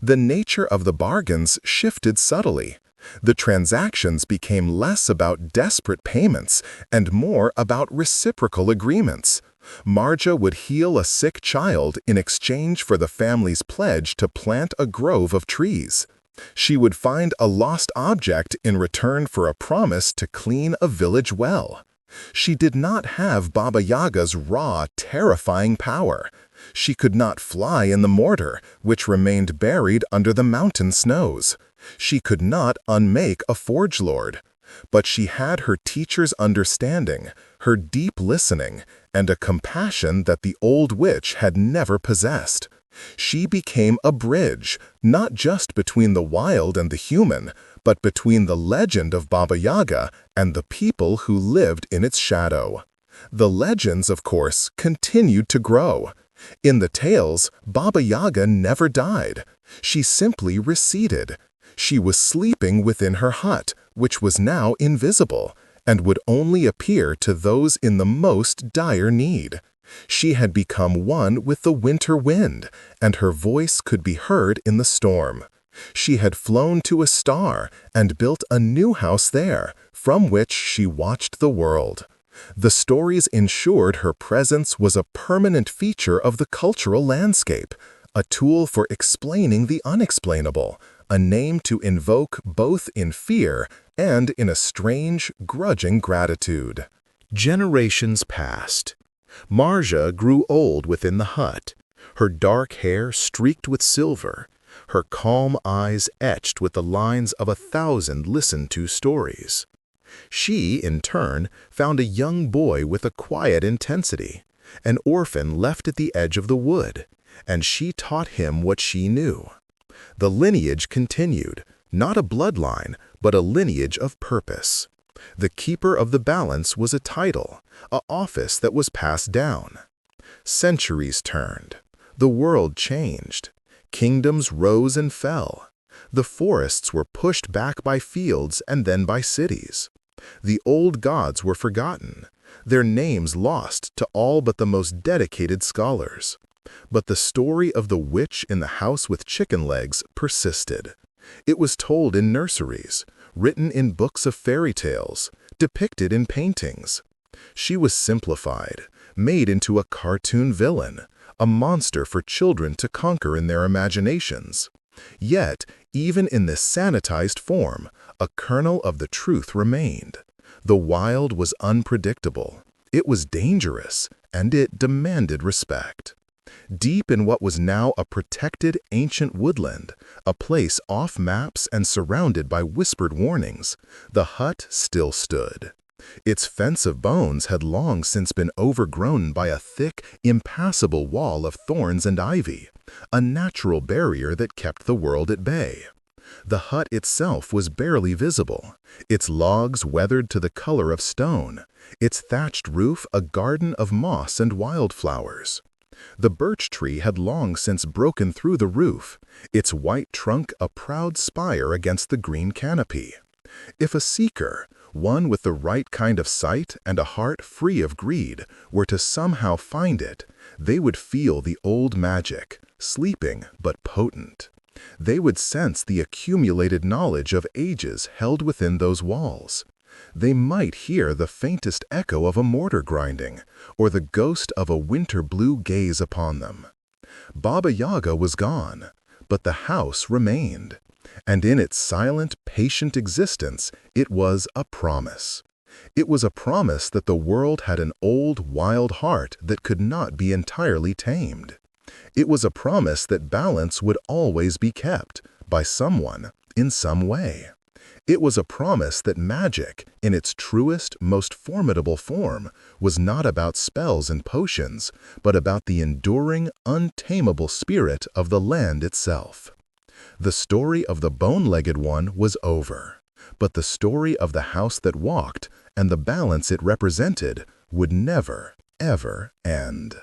The nature of the bargains shifted subtly. The transactions became less about desperate payments and more about reciprocal agreements. Marja would heal a sick child in exchange for the family's pledge to plant a grove of trees. She would find a lost object in return for a promise to clean a village well. She did not have Baba Yaga's raw, terrifying power. She could not fly in the mortar, which remained buried under the mountain snows. She could not unmake a forge lord. But she had her teacher's understanding, her deep listening, and a compassion that the old witch had never possessed. She became a bridge, not just between the wild and the human, but between the legend of Baba Yaga and the people who lived in its shadow. The legends, of course, continued to grow. In the tales, Baba Yaga never died. She simply receded. She was sleeping within her hut, which was now invisible, and would only appear to those in the most dire need. She had become one with the winter wind, and her voice could be heard in the storm. She had flown to a star and built a new house there, from which she watched the world. The stories ensured her presence was a permanent feature of the cultural landscape, a tool for explaining the unexplainable, a name to invoke both in fear and in a strange, grudging gratitude. Generations passed. Marja grew old within the hut, her dark hair streaked with silver, her calm eyes etched with the lines of 1,000 listened-to stories. She, in turn, found a young boy with a quiet intensity, an orphan left at the edge of the wood, and she taught him what she knew. The lineage continued, not a bloodline, but a lineage of purpose. The keeper of the balance was a title, an office that was passed down. Centuries turned. The world changed. Kingdoms rose and fell. The forests were pushed back by fields and then by cities. The old gods were forgotten, their names lost to all but the most dedicated scholars. But the story of the witch in the house with chicken legs persisted. It was told in nurseries, written in books of fairy tales, depicted in paintings. She was simplified, made into a cartoon villain, a monster for children to conquer in their imaginations. Yet, even in this sanitized form, a kernel of the truth remained. The wild was unpredictable, it was dangerous, and it demanded respect. Deep in what was now a protected ancient woodland, a place off maps and surrounded by whispered warnings, the hut still stood. Its fence of bones had long since been overgrown by a thick, impassable wall of thorns and ivy, a natural barrier that kept the world at bay. The hut itself was barely visible, its logs weathered to the color of stone, its thatched roof a garden of moss and wildflowers. The birch tree had long since broken through the roof, its white trunk a proud spire against the green canopy. If a seeker, one with the right kind of sight and a heart free of greed, were to somehow find it, they would feel the old magic, sleeping but potent. They would sense the accumulated knowledge of ages held within those walls. They might hear the faintest echo of a mortar grinding, or the ghost of a winter blue gaze upon them. Baba Yaga was gone, but the house remained. And in its silent, patient existence, it was a promise. It was a promise that the world had an old, wild heart that could not be entirely tamed. It was a promise that balance would always be kept, by someone, in some way. It was a promise that magic, in its truest, most formidable form, was not about spells and potions, but about the enduring, untamable spirit of the land itself. The story of the bone-legged one was over, but the story of the house that walked and the balance it represented would never, ever end.